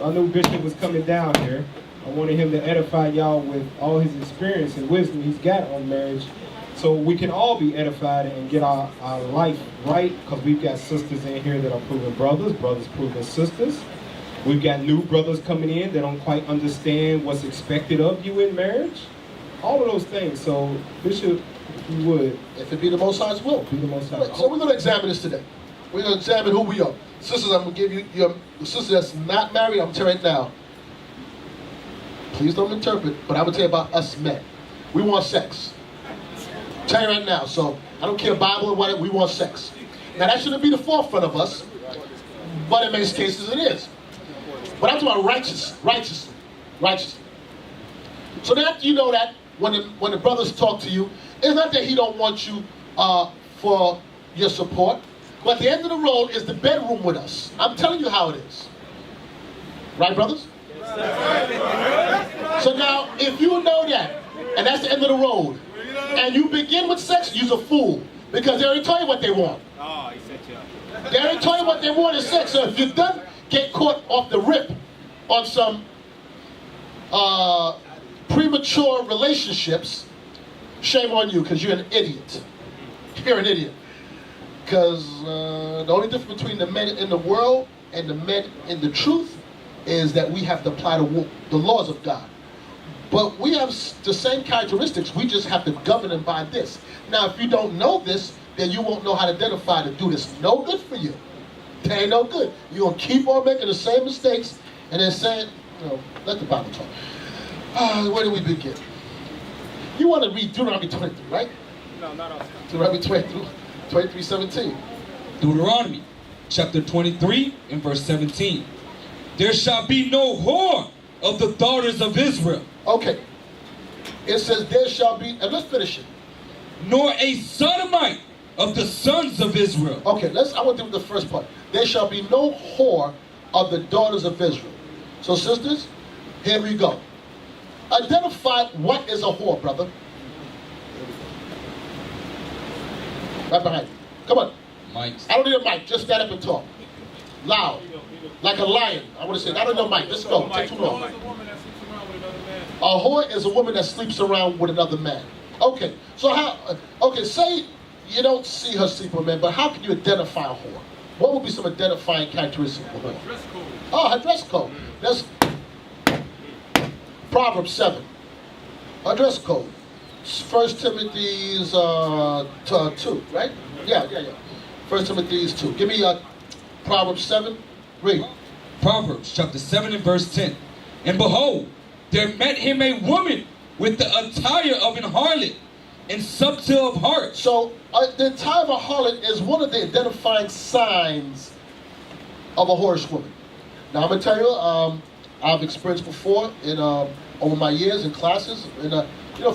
I knew Bishop was coming down here. I wanted him to edify y'all with all his experience and wisdom he's got on marriage, so we can all be edified and get our life right, because we've got sisters in here that are proven brothers, brothers proven sisters. We've got new brothers coming in that don't quite understand what's expected of you in marriage. All of those things. So, Bishop, if you would. If it be the Most High's will. Be the Most High. So we're going to examine this today. We're going to examine who we are. Sisters, I'm going to give you, your sister that's not married, I'm telling you right now. Please don't interpret, but I'm going to tell you about us men. We want sex. I'm telling you right now. So, I don't care Bible or whatever, we want sex. Now, that shouldn't be the forefront of us, but in many cases it is. But I'm talking about righteousness. So that you know that when the brothers talk to you, it's not that he don't want you for your support, but at the end of the road is the bedroom with us. I'm telling you how it is. Right, brothers? So now, if you know that, and that's the end of the road, and you begin with sex, you're a fool, because they already told you what they want. Oh, he set you up. They already told you what they want is sex. So if you don't get caught off the rip on some premature relationships, shame on you, because you're an idiot. You're an idiot. Because the only difference between the men in the world and the men in the truth is that we have to apply the laws of God. But we have the same characteristics, we just have to govern them by this. Now, if you don't know this, then you won't know how to identify to do this. No good for you. That ain't no good. You're going to keep on making the same mistakes and then saying, let the Bible talk. Where do we begin? You want to read Deuteronomy 23, right? No, not all. Deuteronomy 23:17. Deuteronomy chapter 23 and verse 17. There shall be no whore of the daughters of Israel. Okay. It says there shall be, and let's finish it. Nor a sodomite of the sons of Israel. Okay, I want to do the first part. There shall be no whore of the daughters of Israel. So sisters, here we go. Identify what is a whore, brother. Right behind you. Come on. Mics. I don't need a mic. Just stand up and talk. Loud. Like a lion. I want to say, I don't need a mic. Let's go. Take too long. A whore is a woman that sleeps around with another man. Okay. So say you don't see her sleep with men, but how can you identify a whore? What would be some identifying characteristics of a whore? Dress code. Oh, her dress code. That's Proverbs 7. Her dress code. 1 Timothy's 2, right? Yeah. 1 Timothy's 2. Give me Proverbs 7. Read. Proverbs chapter 7 and verse 10. And behold, there met him a woman with the attire of an harlot and subtle of heart. So the attire of a harlot is one of the identifying signs of a whorish woman. Now I'm going to tell you, I've experienced before in over my years in classes. And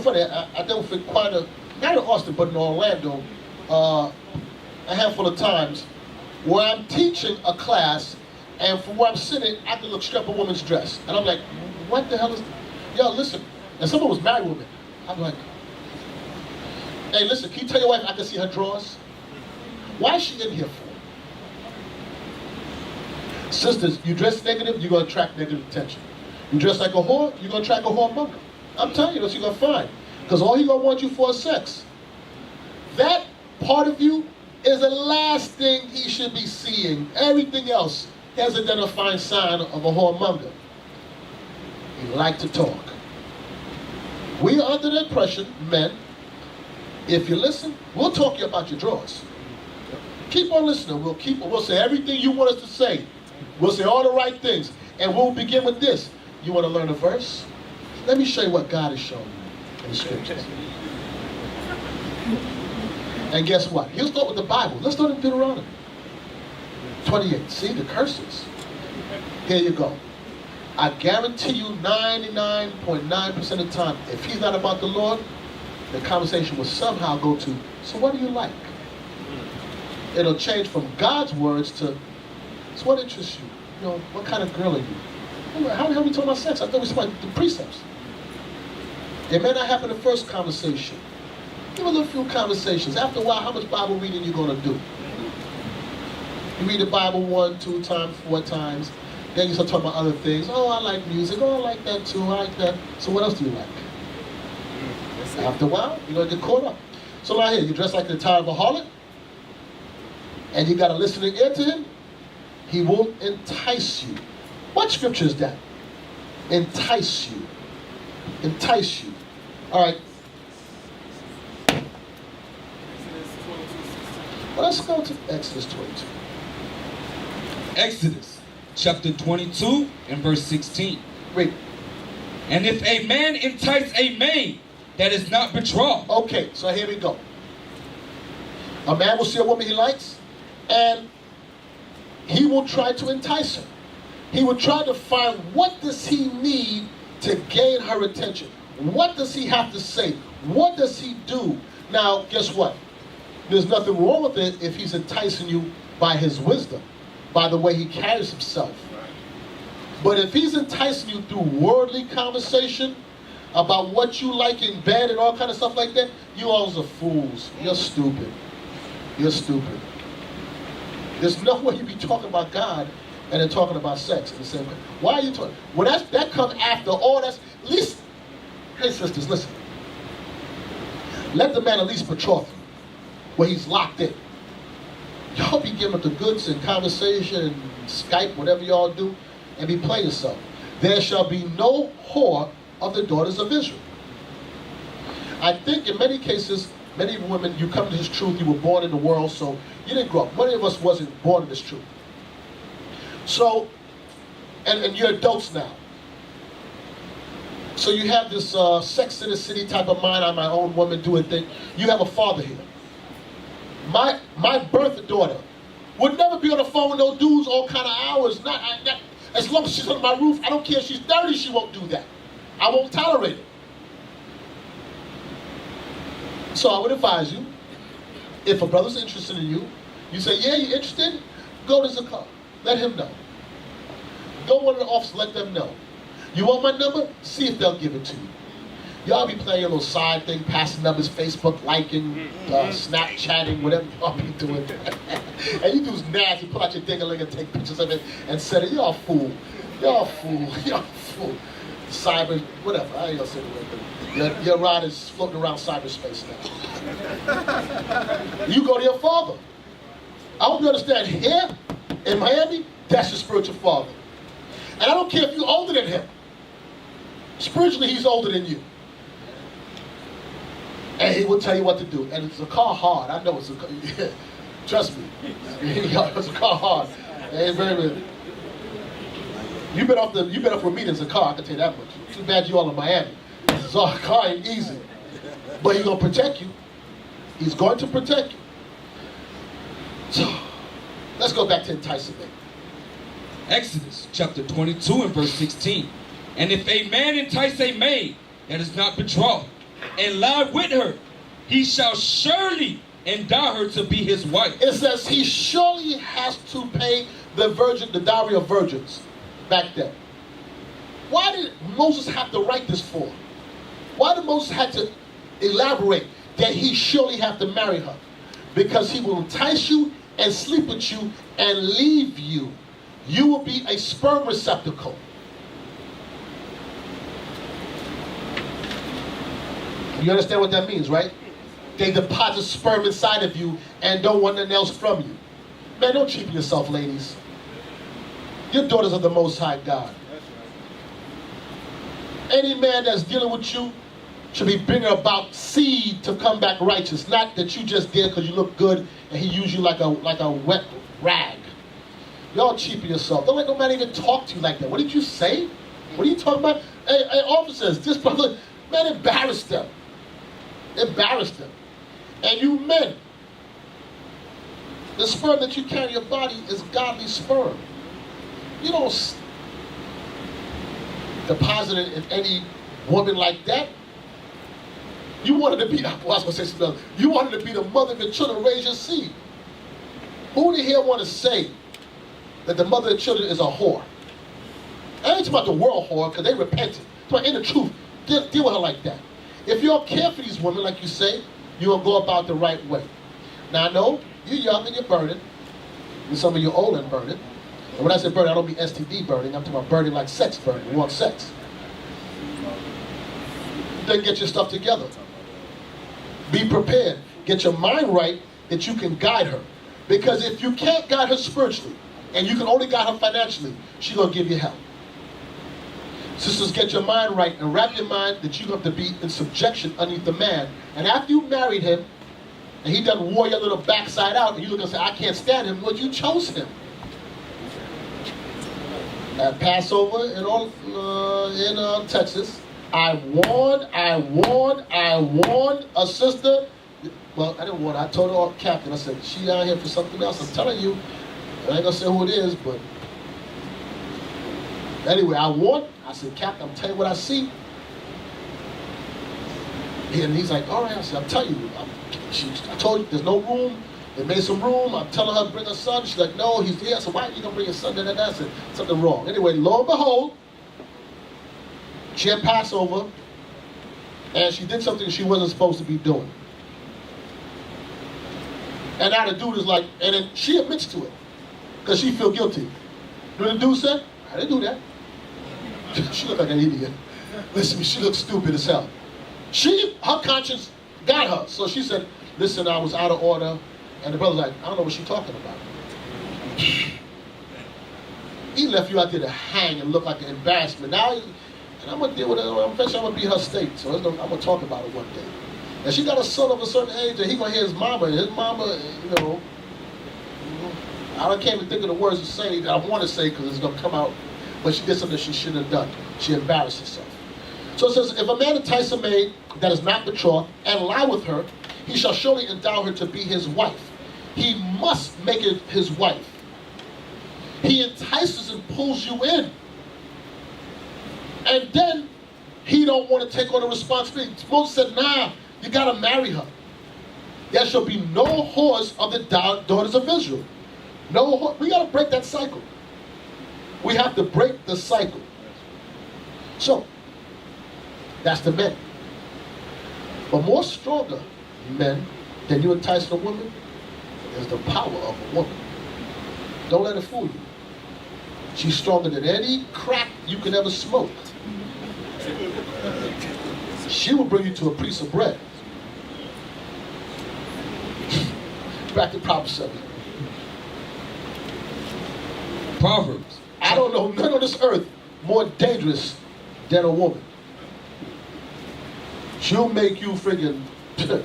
funny, I dealt with quite not in Austin, but in Orlando, a handful of times where I'm teaching a class, and from where I'm sitting, I can look straight up a woman's dress. And I'm like, what the hell is this? Yo, listen. And someone was married woman. I'm like, hey, listen, can you tell your wife I can see her drawers? Why is she in here for? Sisters, you dress negative, you're going to attract negative attention. You dress like a whore, you're going to attract a whoremonger. I'm telling you, that's what you're going to find. Because all he's going to want you for is sex. That part of you is the last thing he should be seeing. Everything else has an identifying sign of a whoremonger. He like to talk. We are under the impression, men, if you listen, we'll talk to you about your drawers. Keep on listening. We'll say everything you want us to say. We'll say all the right things. And we'll begin with this. You want to learn a verse? Let me show you what God has shown you in the scriptures. And guess what? He'll start with the Bible. Let's start in Deuteronomy 28. See the curses. Here you go. I guarantee you 99.9% of the time, if he's not about the Lord, the conversation will somehow go to, so what do you like? It'll change from God's words to, so what interests you? What kind of girl are you? How the hell are we talking about sex? I thought we were talking about the precepts. It may not happen the first conversation. Give a little few conversations. After a while, how much Bible reading you going to do? You read the Bible 1, 2 times, 4 times. Then you start talking about other things. Oh, I like music. Oh, I like that too. I like that. So what else do you like? After a while, you're going to get caught up. So now here, you dress like the tire of a harlot, and you got a listening ear to him. He won't entice you. What scripture is that? Entice you. Entice you. All right. Well, let's go to Exodus 22. Exodus chapter 22 and verse 16. Read. And if a man entice a maid that is not betrothed. Okay, so here we go. A man will see a woman he likes, and he will try to entice her. He will try to find what does he need to gain her attention. What does he have to say? What does he do? Now, guess what? There's nothing wrong with it if he's enticing you by his wisdom, by the way he carries himself. But if he's enticing you through worldly conversation about what you like in bed and all kind of stuff like that, you all are fools. You're stupid. You're stupid. There's no way you be talking about God and then talking about sex in the same way. Why are you talking? Well, that comes after all that's, at least, hey sisters, listen. Let the man at least betroth you, where he's locked in. Y'all be giving up the goods and conversation and Skype, whatever y'all do, and be playing yourself. There shall be no whore of the daughters of Israel. I think in many cases, many women, you come to this truth, you were born in the world, so you didn't grow up. Many of us wasn't born in this truth. So, and you're adults now. So you have this Sex in the City type of mind, I'm my own woman, do a thing. You have a father here. My birth daughter would never be on the phone with no dudes all kind of hours. As long as she's under my roof, I don't care if she's 30, she won't do that. I won't tolerate it. So I would advise you, if a brother's interested in you, you say, yeah, you interested? Go to Zakar. Let him know. Go to one of the offices, let them know. You want my number? See if they'll give it to you. Y'all be playing a little side thing, passing numbers, Facebook, liking, Snapchatting, whatever y'all be doing. And you do nasty, pull out your ding-a-ling and take pictures of it and send it. Y'all a fool. Y'all a fool. Y'all a fool. Cyber, whatever. I ain't gonna say the word, but your ride is floating around cyberspace now. You go to your father. I hope you understand, here in Miami, that's your spiritual father. And I don't care if you're older than him. Spiritually, he's older than you. And he will tell you what to do. And it's a car hard. I know it's a car. Trust me. It's a car hard. It's very, very. You been off with me, there's a car, I can tell you that much. Too bad you all in Miami. So a car ain't easy. But he's going to protect you. He's going to protect you. So, let's go back to enticing me. Exodus chapter 22 and verse 16. And if a man entice a maid that is not betrothed, and lie with her, he shall surely endow her to be his wife. It says he surely has to pay the dowry of virgins back then. Why did Moses have to write this for? Why did Moses have to elaborate that he surely have to marry her? Because he will entice you and sleep with you and leave you. You will be a sperm receptacle. You understand what that means, right? They deposit sperm inside of you and don't want nothing else from you. Man, don't cheapen yourself, ladies. Your daughters are the Most High God. Any man that's dealing with you should be bringing about seed to come back righteous. Not that you just did because you look good and he used you like a wet rag. Y'all cheapen yourself. Don't let no man even talk to you like that. What did you say? What are you talking about? Hey, officers, this brother, man, embarrass them. Embarrass them. And you men, the sperm that you carry in your body is godly sperm. You don't deposit it in any woman like that. You wanted to be, I was going to say something else. You wanted to be the mother of your children, raise your seed. Who in here want to say that the mother of children is a whore? I ain't talking about the world whore, because they repented. But in the truth, deal with her like that. If you don't care for these women, like you say, you're going to go about the right way. Now, I know you're young and you're burning, and some of you old and burning, And when I say burning, I don't mean STD burning. I'm talking about burning like sex burning. We want sex. Then get your stuff together. Be prepared. Get your mind right that you can guide her. Because if you can't guide her spiritually, and you can only guide her financially, she's going to give you hell. Sisters, get your mind right and wrap your mind that you're going to be in subjection underneath the man. And after you married him, and he done wore your little backside out, and you look and say, I can't stand him, but you chose him. At Passover in Texas, I warned a sister. Well, I didn't warn her. I told her, Captain, I said, she out here for something else. I'm telling you, I ain't gonna say who it is, but anyway, I warned. I said, Captain, I'm telling you what I see. And he's like, all right. I said, I'm telling you. I told you, there's no room. They made some room. I'm telling her to bring her son. She's like, no, he's here. I said, why are you gonna bring your son? I said, something wrong. Anyway, lo and behold, she had Passover, and she did something she wasn't supposed to be doing. And now the dude is like, and then she admits to it, because she feel guilty. You know what the dude said? I didn't do that. She looked like an idiot. Listen, she looked stupid as hell. Her conscience got her. So she said, listen, I was out of order. And the brother's like, I don't know what she's talking about. He left you out there to hang and look like an embarrassment. Now, and I'm going to deal with it. Eventually, I'm going to be her state. So I'm going to talk about it one day. And she got a son of a certain age, and he going to hear his mama. And his mama, I can't even think of the words to say that I want to say because it's going to come out. But she did something she shouldn't have done. She embarrassed herself. So it says, if a man entice a maid that is not betrothed and lie with her, he shall surely endow her to be his wife. He must make it his wife. He entices and pulls you in. And then he don't want to take on the responsibility. Moses said, nah, you got to marry her. There shall be no whores of the daughters of Israel. No whore. We got to break that cycle. We have to break the cycle. So, that's the men. But more stronger men than you entice a woman is the power of a woman. Don't let her fool you. She's stronger than any crack you could ever smoke. She will bring you to a piece of bread. Back to Proverbs 7. Proverbs. I don't know none on this earth more dangerous than a woman. She'll make you friggin' Run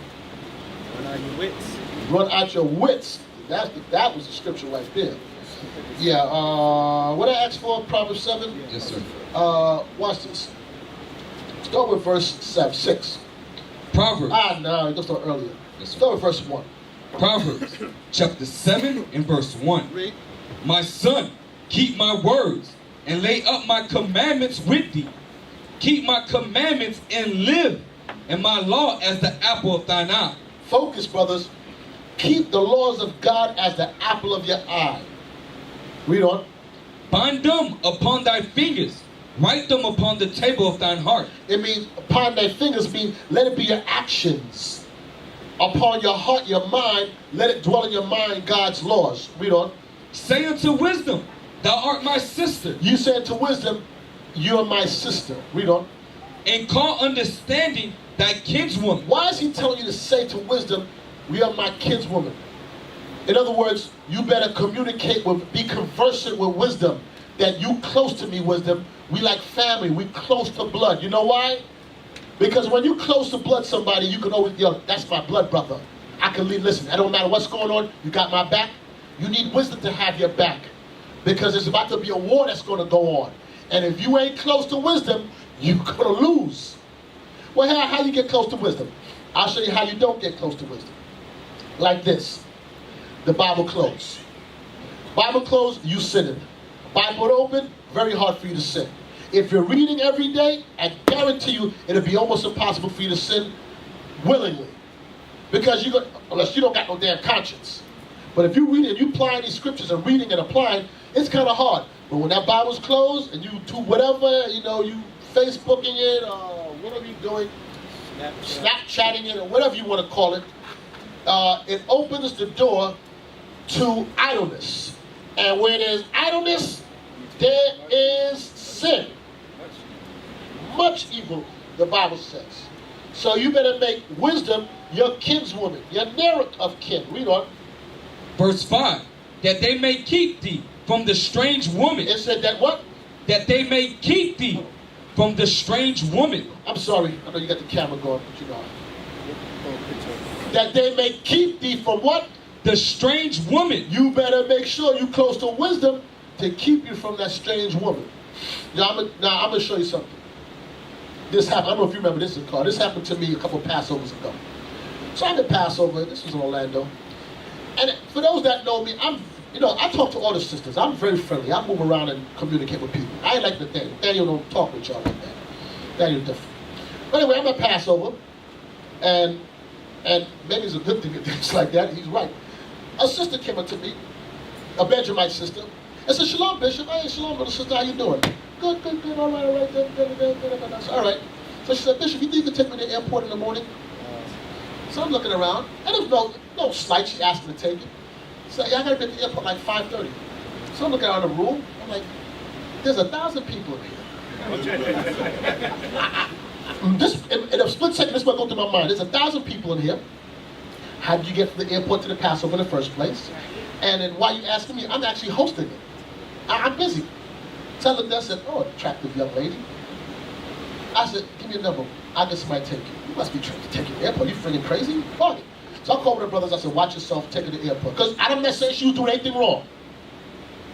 out your wits. Run out your wits. That was the scripture right there. Yeah, what I asked for, Proverbs 7? Yes, sir. Watch this. Start with verse 6. Proverbs. No, let's start earlier. Yes, sir. Start with verse 1. Proverbs chapter 7 and verse 1. Read. My son, keep my words and lay up my commandments with thee. Keep my commandments and live, and my law as the apple of thine eye. Focus, brothers. Keep the laws of God as the apple of your eye. Read on. Bind them upon thy fingers. Write them upon the table of thine heart. It means upon thy fingers means let it be your actions. Upon your heart, your mind, let it dwell in your mind God's laws. Read on. Say unto wisdom, thou art my sister. You say unto wisdom, you're my sister. Read on. And call understanding thy kinswoman. Why is he telling you to say to wisdom, we are my kinswoman? In other words, you better communicate with, be conversant with wisdom. That you close to me, wisdom. We like family. We close to blood. You know why? Because when you close to blood somebody, you can always, yo, that's my blood brother. I can leave, listen, it don't matter what's going on, you got my back. You need wisdom to have your back. Because there's about to be a war that's going to go on. And if you ain't close to wisdom, you're going to lose. Well, how you get close to wisdom? I'll show you how you don't get close to wisdom. Like this. The Bible closed. Bible closed, you sinning. Bible open, very hard for you to sin. If you're reading every day, I guarantee you it'll be almost impossible for you to sin willingly. Because unless you don't got no damn conscience. But if you read it and you apply these scriptures and reading and applying, it's kind of hard. But when that Bible's closed and you do whatever, you Facebooking it or whatever you're doing, Snapchatting it or whatever you want to call it, it opens the door to idleness. And where there's idleness, there is sin. Much evil, the Bible says. So you better make wisdom your kinswoman, your nearest of kin. Read on. Verse 5. That they may keep thee from the strange woman. It said that what? That they may keep thee from the strange woman. I'm sorry, I know you got the camera going, but you know. That they may keep thee from what? The strange woman. You better make sure you close to wisdom to keep you from that strange woman. Now I'm gonna show you something. This happened, I don't know if you remember this, Carl. This happened to me a couple Passovers ago. So I'm at Passover, this was in Orlando. And for those that know me, I talk to all the sisters. I'm very friendly. I move around and communicate with people. I ain't like Nathaniel. Nathaniel don't talk with y'all like that. Nathaniel different. But anyway, I'm at Passover, and maybe it's a good thing that things like that. He's right. A sister came up to me, a Benjamite sister, and said, "Shalom, Bishop. Hey, shalom, little sister. How you doing?" Good. All right. Good. I said, all right. So she said, "Bishop, you think you can take me to the airport in the morning?" So I'm looking around, and there's no slight. She asked me to take it. So yeah, I gotta be at the airport like 5:30. So I'm looking around the room. I'm like, there's 1,000 people in here. In a split second, this is what goes through my mind. There's 1,000 people in here. How did you get from the airport to the Passover in the first place? And then why are you asking me? I'm actually hosting it. I'm busy. So I looked at her and said, "Oh, attractive young lady." I said, "Give me a number. I'll get somebody to take you." "You must be trying to take you to the airport. You freaking crazy? Fuck it." So I called the brothers. I said, "Watch yourself. Take her to the airport." Because I don't necessarily she was doing anything wrong.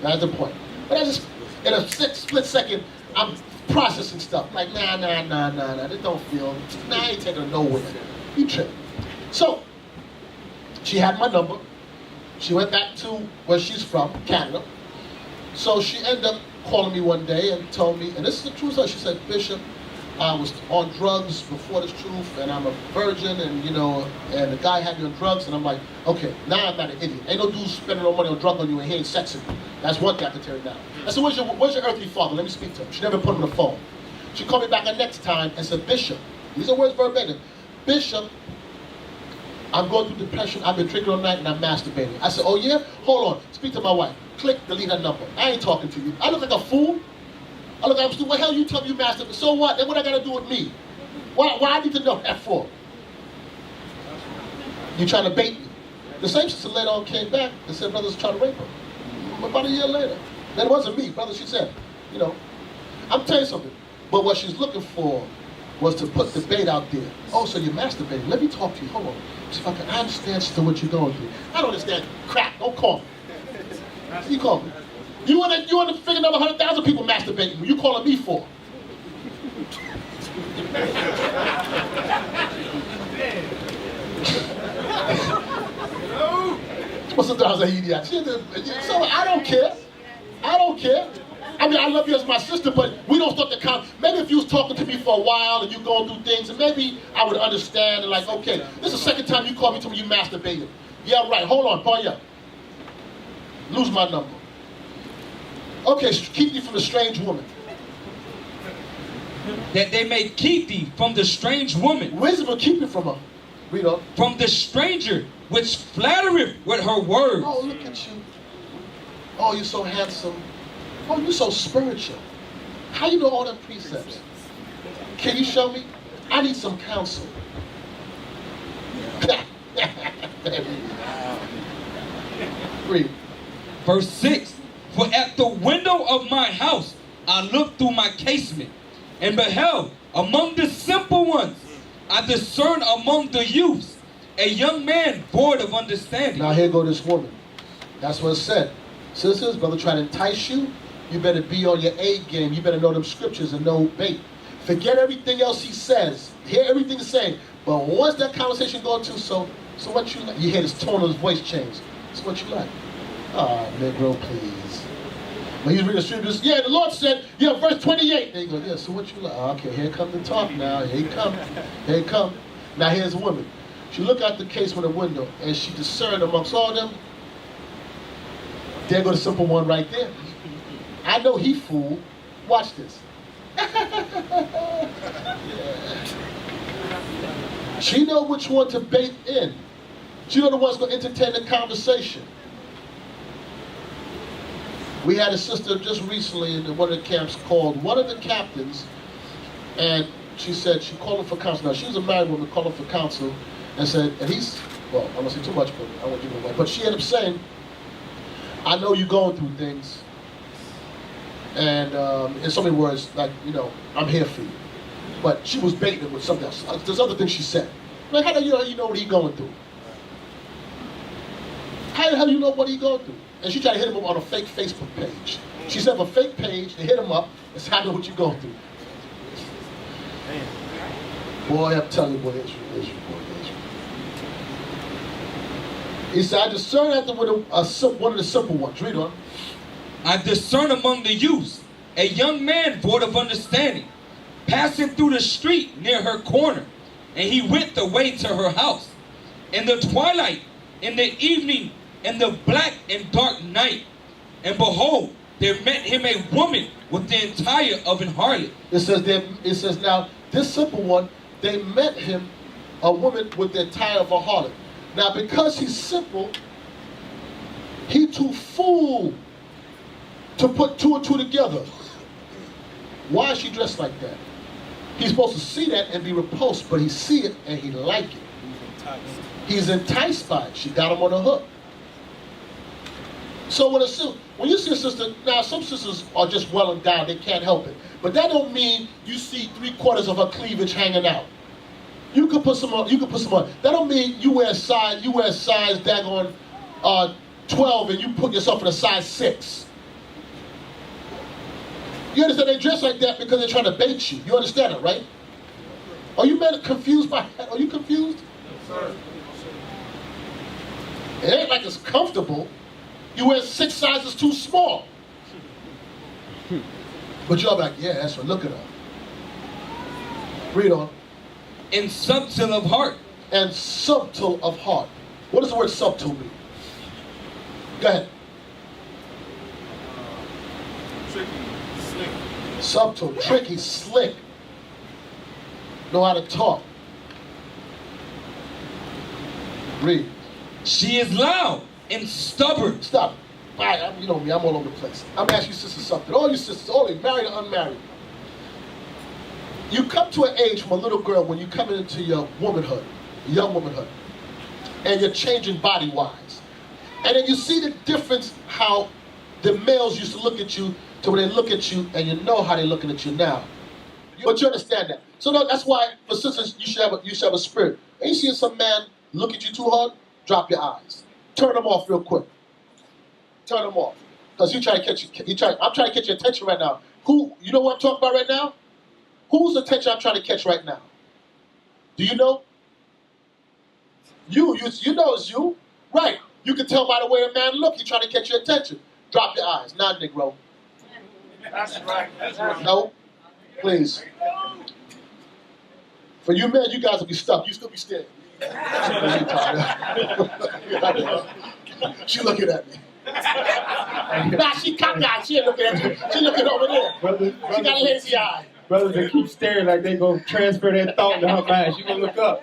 That's the point. But I just, in a split second, I'm processing stuff. Like, nah. They don't feel. Nah, I ain't taking her nowhere. You tripping. So, she had my number. She went back to where she's from, Canada. So she ended up calling me one day and told me, and this is the truth. She said, "Bishop, I was on drugs before this truth, and I'm a virgin, and and the guy had me on drugs." And I'm like, okay, now I'm not an idiot. Ain't no dude spending no money on drugs on you and he ain't sexing you. That's one thing I can tell you now. I said, where's your earthly father? Let me speak to him. She never put him on the phone. She called me back the next time and said, "Bishop," these are words verbatim, "Bishop, I'm going through depression. I've been drinking all night and I'm masturbating." I said, "Oh yeah? Hold on. Speak to my wife." Click, delete her number. I ain't talking to you. I look like a fool. I look like I'm stupid. What the hell you tell me you masturbate? So what? Then what I got to do with me? Why I need to know that for? You trying to bait me? The same sister later on came back and said brothers trying to rape her. About a year later. That wasn't me, brother. She said, I'm telling you something. But what she's looking for was to put the bait out there. "Oh, so you're masturbating. Let me talk to you. Hold on. See if I understand still what you're going through." I don't understand crap. Don't call me. You call me. You want to figure another 100,000 people masturbating. What you calling me for? So I don't care. I mean, I love you as my sister, but we don't start to count. Maybe if you was talking to me for a while and you going through things, and maybe I would understand and like, okay, this is the second time you called me to me you masturbated. Yeah, right. Hold on, boy, yeah. Lose my number. Okay, keep you from the strange woman. That they may keep thee from the strange woman. Wisdom will keep you from her. Read on. From the stranger which flattereth with her words. Oh, look at you. Oh, you're so handsome. Oh, you're so spiritual. How you know all them precepts? Can you show me? I need some counsel. Read. Verse 6. For at the window of my house I looked through my casement, and beheld among the simple ones, I discerned among the youths a young man void of understanding. Now here go this woman. That's what it said. Sisters, brother trying to entice you, you better be on your A game. You better know them scriptures and know bait. Forget everything else he says. Hear everything he's saying. But once that conversation goes to, so what you like? You hear his tone of his voice change. So what you like? Oh, Negro, please. When he's reading the scriptures, yeah, the Lord said, yeah, verse 28. They go, yeah, so what you like? Okay, here comes the talk now. Here he come. Now here's a woman. She looked out the case from the window, and she discerned amongst all them. There go the simple one right there. I know he fooled. Watch this. Yeah. She know which one to bait in. She know the one's going to entertain the conversation. We had a sister just recently in one of the camps called one of the captains, and she said she called him for counsel. Now, she was a married woman, called him for counsel, and said, and he's, well, I won't say too much, but I won't give it away. But she ended up saying, I know you're going through things, and in so many words, like, you know, I'm here for you. But she was baiting it with something else. There's other things she said. Like, how do you know what he's going through? How the hell do you know what he's going through? And she tried to hit him up on a fake Facebook page. She set up a fake page and hit him up and said, I know what you're going through. Boy, I'm telling you, boy, Israel. He said, I discern after one of the simple ones. Read on. I discern among the youths a young man void of understanding, passing through the street near her corner, and he went the way to her house. In the twilight, in the evening, in the black and dark night, and behold, there met him a woman with the attire of an harlot. It says now, this simple one, they met him, a woman with the attire of a harlot. Now, because he's simple, he too fool to put two and two together. Why is she dressed like that? He's supposed to see that and be repulsed, but he see it and he like it. He's enticed by it. She got him on the hook. So when you see a sister, now some sisters are just well endowed, they can't help it. But that don't mean you see 3/4 of her cleavage hanging out. You could put some on. That don't mean you wear size daggone 12 and you put yourself in a size 6. You understand? They dress like that because they're trying to bait you. You understand it, right? Are you men confused by that? Are you confused? No, sir. It ain't like it's comfortable. You wear 6 sizes too small. But y'all like, yeah, that's right. Look at her. Read on. And subtle of heart. And subtle of heart. What does the word subtle mean? Go ahead. Tricky, slick. Subtle, tricky, slick. Know how to talk. Read. She is loud and stubborn. Stop. You know me, I'm all over the place. I'm asking you sisters something. All you sisters, all they married or unmarried. You come to an age from a little girl when you come into your womanhood, young womanhood, and you're changing body-wise. And then you see the difference how the males used to look at you to when they look at you and you know how they're looking at you now. But you understand that. So that's why for sisters you should have a spirit. And you see some man look at you too hard, drop your eyes. Turn them off real quick. Turn them off. Because I'm trying to catch your attention right now. You know what I'm talking about right now? Whose attention I'm trying to catch right now? Do you know? You know it's you. Right. You can tell by the way a man look, he's trying to catch your attention. Drop your eyes. Not Negro. That's right. That's right. No. Please. For you men, you guys will be stuck. You still be staring. She looking at me. Nah, she cocked out. She ain't looking at you. She looking over there. She got a lazy eye. Brothers that keep staring like they gonna transfer that thought to her mind. She gonna look up.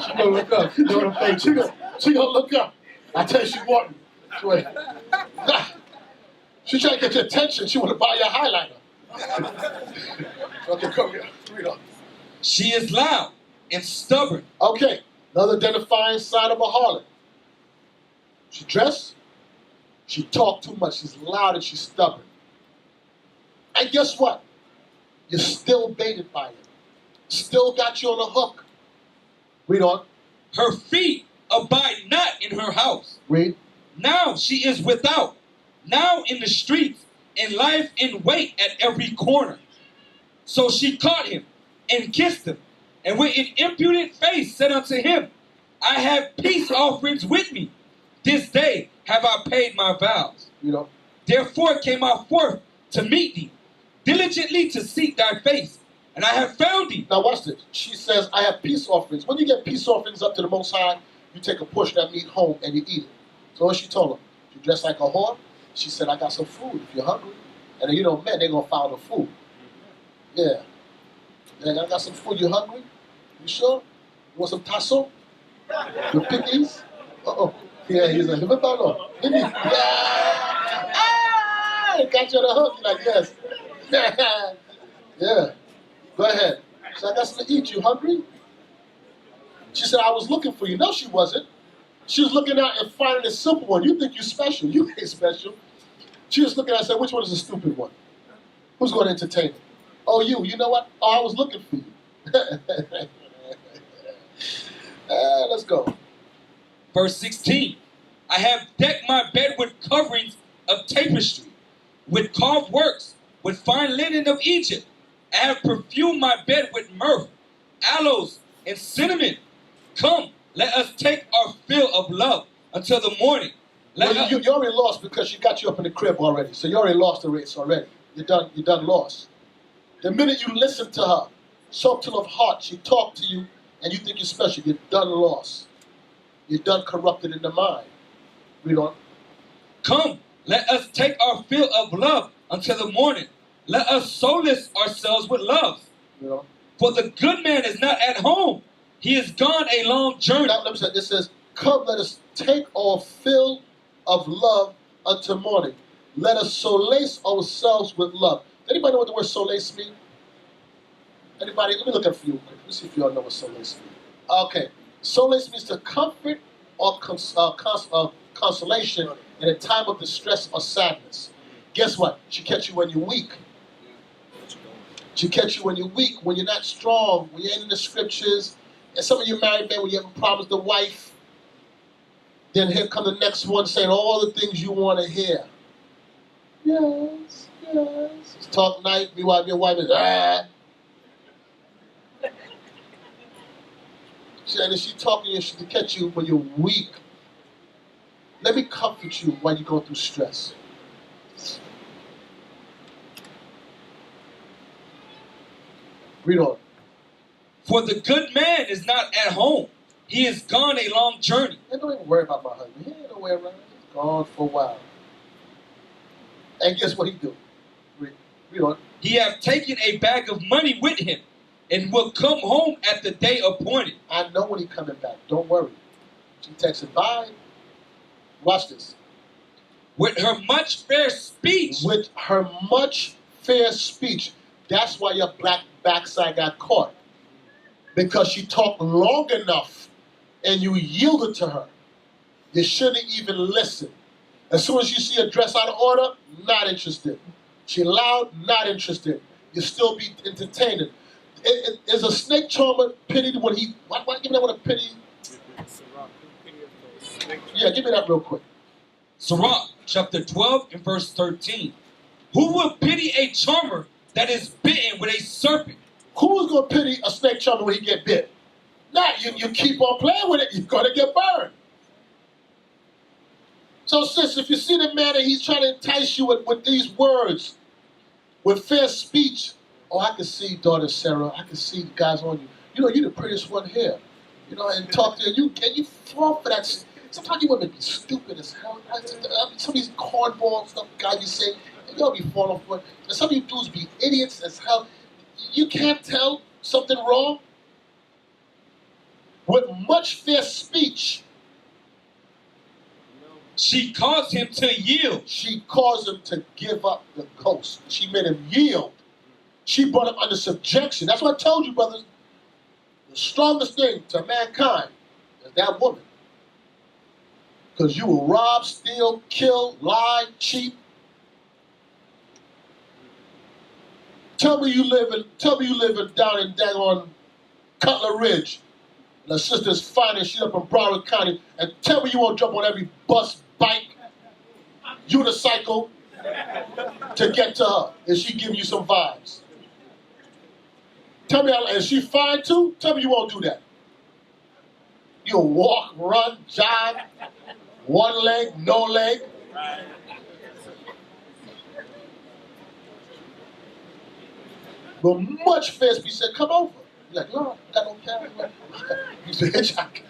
She gonna look up. She know what I'm thinking. She gonna look up. I tell you, she wanting. She trying to get your attention. She want to buy your highlighter. Okay, come here. Read on. She is loud and stubborn. Okay, another identifying sign of a harlot. She dressed. She talked too much. She's loud and she's stubborn. And guess what? You're still baited by it. Still got you on the hook. Read on. Her feet abide not in her house. Read. Now she is without. Now in the streets, and lieth in wait at every corner. So she caught him and kissed him, and with an impudent face said unto him, I have peace offerings with me. This day have I paid my vows. You know. Therefore came I forth to meet thee, diligently to seek thy face, and I have found thee. Now watch this. She says, I have peace offerings. When you get peace offerings up to the Most High, you take a portion of that meat home and you eat it. So what she told him? You dress like a whore? She said, I got some food if you're hungry. And then, you know, men, they're going to follow the food. Yeah. And I got some food. You hungry? You sure? You want some tasso? You pickies? Uh-oh. Yeah, he's like, yeah. I got you on the hook. You're like, yes. Yeah. Go ahead. So I got something to eat. You hungry? She said, I was looking for you. No, she wasn't. She was looking out and finding a simple one. You think you're special. You ain't special. She was looking at and said, which one is the stupid one? Who's going to entertain it? Oh, you. You know what? Oh, I was looking for you. Let's go. Verse 16. I have decked my bed with coverings of tapestry, with carved works, with fine linen of Egypt. I have perfumed my bed with myrrh, aloes, and cinnamon. Come, let us take our fill of love until the morning. Well, you already lost because she got you up in the crib already. So you already lost the race already. You're done lost. The minute you listen to her, soak to her heart, she talked to you, and you think you're special, you're done lost. You're done corrupted in the mind. Read on. Come, let us take our fill of love until the morning. Let us solace ourselves with love. You know? For the good man is not at home. He is gone a long journey. Now, let me say, it says, come, let us take our fill of love until morning. Let us solace ourselves with love. Anybody know what the word solace means? Anybody? Let me look up for you quick. Let me see if you all know what solace means. Okay. Solace means to comfort or consolation in a time of distress or sadness. Guess what? She catch you when you're weak. She catch you when you're weak, when you're not strong, when you ain't in the scriptures. And some of you married men, when you have problems with the wife, then here come the next one saying all the things you want to hear. Yes, yes. It's talk night, meanwhile your wife is, ah. And she talking to you, she to catch you when you're weak. Let me comfort you while you go through stress. Read on. For the good man is not at home. He is gone a long journey. And don't even worry about my husband. He ain't nowhere around. He's gone for a while. And guess what he do? Read on. He have taken a bag of money with him and will come home at the day appointed. I know when he coming back. Don't worry. She texted, bye. Watch this. With her much fair speech. With her much fair speech. That's why your black backside got caught. Because she talked long enough and you yielded to her. You shouldn't even listen. As soon as you see a dress out of order, not interested. She loud, not interested. You still be entertaining. Is a snake charmer pitied when he... Why give me that one a pity? Yeah, give me that real quick. Sirach, chapter 12 and verse 13. Who will pity a charmer that is bitten with a serpent? Who's going to pity a snake charmer when he get bit? Not you keep on playing with it, you're going to get burned. So sis, if you see the man and he's trying to entice you with these words, with fair speech, oh, I can see, daughter Sarah, I can see the guys on you. You know, you're the prettiest one here. You know, and talk to you, and you fall for that. Sometimes you women be stupid as hell. Some of these cornball stuff guys you say, you'll be falling for it. And some of you dudes be idiots as hell. You can't tell something wrong. With much fair speech, she caused him to yield. She caused him to give up the ghost. She made him yield. She brought him under subjection. That's what I told you, brothers. The strongest thing to mankind is that woman. Because you will rob, steal, kill, lie, cheat. Tell me you live down in daggone Cutler Ridge. And her sister's fine and she's up in Broward County. And tell me you won't jump on every bus, bike, unicycle to get to her. Is she giving you some vibes? Tell me, is she fine too? Tell me you won't do that. You'll walk, run, jog, one leg, no leg. But much fair speech said, come over. You're like, no, I got no camera. You said, hitchhike.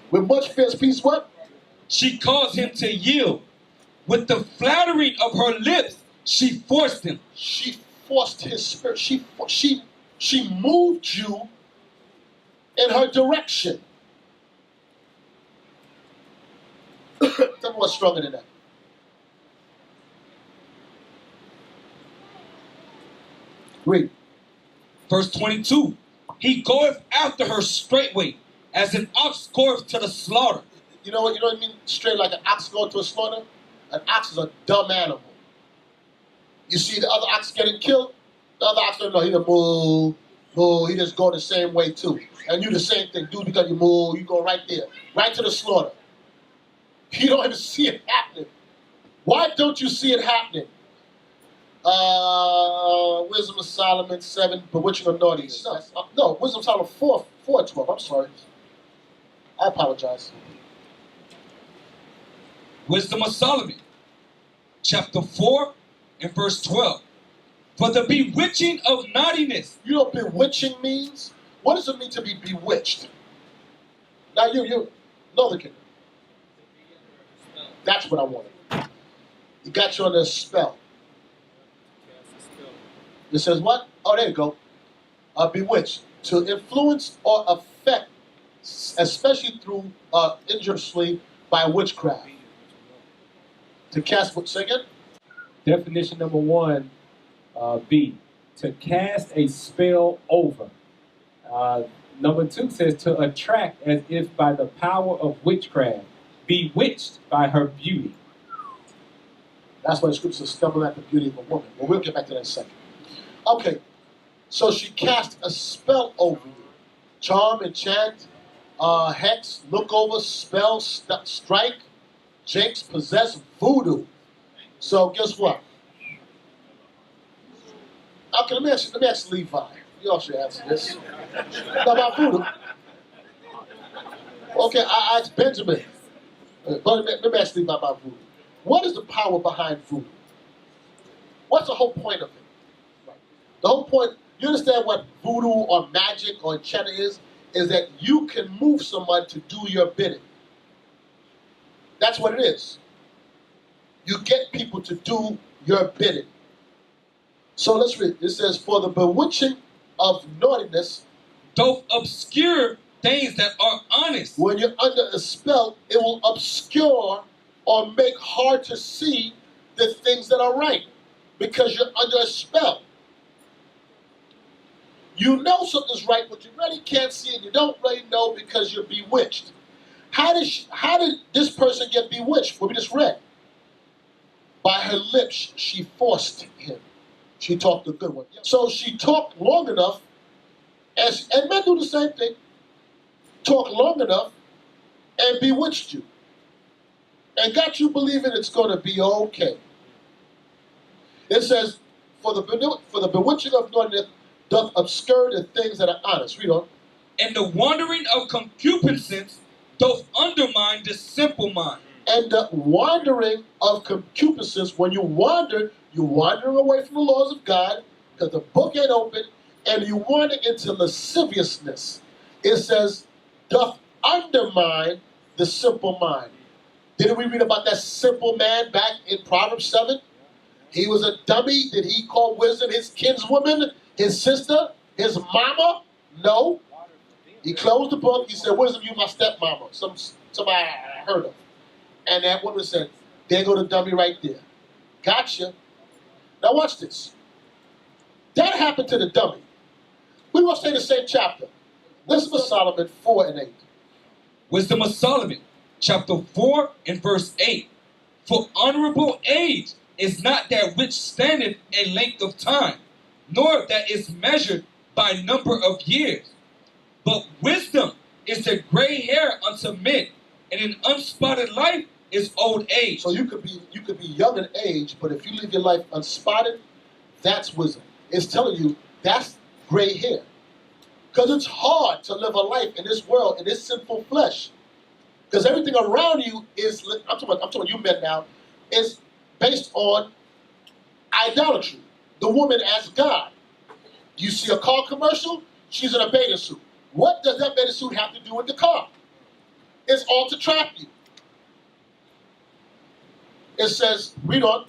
With much fair speech, what? She caused him to yield. With the flattering of her lips, she forced him. She forced his spirit. She moved you in her direction. Tell me what's stronger than that. Read. Verse 22. He goeth after her straightway, as an ox goeth to the slaughter. You know what I mean? Straight like an ox going to a slaughter? An ox is a dumb animal. You see the other ox getting killed? The other ox don't know. He just moo. He just go the same way too. And you the same thing. Dude, because you moo, you go right there. Right to the slaughter. You don't even see it happening. Why don't you see it happening? Wisdom of Solomon 7, bewitching of naughtiness. No, Wisdom of Solomon 4:12. I'm sorry. I apologize. Wisdom of Solomon, chapter 4 and verse 12. For the bewitching of naughtiness. You know what bewitching means? What does it mean to be bewitched? Now you Northern Kingdom. That's what I wanted. You got you under a spell. It says what? Oh, there you go. Bewitched. To influence or affect, especially through injuriously by witchcraft. To cast, say again? Definition number 1, B, to cast a spell over. Number 2 says to attract as if by the power of witchcraft, bewitched by her beauty. That's why the scripture says stumble at the beauty of a woman. But we'll get back to that in a second. Okay, so she cast a spell over you. Charm, enchant, hex, look over, spell, strike, jinx, possess, voodoo. So guess what? Okay, let me ask Levi. You all should answer this. Now about voodoo. Okay, I asked Benjamin. But let me ask Levi about voodoo. What is the power behind voodoo? What's the whole point of it? The whole point, you understand what voodoo or magic or enchantment is that you can move someone to do your bidding. That's what it is. You get people to do your bidding. So let's read. It says, for the bewitching of naughtiness Doth obscure things that are honest. When you're under a spell, it will obscure or make hard to see the things that are right because you're under a spell. You know something's right, but you really can't see it. You don't really know because you're bewitched. How did this person get bewitched? What we just read. By her lips, she forced him. She talked a good one. So she talked long enough, and men do the same thing. Talk long enough and bewitched you. And got you believing it's going to be okay. It says, for the bewitching of naughtiness doth obscure the things that are honest. Read on. And the wandering of concupiscence doth undermine the simple mind. And the wandering of concupiscence, when you wander, you're wandering away from the laws of God because the book ain't open, and you wander into lasciviousness. It says, doth undermine the simple mind. Didn't we read about that simple man back in Proverbs 7? He was a dummy. Did he call wisdom his kinswoman, his sister, his mama? No. He closed the book. He said, wisdom, you my stepmama. Somebody I heard of. And that woman said, there go the dummy right there. Gotcha. Now watch this. That happened to the dummy. We will stay the same chapter. Wisdom of Solomon 4 and 8. Wisdom of Solomon, chapter 4 and verse 8. For honorable age is not that which standeth a length of time, nor that is measured by number of years. But wisdom is the gray hair unto men, and an unspotted life is old age. So you could be young in age, but if you live your life unspotted, that's wisdom. It's telling you that's gray hair. Because it's hard to live a life in this world, in this sinful flesh. Because everything around you is, I'm talking you men now, is based on idolatry. The woman as God. You see a car commercial, she's in a bathing suit. What does that bathing suit have to do with the car? It's all to trap you. It says, read on.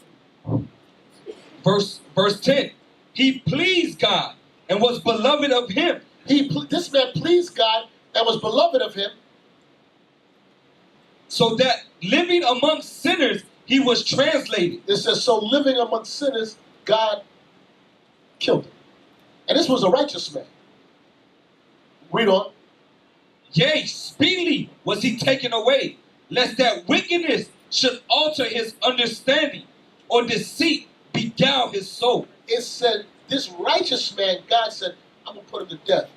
Verse 10. He pleased God and was beloved of him. This man pleased God and was beloved of him. So that living among sinners, he was translated. It says, so living among sinners, God killed him. And this was a righteous man. Read on. Yea, speedily was he taken away, lest that wickedness should alter his understanding, or deceit beguile his soul. It said, this righteous man, God said, I'm going to put him to death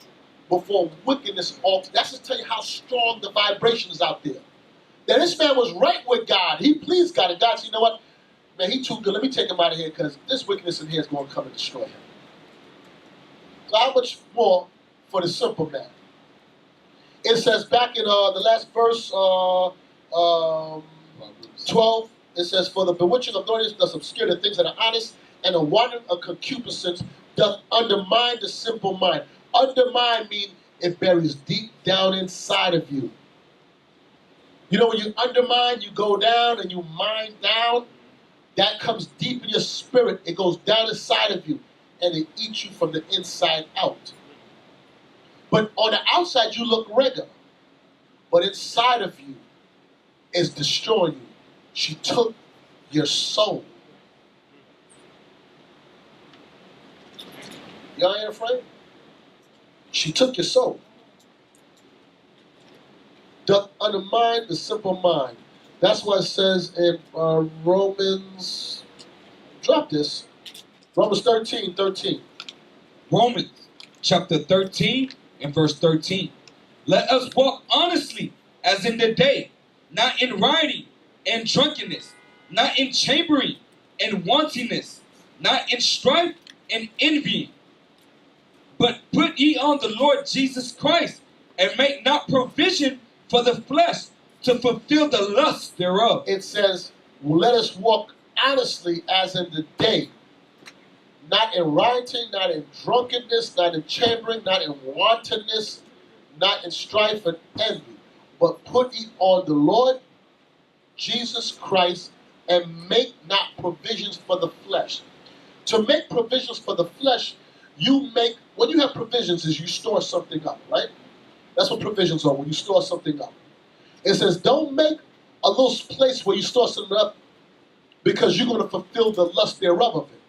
before wickedness alters. That's to tell you how strong the vibration is out there. That this man was right with God. He pleased God. And God said, you know what? Man, he too good. Let me take him out of here because this wickedness in here is going to come and destroy him. So how much more for the simple man? It says back in the last verse, 12, it says, for the bewitching of darkness does obscure the things that are honest, and the wandering of concupiscence doth undermine the simple mind. Undermine means it buries deep down inside of you. You know, when you undermine, you go down and you mine down. That comes deep in your spirit. It goes down inside of you, and it eats you from the inside out. But on the outside, you look regular. But inside of you is destroying you. She took your soul. Y'all ain't afraid? She took your soul. Doth undermine the simple mind. That's what it says in Romans, drop this, Romans 13:13. Romans chapter 13 and verse 13. Let us walk honestly as in the day, not in rioting and drunkenness, not in chambering and wantonness, not in strife and envying. But put ye on the Lord Jesus Christ, and make not provision for the flesh to fulfill the lust thereof. It says, let us walk honestly as in the day, not in rioting, not in drunkenness, not in chambering, not in wantonness, not in strife and envy, but put ye on the Lord Jesus Christ and make not provisions for the flesh. To make provisions for the flesh, you make, when you have provisions is you store something up, right? That's what provisions are, when you store something up. It says don't make a little place where you store something up because you're going to fulfill the lust thereof of it.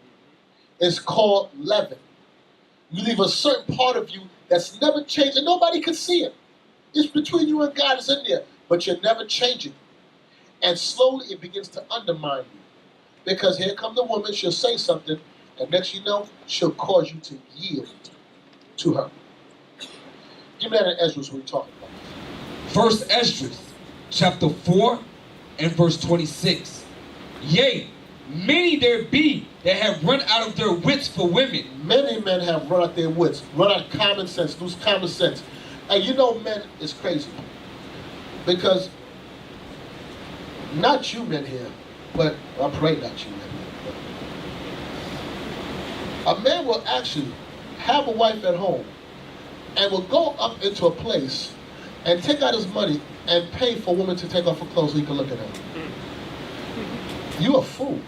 It's called leaven. You leave a certain part of you that's never changed and nobody can see it. It's between you and God, it's in there, but you're never changing. And slowly it begins to undermine you. Because here come the woman, she'll say something, and next you know, she'll cause you to yield to her. Give me that in Ezra, what we're talking about. First Esdras chapter 4 and verse 26. Yea, many there be that have run out of their wits for women. Many men have run out their wits, run out of common sense, lose common sense. And you know men is crazy. Because, not you men here, but I pray not you men here. A man will actually have a wife at home and will go up into a place and take out his money and pay for a woman to take off her clothes so he can look at her. You a fool.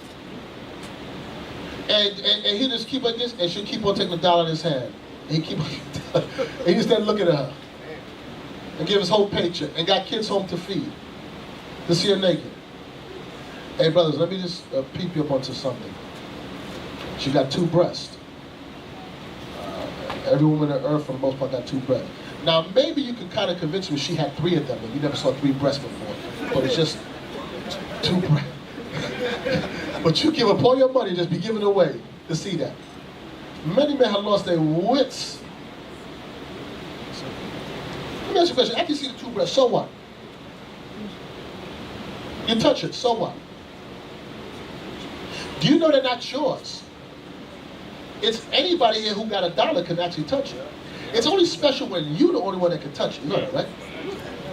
And he just keep like this, and she'll keep on taking the dollar in his hand. And he just then looking at her. And give his whole paycheck. And got kids home to feed. To see her naked. Hey brothers, let me just peep you up onto something. She got 2 breasts. Every woman on earth for the most part got 2 breasts. Now maybe you can kind of convince me she had 3 of them, and you never saw 3 breasts before. But it's just 2 breasts. But you give up all your money and just be giving away to see that. Many men have lost their wits. Let me ask you a question. I can see the 2 breasts, so what? You touch it, so what? Do you know they're not yours? It's anybody here who got a dollar can actually touch it. It's only special when you're the only one that can touch it. You know that, right?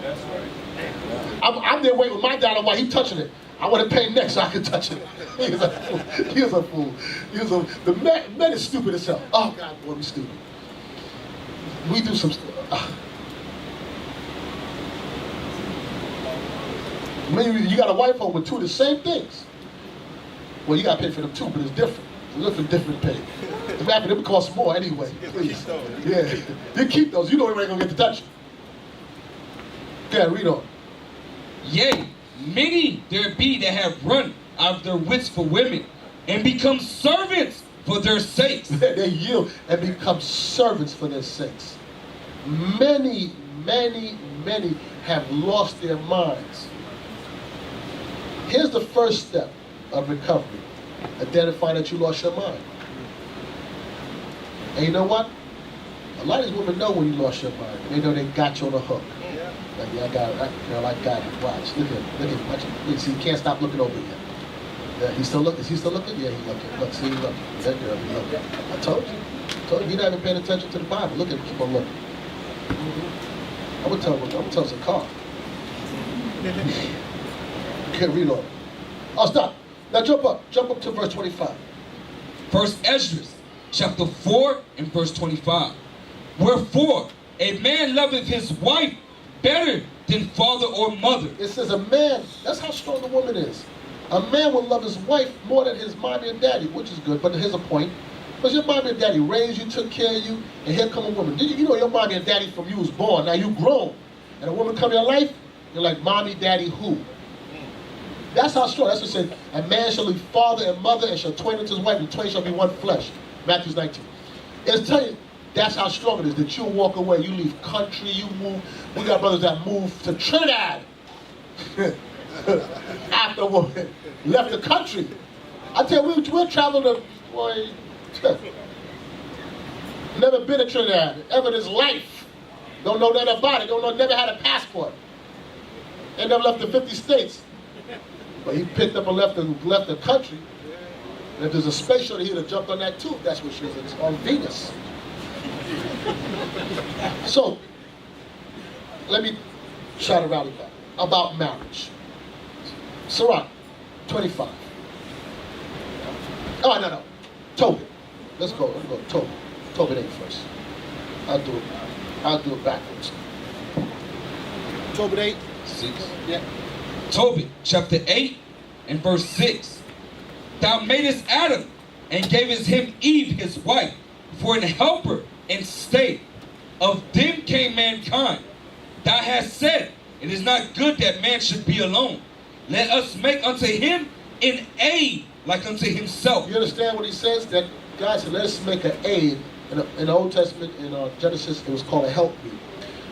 That's right. I'm there waiting with my dollar while he's touching it. I want to pay next so I can touch it. He is a fool. He is a fool. The man is stupid as hell. Oh God, boy, we stupid. We do some stuff. Maybe you got a wife home with 2 of the same things. Well, you got to pay for them too, but it's different. It's different pay. The fact them costs more anyway. Please. Yeah. You keep those. You know you ain't going to get to touch it. Okay, read on. Yea, many there be that have run out of their wits for women, and become servants for their sakes. They yield and become servants for their sakes. Many, many, many have lost their minds. Here's the first step of recovery. Identify that you lost your mind. And you know what? A lot of these women know when you lost your mind. They know they got you on the hook. Like, yeah, I got it. Girl, I got it. Watch. Look at him. Look at him. Watch him. Look, see, he can't stop looking over here. Yeah, he's still looking. Is he still looking? Yeah, he's looking. Look, see, he's looking. That girl, he's looking. I told you. You're not even paying attention to the Bible. Look at him. Keep on looking. I'm going to tell him car. Can't read on it. Oh, stop. Now jump up. Jump up to verse 25. First Ezra, chapter 4 and verse 25. Wherefore, a man loveth his wife better than father or mother. It says a man, that's how strong the woman is. A man will love his wife more than his mommy and daddy, which is good, but here's a point. Because your mommy and daddy raised you, took care of you, and here come a woman. You know your mommy and daddy from you was born, now you grown. And a woman come in your life, you're like, mommy, daddy, who? That's how strong. That's what it says. A man shall leave father and mother and shall twain unto his wife, and twain shall be one flesh. Matthew 19. It's telling you, that's how strong it is, that you'll walk away, you leave country, you move. We got brothers that moved to Trinidad after a woman left the country. I tell you, we'll travel to, boy, never been to Trinidad, ever in his life. Don't know nothing about it, never had a passport. Ain't never left the 50 states. But he picked up and left the country. And if there's a space shuttle, he'd have jumped on that too. That's what she is. It's on Venus. So, let me try to rally back about marriage. Sirach 25. Oh, no. Tobit. Let's go. Tobit. Tobit 8 first. I'll do it backwards. Tobit 8. 6. Yeah. Tobit, chapter 8 and verse 6. Thou madest Adam and gavest him Eve his wife for an helper and stay. Of them came mankind. Thou hast said, it is not good that man should be alone. Let us make unto him an aid like unto himself. You understand what he says? That God said, let us make an aid. In the Old Testament, in Genesis, it was called a helpmeet.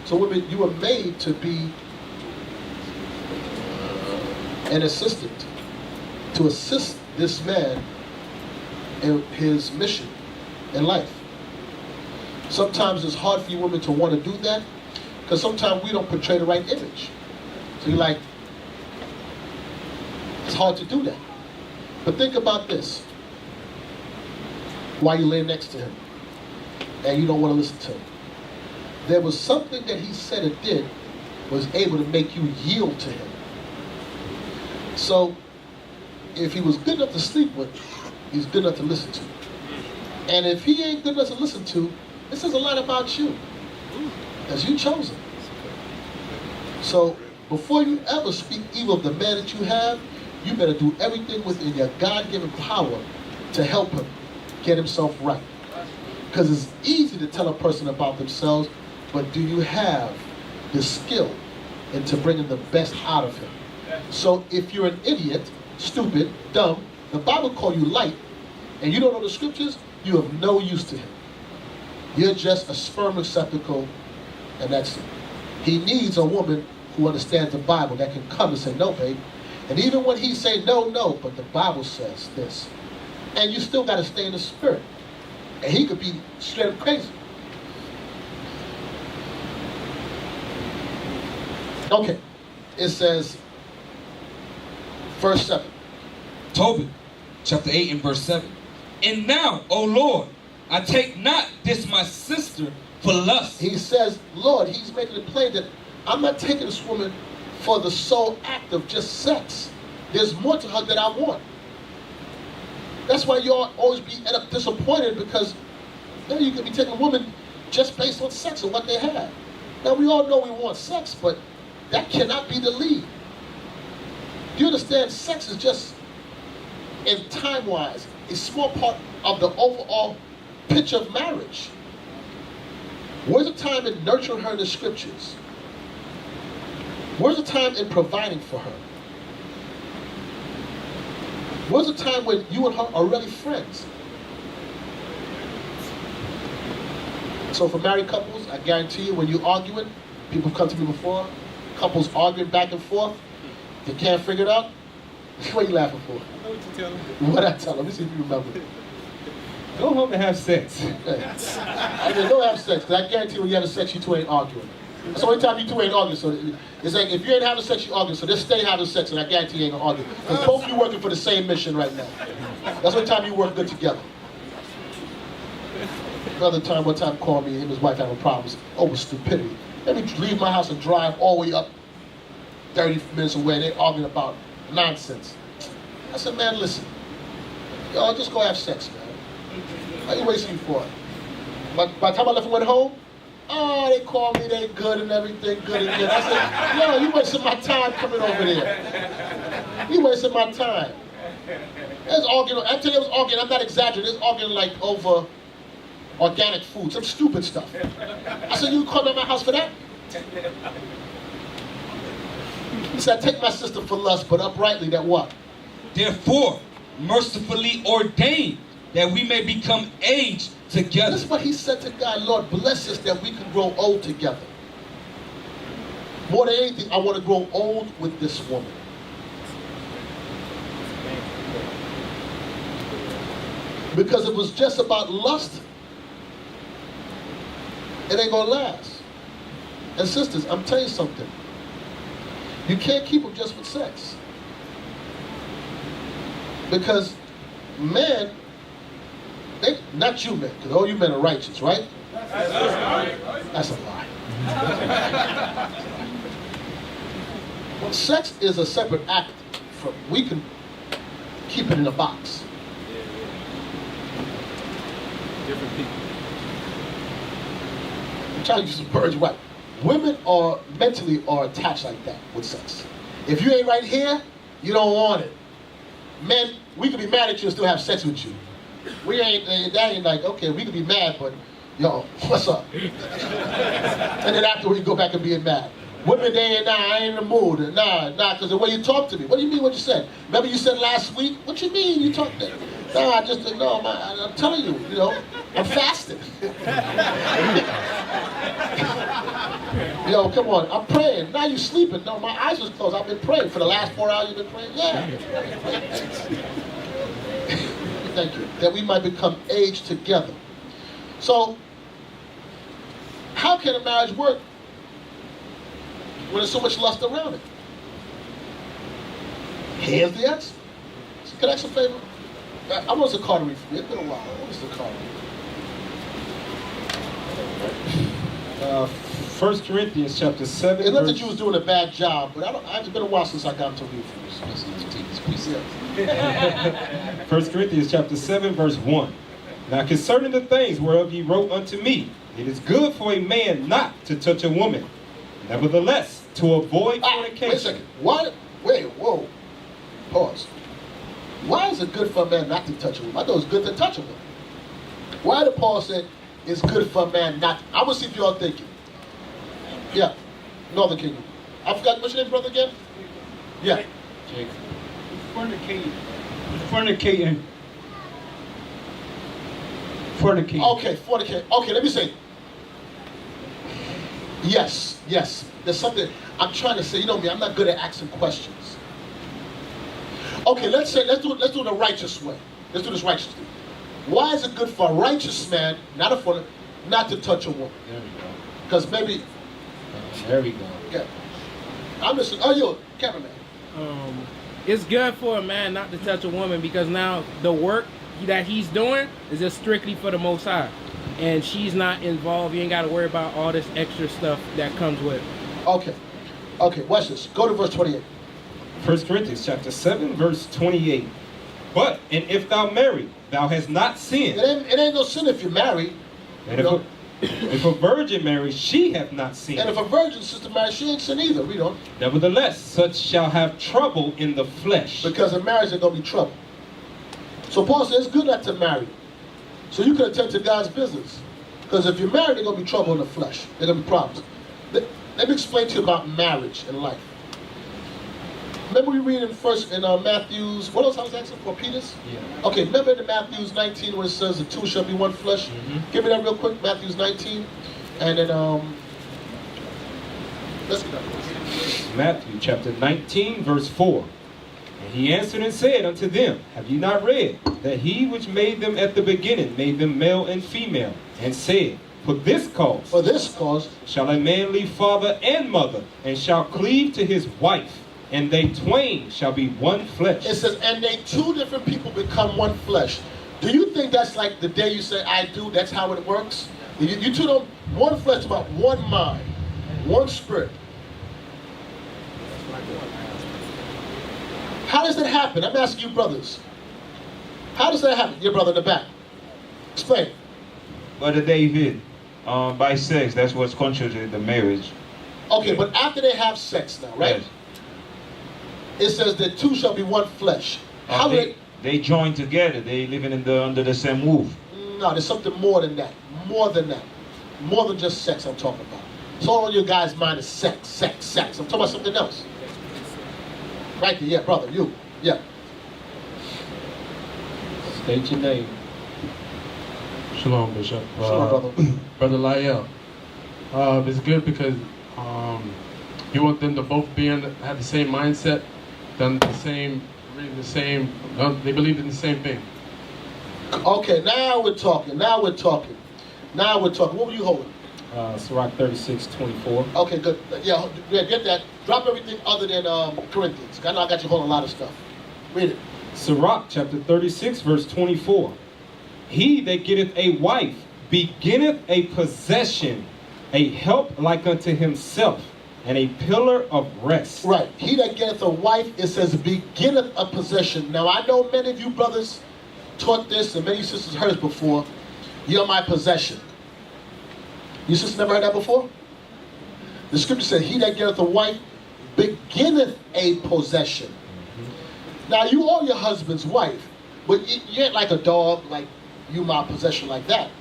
So women, you were made to be an assistant, to assist this man in his mission in life. Sometimes it's hard for you women to want to do that because sometimes we don't portray the right image. So you're like, it's hard to do that. But think about this. While you lay next to him and you don't want to listen to him, there was something that he said or did was able to make you yield to him. So if he was good enough to sleep with, he's good enough to listen to. And if he ain't good enough to listen to, it says a lot about you, as you chose him. So before you ever speak evil of the man that you have, you better do everything within your God-given power to help him get himself right. Because it's easy to tell a person about themselves, but do you have the skill into bringing the best out of him? So if you're an idiot, stupid, dumb, the Bible calls you light, and you don't know the scriptures, you have no use to him. You're just a sperm receptacle, and that's it. He needs a woman who understands the Bible that can come and say, no, babe. And even when he say no, but the Bible says this. And you still got to stay in the spirit. And he could be straight up crazy. Okay. It says, verse 7. Tobit, chapter 8 and verse 7. And now, O Lord, I take not this my sister for lust. He says, Lord, he's making it plain that I'm not taking this woman for the sole act of just sex. There's more to her that I want. That's why you always end up disappointed, because you can be taking a woman just based on sex and what they have. Now we all know we want sex, but that cannot be the lead. Do you understand? Sex is just, in time-wise, a small part of the overall picture of marriage. Where's the time in nurturing her in the scriptures? Where's the time in providing for her? Where's the time when you and her are really friends? So for married couples, I guarantee you when you're arguing, people have come to me before, couples arguing back and forth, they can't figure it out. What are you laughing for? I know what you tell them. What I tell them? Let me see if you remember. Go home and have sex. I mean, don't have sex, because I guarantee when you have sex, you two ain't arguing. That's the only time you two ain't arguing. So it's like, if you ain't having sex, you arguing. So just stay having sex, and I guarantee you ain't gonna argue. Because both of you working for the same mission right now. That's the only time you work good together. Another time, one time called me, him and his wife having problems over stupidity. Let me leave my house and drive all the way up 30 minutes away, and they arguing about nonsense. I said, man, listen. Y'all just go have sex, man. How you wasting for it? By the time I left and went home, oh, they called me, they good and everything, good and good. I said, yo, you wasting my time coming over there. You wasting my time. There's arguing, I tell you, it was arguing, I'm not exaggerating, there's arguing like over organic food, some stupid stuff. I said, you called me at my house for that? He said, I take my sister for lust, but uprightly that what? Therefore, mercifully ordained that we may become aged together. This is what he said to God, Lord, bless us that we can grow old together. More than anything, I want to grow old with this woman. Because it was just about lust, it ain't gonna last. And sisters, I'm telling you something. You can't keep them just with sex. Because men, not you men, because all you men are righteous, right? That's a lie. Well, sex is a separate act from, we can keep it in a box. Different people. I'm trying to use some birds right. Women are mentally attached like that with sex. If you ain't right here, you don't want it. Men, we could be mad at you and still have sex with you. We ain't, that ain't like, okay, we could be mad, but yo, what's up? And then after we go back and being mad. Women, they ain't, nah, I ain't in the mood. Nah, because the way you talk to me. What do you mean what you said? Remember you said last week? What you mean you talked that? No, I just, no, I'm telling you, I'm fasting. Yo, come on, I'm praying. Now you sleeping. No, my eyes was closed. I've been praying. For the last 4 hours you've been praying? Yeah. Thank you. That we might become aged together. So, how can a marriage work when there's so much lust around it? Here's the answer. Can I ask a favor? I want the car to read for me. It's been a while. What was the car? 1 Corinthians chapter 7. It's not that you was doing a bad job, but it's been a while since I got him to read for me. 1 Corinthians chapter 7, verse 1. Now concerning the things whereof ye wrote unto me, it is good for a man not to touch a woman. Nevertheless, to avoid fornication. Wait a second. Whoa. Pause. Why is it good for a man not to touch a woman? I thought it was good to touch a woman. Why did Paul say it's good for a man not to? I'm going to see if y'all thinking. Yeah. Northern Kingdom. I forgot, what's your name, brother, again? Yeah. Jacob. Fornicating. Okay, fornicate. Okay, let me say. Yes. There's something I'm trying to say. You know me, I'm not good at asking questions. Okay, let's do it the righteous way. Let's do this righteously. Why is it good for a righteous man, not to touch a woman? There we go. Because maybe. There we go. Yeah. I'm listening. Oh, you, cameraman. It's good for a man not to touch a woman because now the work that he's doing is just strictly for the Most High. And she's not involved. You ain't got to worry about all this extra stuff that comes with it. Okay, watch this. Go to verse 28. 1 Corinthians chapter 7, verse 28. But, and if thou marry, thou hast not sinned. It ain't no sin if you're married. And if a virgin marry, she hath not sinned. And if a virgin sister marries, she ain't sin either. We don't. Nevertheless, such shall have trouble in the flesh. Because in marriage, there's going to be trouble. So Paul says it's good not to marry. So you can attend to God's business. Because if you're married, there's going to be trouble in the flesh. There's going to be problems. Let me explain to you about marriage and life. Remember we read in Matthew's, what else I was asking for, Peter's? Yeah. Okay, remember in Matthew's 19 when it says the two shall be one flesh? Give me that real quick, Matthew's 19. And then, let's get that. Matthew chapter 19, verse 4. And he answered and said unto them, Have ye not read that he which made them at the beginning made them male and female, and said, For this cause shall a man leave father and mother, and shall cleave to his wife, and they twain shall be one flesh. It says, and they two different people become one flesh. Do you think that's like the day you say, I do, that's how it works? You two don't, one flesh about one mind, one spirit. How does that happen? I'm asking you brothers. How does that happen? Your brother in the back. Explain. Brother David, by sex, that's what's contrary to the marriage. Okay, but after they have sex now, right? Yes. It says that two shall be one flesh. How do They join together. They living under the same roof. No, there's something more than that. More than that. More than just sex I'm talking about. So all on your guys' mind is sex, sex, sex. I'm talking about something else. Right there, yeah, brother, you. Yeah. State your name. Shalom, Bishop. Shalom, brother. Brother Lyell. It's good because you want them to both have the same mindset, done the same, reading the same, they believe in the same thing. Okay, now we're talking. What were you holding? Sirach 36:24. Okay, good. Yeah, get that. Drop everything other than Corinthians. I know I got you holding a lot of stuff. Read it. Sirach chapter 36, verse 24. He that getteth a wife beginneth a possession, a help like unto himself, and a pillar of rest. Right. He that getteth a wife, it says, beginneth a possession. Now, I know many of you brothers taught this, and many sisters heard it before. You're my possession. You sisters never heard that before? The scripture said, he that getteth a wife beginneth a possession. Now, you are your husband's wife, but you ain't like a dog, like you my possession like that.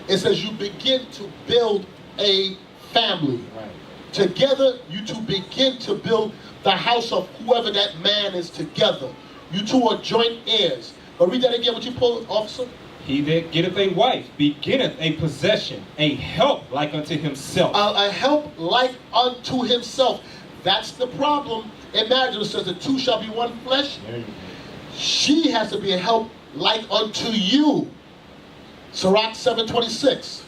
It says you begin to build a family. Right. Together, you two begin to build the house of whoever that man is together. You two are joint heirs. But read that again, what you pulled, officer? He that getteth a wife beginneth a possession, a help like unto himself. A help like unto himself. That's the problem. In marriage, it says the two shall be one flesh. She has to be a help like unto you. Sirach 7:26.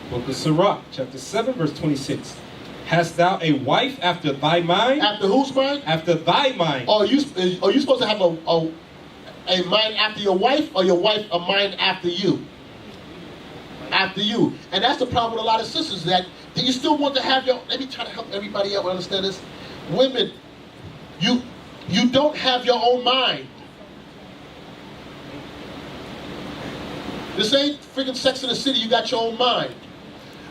Book of Sirach, chapter 7, verse 26. Hast thou a wife after thy mind? After whose mind? After thy mind. Are you supposed to have a mind after your wife, or your wife a mind after you? After you. And that's the problem with a lot of sisters, that you still want to have your, let me try to help everybody out understand this. Women, you don't have your own mind. This ain't freaking Sex in the City, you got your own mind.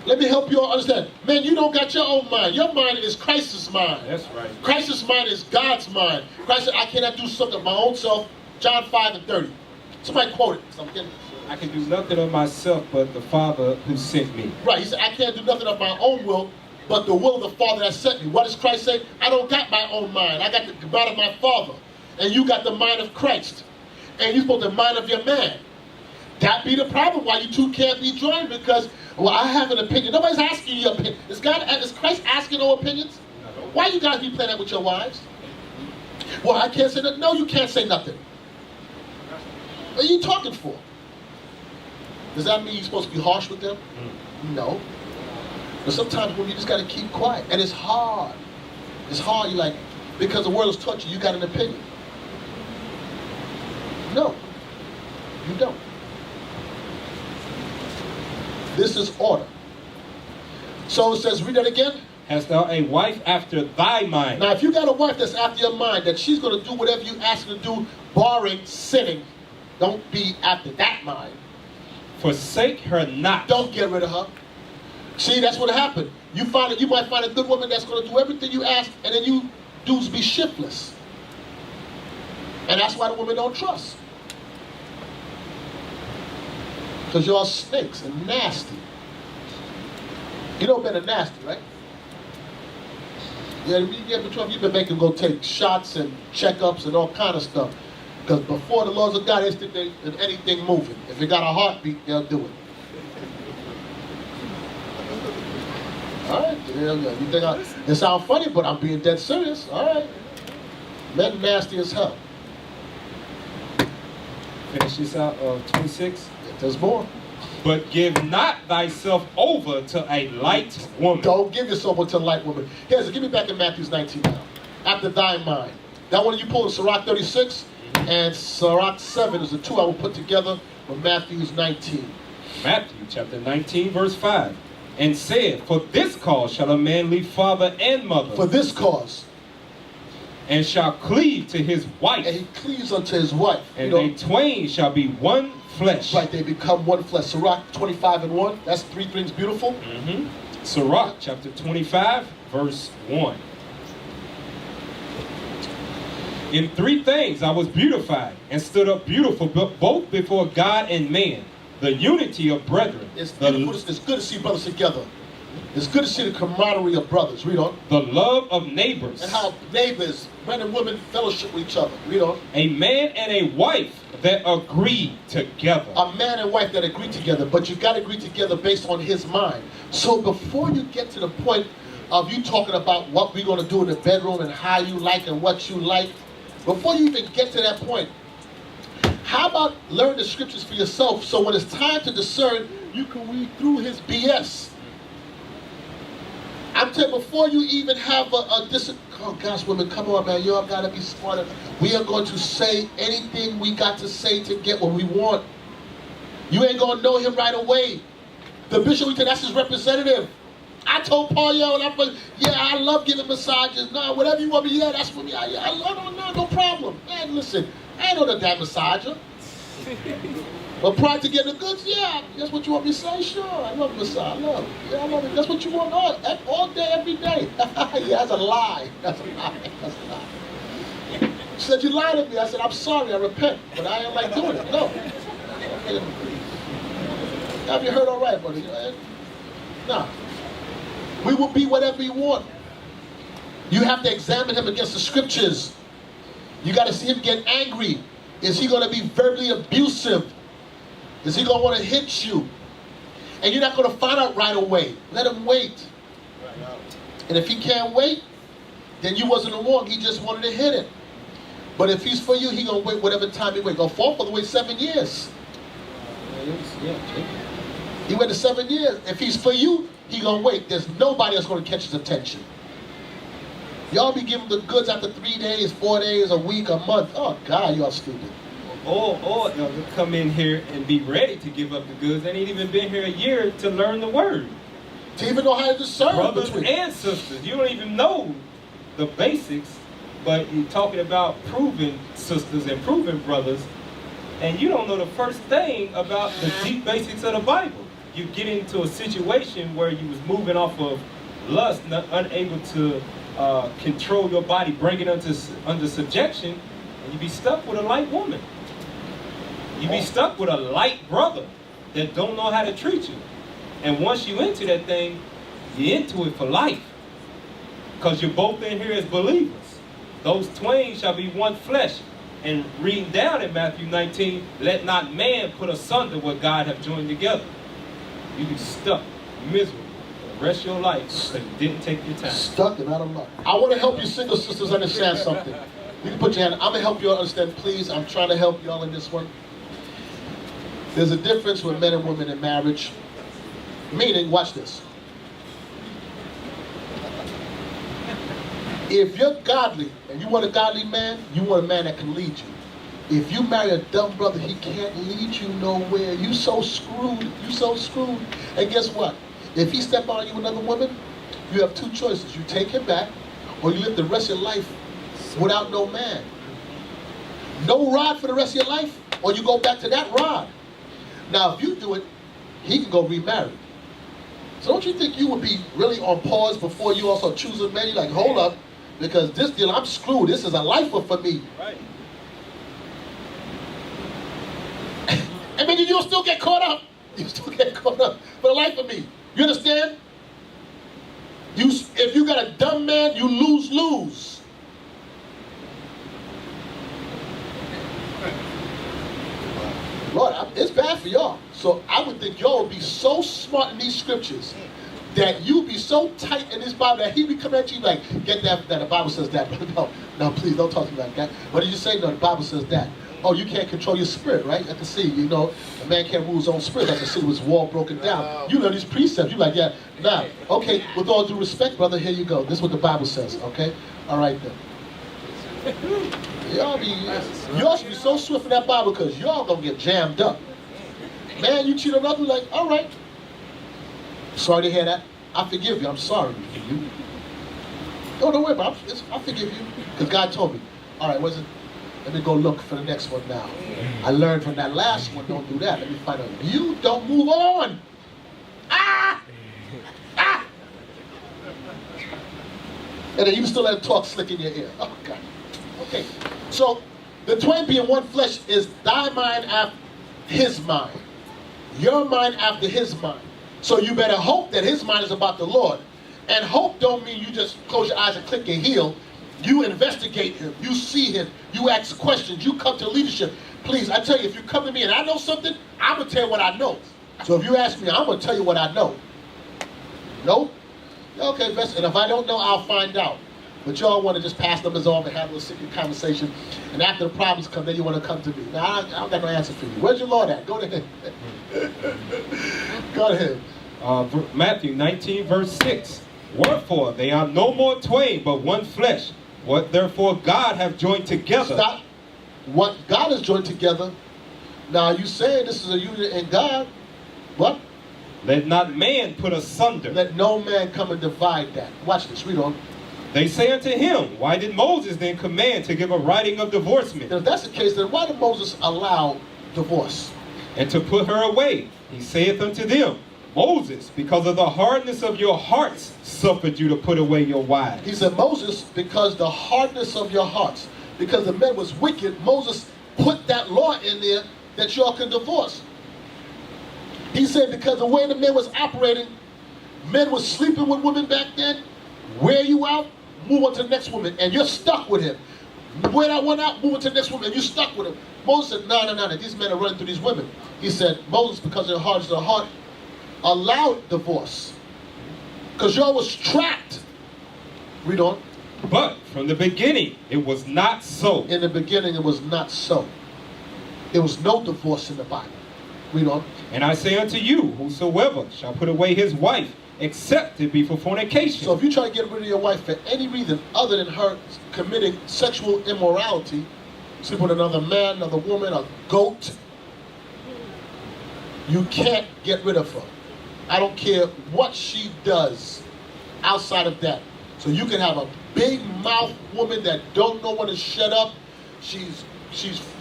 Let me help you all understand. Man, you don't got your own mind. Your mind is Christ's mind. That's right. Christ's mind is God's mind. Christ said, I cannot do something of my own self. John 5:30. Somebody quote it. I can do nothing of myself but the Father who sent me. Right, he said, I can't do nothing of my own will, but the will of the Father that sent me. What does Christ say? I don't got my own mind. I got the mind of my Father. And you got the mind of Christ. And you're supposed to mind of your man. That be the problem why you two can't be joined, because, well, I have an opinion. Nobody's asking your opinion. Is Christ asking no opinions? Why you guys be playing that with your wives? Well, I can't say nothing. No, you can't say nothing. What are you talking for? Does that mean you're supposed to be harsh with them? No. But sometimes when you just got to keep quiet. And it's hard. It's hard. You're like, because the world has taught you, you got an opinion. No. You don't. This is order. So it says, read that again. Hast thou a wife after thy mind? Now, if you got a wife that's after your mind, that she's going to do whatever you ask her to do, barring sinning, don't be after that mind. Forsake her not. Don't get rid of her. See, that's what happened. You might find a good woman that's going to do everything you ask, and then you dudes be shiftless. And that's why the women don't trust. Because y'all snakes and nasty. You know better nasty, right? Yeah, when you get betrothed, you've been making them go take shots and checkups and all kind of stuff. Because before the laws of God, they think that anything moving. If it got a heartbeat, they'll do it. All right, yeah, you think it sounds funny, but I'm being dead serious. All right, men nasty as hell. Finish this out of 26. There's more. But give not thyself over to a light woman. Don't give yourself over to a light woman. Here's give me back in Matthew 19 now. After thy mind. That one you pull in Sirach 36 and Sirach 7 is the two I will put together with Matthew's 19. Matthew chapter 19 verse 5. And said, for this cause shall a man leave father and mother. For this cause. And shall cleave to his wife. And he cleaves unto his wife. And they twain shall be one flesh. Right, they become one flesh. Sirach 25 and 1. That's three things beautiful. Sirach chapter 25 verse 1. In three things I was beautified and stood up beautiful both before God and man. The unity of brethren. It's beautiful. It's good to see brothers together. It's good to see the camaraderie of brothers. Read on. The love of neighbors. And how neighbors, men and women, fellowship with each other. Read on. A man and a wife that agree together. A man and wife that agree together. But you got to agree together based on his mind. So before you get to the point of you talking about what we're going to do in the bedroom and how you like and what you like, before you even get to that point, how about learn the scriptures for yourself so when it's time to discern, you can read through his BS. I'm telling you, before you even have oh gosh, women, come on, man, y'all gotta be smarter. We are going to say anything we got to say to get what we want. You ain't gonna know him right away. The bishop, we said, that's his representative. I told Paul, yo, yeah, I love giving massages. No, whatever you want me, yeah, that's for me. I love, no problem. Man, listen, I ain't know the damn massager. But prior to getting the goods, yeah, that's what you want me to say? Sure, I love massage. I love it. That's what you want all day, every day. Yeah, that's a lie. That's a lie. That's a lie. She said, you lied to me. I said, I'm sorry, I repent. But I ain't like doing it. No. Have you heard all right, buddy? Nah. We will be whatever you want. You have to examine him against the scriptures. You got to see him get angry. Is he going to be verbally abusive? Is he going to want to hit you? And you're not going to find out right away. Let him wait. And if he can't wait, then you wasn't wrong. He just wanted to hit it. But if he's for you, he going to wait whatever time he wait. Go fall for the wait 7 years. He waited 7 years. If he's for you, he going to wait. There's nobody else going to catch his attention. Y'all be giving the goods after 3 days, 4 days, a week, a month. Oh, God, y'all stupid. Or they'll come in here and be ready to give up the goods. They ain't even been here a year to learn the word. To even know how to discern brothers between. And sisters. You don't even know the basics, but you're talking about proving sisters and proving brothers, and you don't know the first thing about the deep basics of the Bible. You get into a situation where you was moving off of lust, unable to control your body, bring it under subjection, and you be stuck with a light woman. You be stuck with a light brother that don't know how to treat you. And once you into that thing, you're into it for life. Because you're both in here as believers. Those twain shall be one flesh. And reading down in Matthew 19, let not man put asunder what God have joined together. You be stuck, miserable, for the rest of your life because you didn't take your time. Stuck and out of luck. I want to help you single sisters understand something. You can put your hand. I'm going to help you all understand, please. I'm trying to help y'all in this one. There's a difference with men and women in marriage. Meaning, watch this. If you're godly and you want a godly man, you want a man that can lead you. If you marry a dumb brother, he can't lead you nowhere. You so screwed. You so screwed. And guess what? If he step on you another woman, you have two choices. You take him back, or you live the rest of your life without no man. No rod for the rest of your life, or you go back to that rod. Now, if you do it, he can go remarry. So don't you think you would be really on pause before you also choose a man? You're like, hold up, because this deal, I'm screwed. This is a lifer for me. Right. And then you'll still get caught up. You still get caught up for the life of me. You understand? If you got a dumb man, you lose. Lord, it's bad for y'all. So I would think y'all would be so smart in these scriptures that you be so tight in this Bible that he be coming at you like, get that the Bible says that. No, please don't talk to me like that. What did you say? No, the Bible says that. Oh, you can't control your spirit, right? At the sea, you know, a man can't rule his own spirit. At the sea was wall broken down. You learn these precepts. You're like, yeah, nah. Okay, with all due respect, brother, here you go. This is what the Bible says, okay? All right then. Y'all should be so swift in that Bible because y'all gonna get jammed up. Man, you cheat on others, like, all right. Sorry to hear that. I forgive you. I'm sorry for you. Don't worry about it. I forgive you. Because God told me. All right, what is it? Let me go look for the next one now. I learned from that last one, don't do that. Let me find out. You don't move on. Ah! And then you still let him talk slick in your ear. Oh, God. Okay. So, the twain being one flesh is thy mind after his mind. Your mind after his mind. So you better hope that his mind is about the Lord. And hope don't mean you just close your eyes and click your heel. You investigate him. You see him. You ask questions. You come to leadership. Please, I tell you, if you come to me and I know something, I'm going to tell you what I know. So if you ask me, I'm going to tell you what I know. No? Okay, and if I don't know, I'll find out. But y'all want to just pass numbers off and have a little secret conversation. And after the problems come, then you want to come to me. Now, I don't got no answer for you. Where's your Lord at? Go to him. Go to him. Matthew 19, verse 6. Wherefore they are no more twain, but one flesh. What therefore God hath joined together. Stop. What God has joined together. Now you saying this is a union in God. What? Let not man put asunder. Let no man come and divide that. Watch this. Read on. They say unto him, why did Moses then command to give a writing of divorcement? If that's the case, then why did Moses allow divorce? And to put her away. He saith unto them, Moses, because of the hardness of your hearts, suffered you to put away your wives. He said, Moses, because the hardness of your hearts, because the men was wicked, Moses put that law in there that y'all can divorce. He said, because the way the men was operating, men was sleeping with women back then, wear you out, move on to the next woman, and you're stuck with him. Wear that one out, move on to the next woman, and you're stuck with him. Moses said, no, these men are running through these women. He said, Moses, because of the hardness of the heart, allowed divorce. Because y'all was trapped. Read on. But from the beginning, it was not so. In the beginning, it was not so. There was no divorce in the Bible. Read on. And I say unto you, whosoever shall put away his wife, except it be for fornication. So if you try to get rid of your wife for any reason other than her committing sexual immorality, sleep with another man, another woman, a goat, you can't get rid of her. I don't care what she does outside of that. So you can have a big mouth woman that don't know when to shut up. She's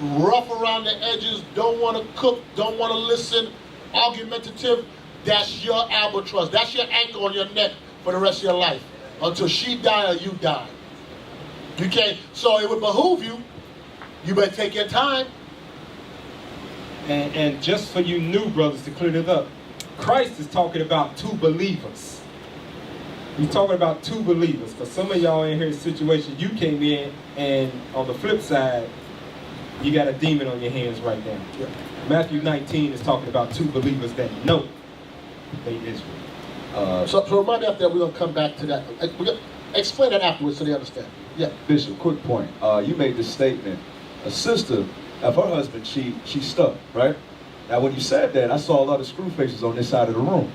rough around the edges, don't want to cook, don't want to listen, argumentative. That's your albatross. That's your anchor on your neck for the rest of your life. Until she die or you die. You can't. So it would behoove you. You better take your time. And just for you new brothers to clear it up, Christ is talking about two believers. He's talking about two believers. Because some of y'all in here situation, you came in and on the flip side, you got a demon on your hands right now. Yeah. Matthew 19 is talking about two believers that know they Israel. So remind me after that, we're going to come back to that. Explain that afterwards so they understand. Yeah. Bishop, quick point. You made this statement. A sister, if her husband cheat, she's stuck, right? Now when you said that, I saw a lot of screw faces on this side of the room.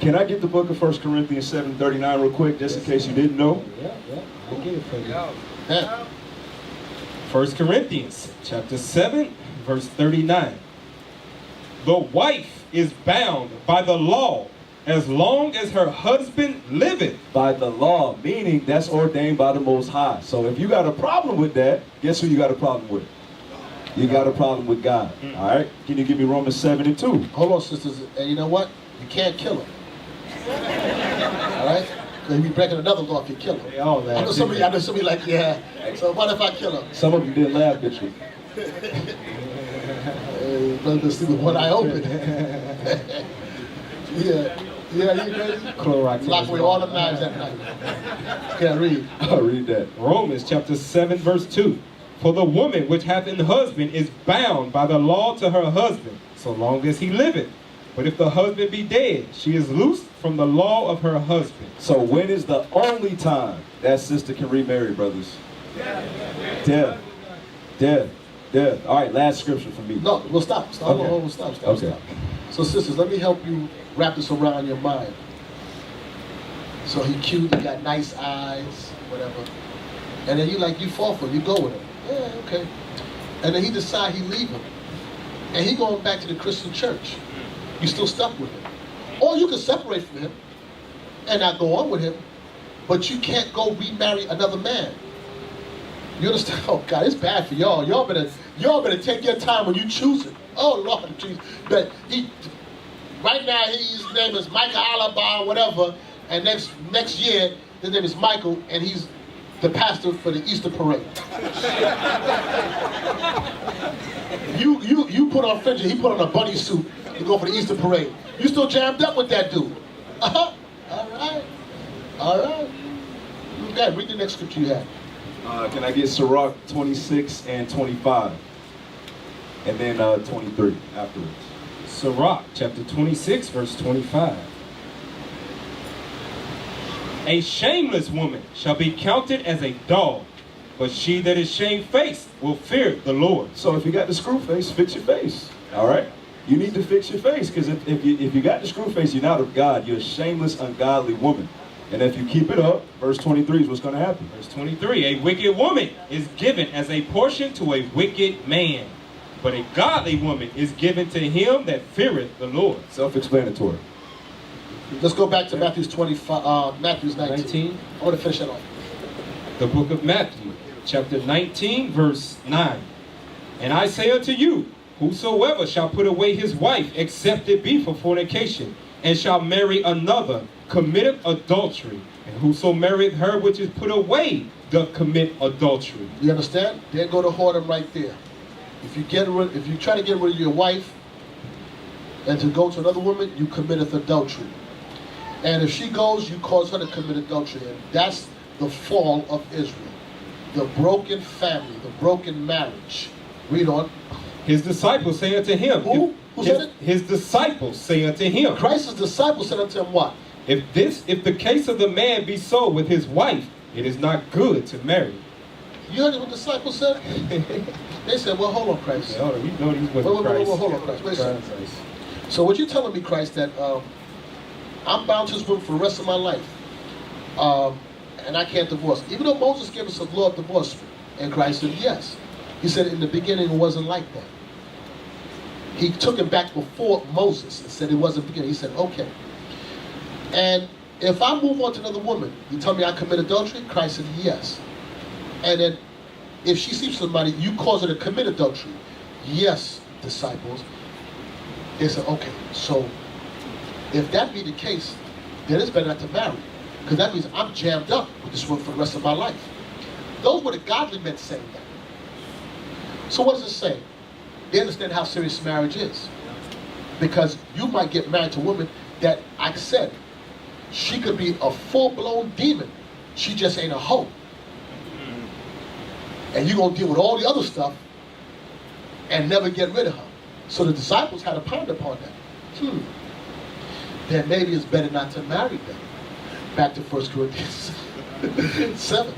Can I get the book of 1 Corinthians 7:39 real quick, just in case you didn't know? Yeah. I'll get it for you. Yeah. 1 Corinthians chapter 7, verse 39. The wife is bound by the law as long as her husband liveth. By the law, meaning that's ordained by the Most High. So if you got a problem with that, guess who you got a problem with? You got a problem with God. All right? Can you give me Romans 7:2? Hold on, sisters. And you know what? You can't kill her. All right? You'll be breaking another law if you kill her. They all I know somebody like, yeah. So what if I kill her? Some of you didn't laugh, Bishop. Brother, see with one eye open. Yeah. Yeah, you crazy? Chloride. Lock away all the knives at night. Can't read. I'll read that. Romans chapter 7 verse 2. For the woman which hath an husband is bound by the law to her husband, so long as he liveth. But if the husband be dead, she is loosed from the law of her husband. So when is the only time that sister can remarry, brothers? Death. Death. Death. All right, last scripture for me. No, we'll stop. Stop. Okay. We'll stop. Okay. So sisters, let me help you wrap this around your mind. So he cute, he got nice eyes, whatever. And then you fall for him, you go with him. Yeah, okay. And then he decide he leave him. And he going back to the Christian church. You still stuck with him. Or you can separate from him and not go on with him, but you can't go remarry another man. You understand? Oh God, it's bad for y'all. Y'all better take your time when you choose it. Oh Lord Jesus. But right now his name is Michael Alaba or whatever, and next year his name is Michael, and he's the pastor for the Easter parade. You put on fringes, he put on a bunny suit to go for the Easter parade. You still jammed up with that dude. Uh-huh. All right. Okay, read the next scripture you have. Can I get Sirach 26 and 25? And then 23 afterwards. Sirach chapter 26 verse 25. A shameless woman shall be counted as a dog, but she that is shamefaced will fear the Lord. So if you got the screw face, fix your face. All right? You need to fix your face, because if you got the screw face, you're not of God. You're a shameless, ungodly woman. And if you keep it up, verse 23 is what's going to happen. Verse 23, a wicked woman is given as a portion to a wicked man, but a godly woman is given to him that feareth the Lord. Self-explanatory. Let's go back to Matthew's 19. I want to finish that off. The book of Matthew, chapter 19, verse 9. And I say unto you, whosoever shall put away his wife, except it be for fornication, and shall marry another, committeth adultery. And whoso marrieth her which is put away, doth commit adultery. You understand? There go the whoredom right there. If you try to get rid of your wife and to go to another woman, you committeth adultery. And if she goes, you cause her to commit adultery. And that's the fall of Israel. The broken family, the broken marriage. Read on. His disciples say unto him. Who? Who said it? His disciples say unto him. Christ's disciples said unto him what? If the case of the man be so with his wife, it is not good to marry. You heard what the disciples said? They said, well, hold on, Christ. Yeah, hold on, we know these Wait, hold on, Christ. Wait a second. So what you're telling me, Christ, that I'm bound to this woman for the rest of my life, and I can't divorce. Even though Moses gave us a law of divorce, and Christ said yes. He said in the beginning it wasn't like that. He took it back before Moses and said it wasn't beginning. He said, okay. And if I move on to another woman, you tell me I commit adultery? Christ said yes. And then if she sleeps with somebody, you cause her to commit adultery. Yes, disciples. They said, okay, so if that be the case, then it's better not to marry. Because that means I'm jammed up with this woman for the rest of my life. Those were the godly men saying that. So what does it say? They understand how serious marriage is. Because you might get married to a woman that, I said, she could be a full-blown demon. She just ain't a hoe. And you're going to deal with all the other stuff and never get rid of her. So the disciples had to ponder upon that. Then maybe it's better not to marry them. Back to 1 Corinthians 7.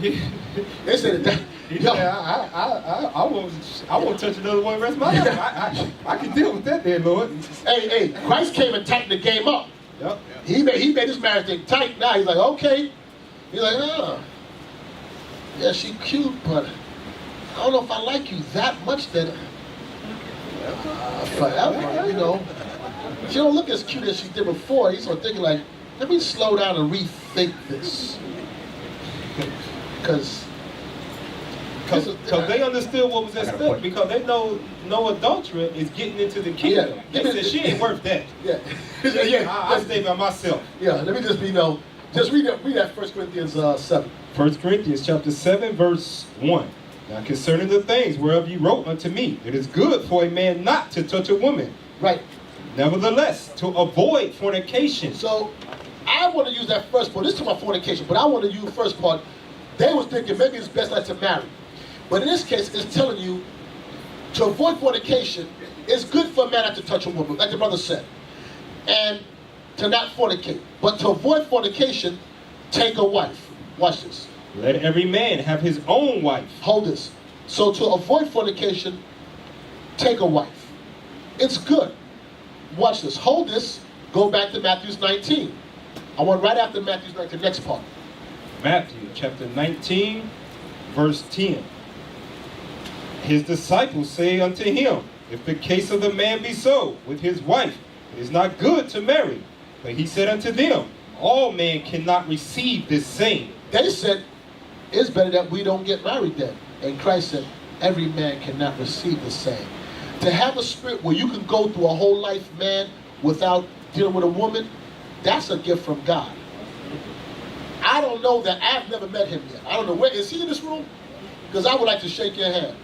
They said that. I won't touch another one the rest of my life. I can deal with that there, Lord. Hey, Christ came and tightened the game up. Yep. He made this marriage thing tight. Now he's like, okay. He's like, yeah, she cute, but I don't know if I like you that much that forever, you know. She don't look as cute as she did before. He's sort of thinking like, let me slow down and rethink this. Because they understood what was at stake, because they know no adulterer is getting into the kingdom. Yeah. They said she ain't worth that. Yeah. I stay by myself. Yeah, let me just just read that 1 Corinthians 7. 1 Corinthians chapter 7, verse 1. Now concerning the things whereof you wrote unto me, it is good for a man not to touch a woman. Right. Nevertheless, to avoid fornication. So I want to use that first part. This is my fornication, but I want to use the first part. They was thinking maybe it's best not to marry. But in this case, it's telling you to avoid fornication. It's good for a man not to touch a woman, like the brother said. And to not fornicate. But to avoid fornication, take a wife. Watch this. Let every man have his own wife. Hold this. So to avoid fornication, take a wife. It's good. Watch this. Hold this. Go back to Matthew 19. I want right after Matthew 19, the next part. Matthew chapter 19, verse 10. His disciples say unto him, if the case of the man be so with his wife, it is not good to marry. But he said unto them, all men cannot receive this same. They said, it's better that we don't get married then. And Christ said, every man cannot receive the same. To have a spirit where you can go through a whole life, man, without dealing with a woman, that's a gift from God. I don't know that. I've never met him yet. I don't know. Where is he in this room? Because I would like to shake your hand.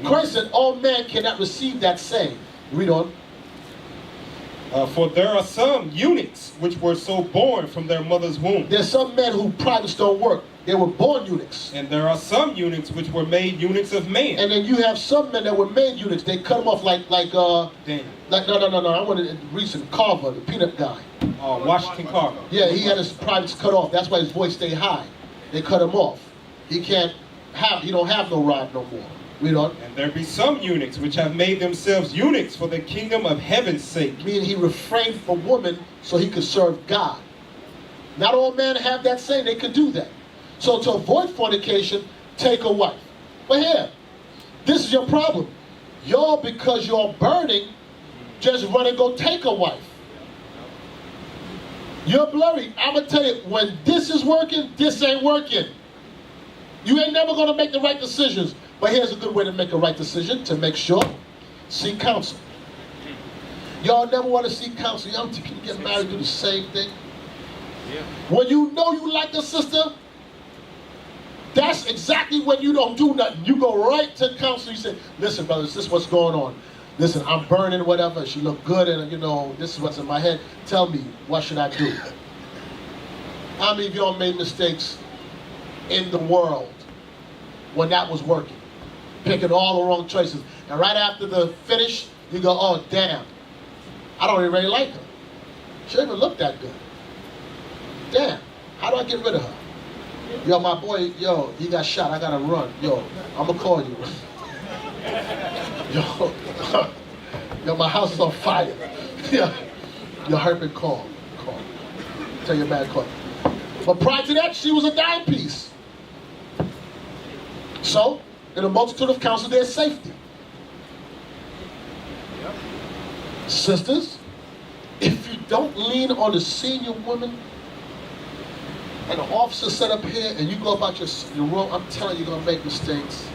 Christ said, all men cannot receive that same. Read on. For there are some eunuchs which were so born from their mother's womb. There's some men who privates don't work. They were born eunuchs. And there are some eunuchs which were made eunuchs of men. And then you have some men that were made eunuchs. They cut them off like Daniel. No. I wanted recent Carver, the peanut guy. Washington Carver. Yeah, he had his privates cut off. That's why his voice stayed high. They cut him off. He don't have no rod no more. Read on. And there be some eunuchs which have made themselves eunuchs for the kingdom of heaven's sake. Meaning he refrained from woman so he could serve God. Not all men have that same. They could do that. So to avoid fornication, take a wife. But here, this is your problem. Y'all, because you're burning, just run and go take a wife. You're blurry. I'm going to tell you, when this is working, this ain't working. You ain't never going to make the right decisions. But here's a good way to make a right decision, to make sure. Seek counsel. Y'all never want to seek counsel. Y'all can get married, do the same thing. Yeah. When you know you like a sister, that's exactly when you don't do nothing. You go right to counsel. You say, listen, brothers, this is what's going on. Listen, I'm burning, whatever. She look good, and this is what's in my head. Tell me, what should I do? How many of y'all made mistakes in the world when that was working? Picking all the wrong choices. And right after the finish, you go, oh, damn. I don't even really like her. She don't even look that good. Damn, how do I get rid of her? Yo, my boy, he got shot. I gotta run. Yo, I'm gonna call you. Yo, my house is on fire. Yo, Herman, call. Tell your man, call. But prior to that, she was a dime piece. So, in a multitude of counsel, there's safety. Sisters, if you don't lean on the senior woman, and the officer set up here, and you go about your room, I'm telling you, you're going to make mistakes.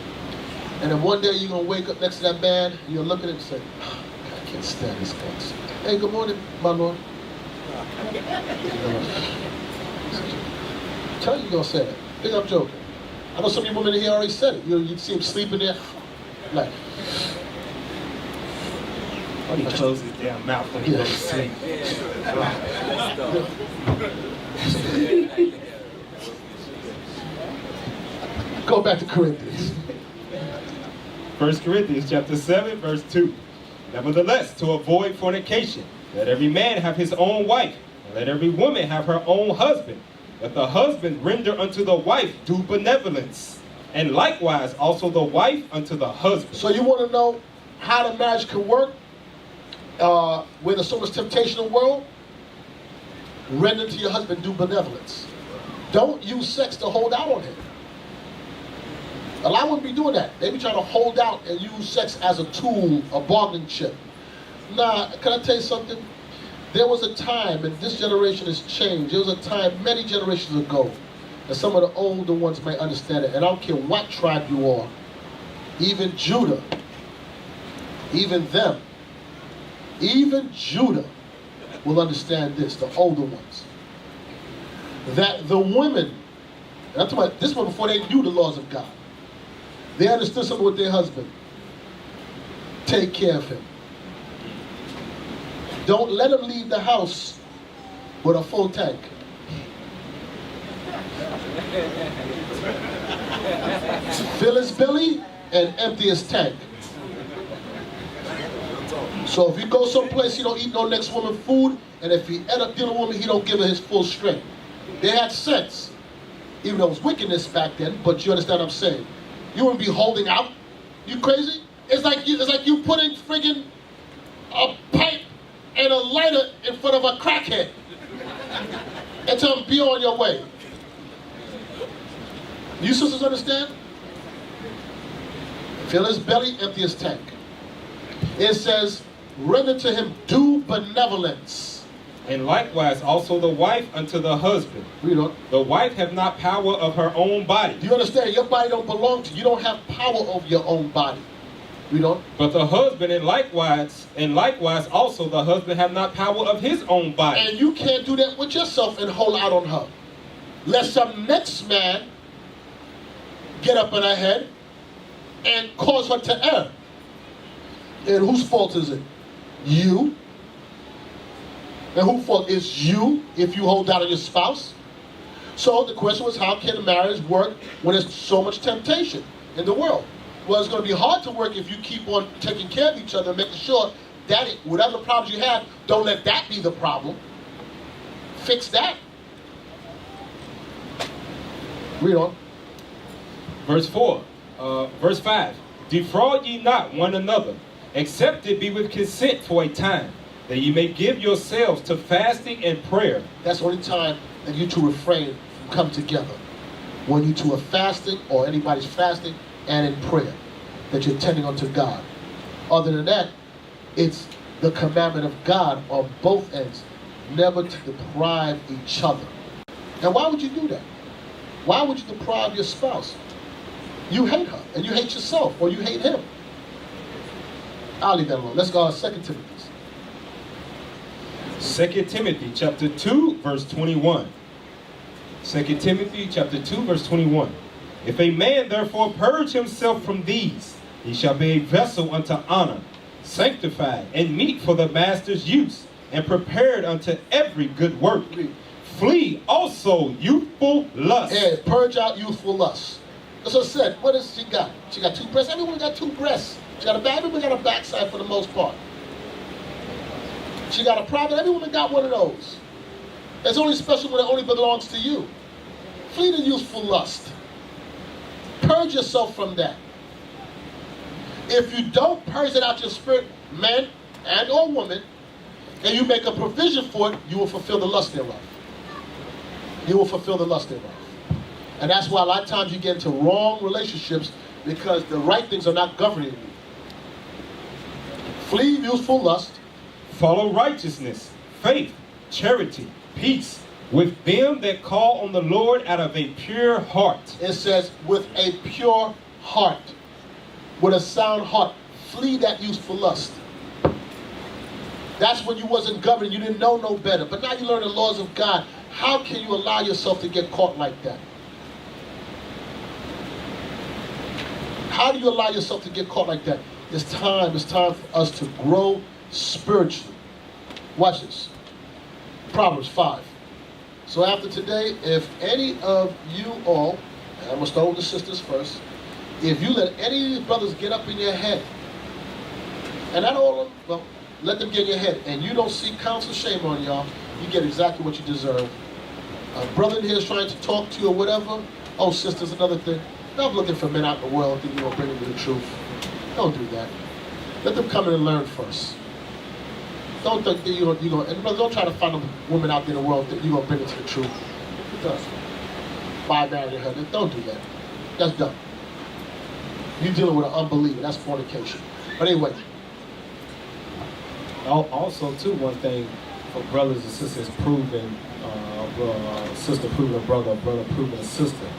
And then one day you're going to wake up next to that man, and you'll look at him and say, oh, I can't stand this guy. Hey, good morning, my lord. Tell you you're going to say that. I think I'm joking. I know some of you women here already said it. You see him sleeping there, like. He closed his damn mouth when he goes to sleep. Go back to Corinthians. 1 Corinthians chapter 7, verse 2. Nevertheless, to avoid fornication, let every man have his own wife, and let every woman have her own husband. Let the husband render unto the wife due benevolence, and likewise also the wife unto the husband. So you want to know how the marriage can work? Where there's so much temptation in the world? Render to your husband due benevolence. Don't use sex to hold out on him. A lot of women be doing that. They be trying to hold out and use sex as a tool, a bargaining chip. Nah, can I tell you something? There was a time, and this generation has changed. There was a time many generations ago, and some of the older ones may understand it. And I don't care what tribe you are, even Judah, even them, even Judah will understand this, the older ones. That the women, and I'm talking about this one before they knew the laws of God, they understood something with their husband. Take care of him. Don't let him leave the house with a full tank. Fill his belly and empty his tank. So if he goes someplace, he don't eat no next woman food, and if he end up dealing with a woman, he don't give her his full strength. They had sense, even though it was wickedness back then, but you understand what I'm saying. You wouldn't be holding out. You crazy? It's like you putting friggin' a pipe and a lighter in front of a crackhead and tell him, be on your way. You sisters understand? Fill his belly, empty his tank. It says, render to him due benevolence. And likewise also the wife unto the husband. Read on. The wife have not power of her own body. Do you understand? Your body don't belong to you. You don't have power over your own body. Read on. But the husband, and likewise also the husband have not power of his own body. And you can't do that with yourself and hold out on her. Let some next man get up in her head and cause her to err. And whose fault is it? You. And whose fault is you if you hold out on your spouse? So the question was, how can a marriage work when there's so much temptation in the world? Well, it's going to be hard to work if you keep on taking care of each other and making sure that whatever problems you have, don't let that be the problem. Fix that. Read on. Verse 5. Defraud ye not one another, except it be with consent for a time, that ye may give yourselves to fasting and prayer. That's the only time that you two refrain from coming together. When you two are fasting, or anybody's fasting, and in prayer, that you're tending unto God. Other than that, it's the commandment of God on both ends, never to deprive each other. Now, why would you do that? Why would you deprive your spouse? You hate her, and you hate yourself, or you hate him. I'll leave that alone. Let's go on 2 Timothy. 2 Timothy chapter 2, verse 21. 2 Timothy chapter 2, verse 21. If a man therefore purge himself from these, he shall be a vessel unto honor, sanctified and meet for the master's use, and prepared unto every good work. Flee also youthful lust. Yeah, purge out youthful lust. That's what I said. What does she got? She got two breasts. Every woman got two breasts. She got a back. Every woman got a backside for the most part. She got a private. Every woman got one of those. It's only special when it only belongs to you. Flee the youthful lust. Purge yourself from that. If you don't purge it out your spirit, man and or woman, and you make a provision for it, you will fulfill the lust thereof. You will fulfill the lust thereof. And that's why a lot of times you get into wrong relationships, because the right things are not governing you. Flee youthful lust. Follow righteousness, faith, charity, peace, with them that call on the Lord out of a pure heart. It says, with a pure heart, with a sound heart. Flee that youthful lust. That's when you wasn't governed. You didn't know no better. But now you learn the laws of God. How can you allow yourself to get caught like that? How do you allow yourself to get caught like that? It's time for us to grow spiritually. Watch this. Proverbs 5. So after today, if any of you all, and I'm going to start with the sisters first, if you let any of these brothers get up in your head, and not all of them, well, let them get in your head, and you don't seek counsel, shame on y'all, you get exactly what you deserve. A brother in here is trying to talk to you or whatever, oh, sisters, another thing, stop looking for men out in the world and think you're going to bring them to the truth. Don't do that. Let them come in and learn first. Don't think that you're going to, and brother, don't try to find a woman out there in the world that you're going to bring it to the truth. By marrying her. Don't do that. That's dumb. You're dealing with an unbeliever. That's fornication. But anyway. Also, too, one thing for brothers and sisters proving, sister proving a brother, brother proving a sister.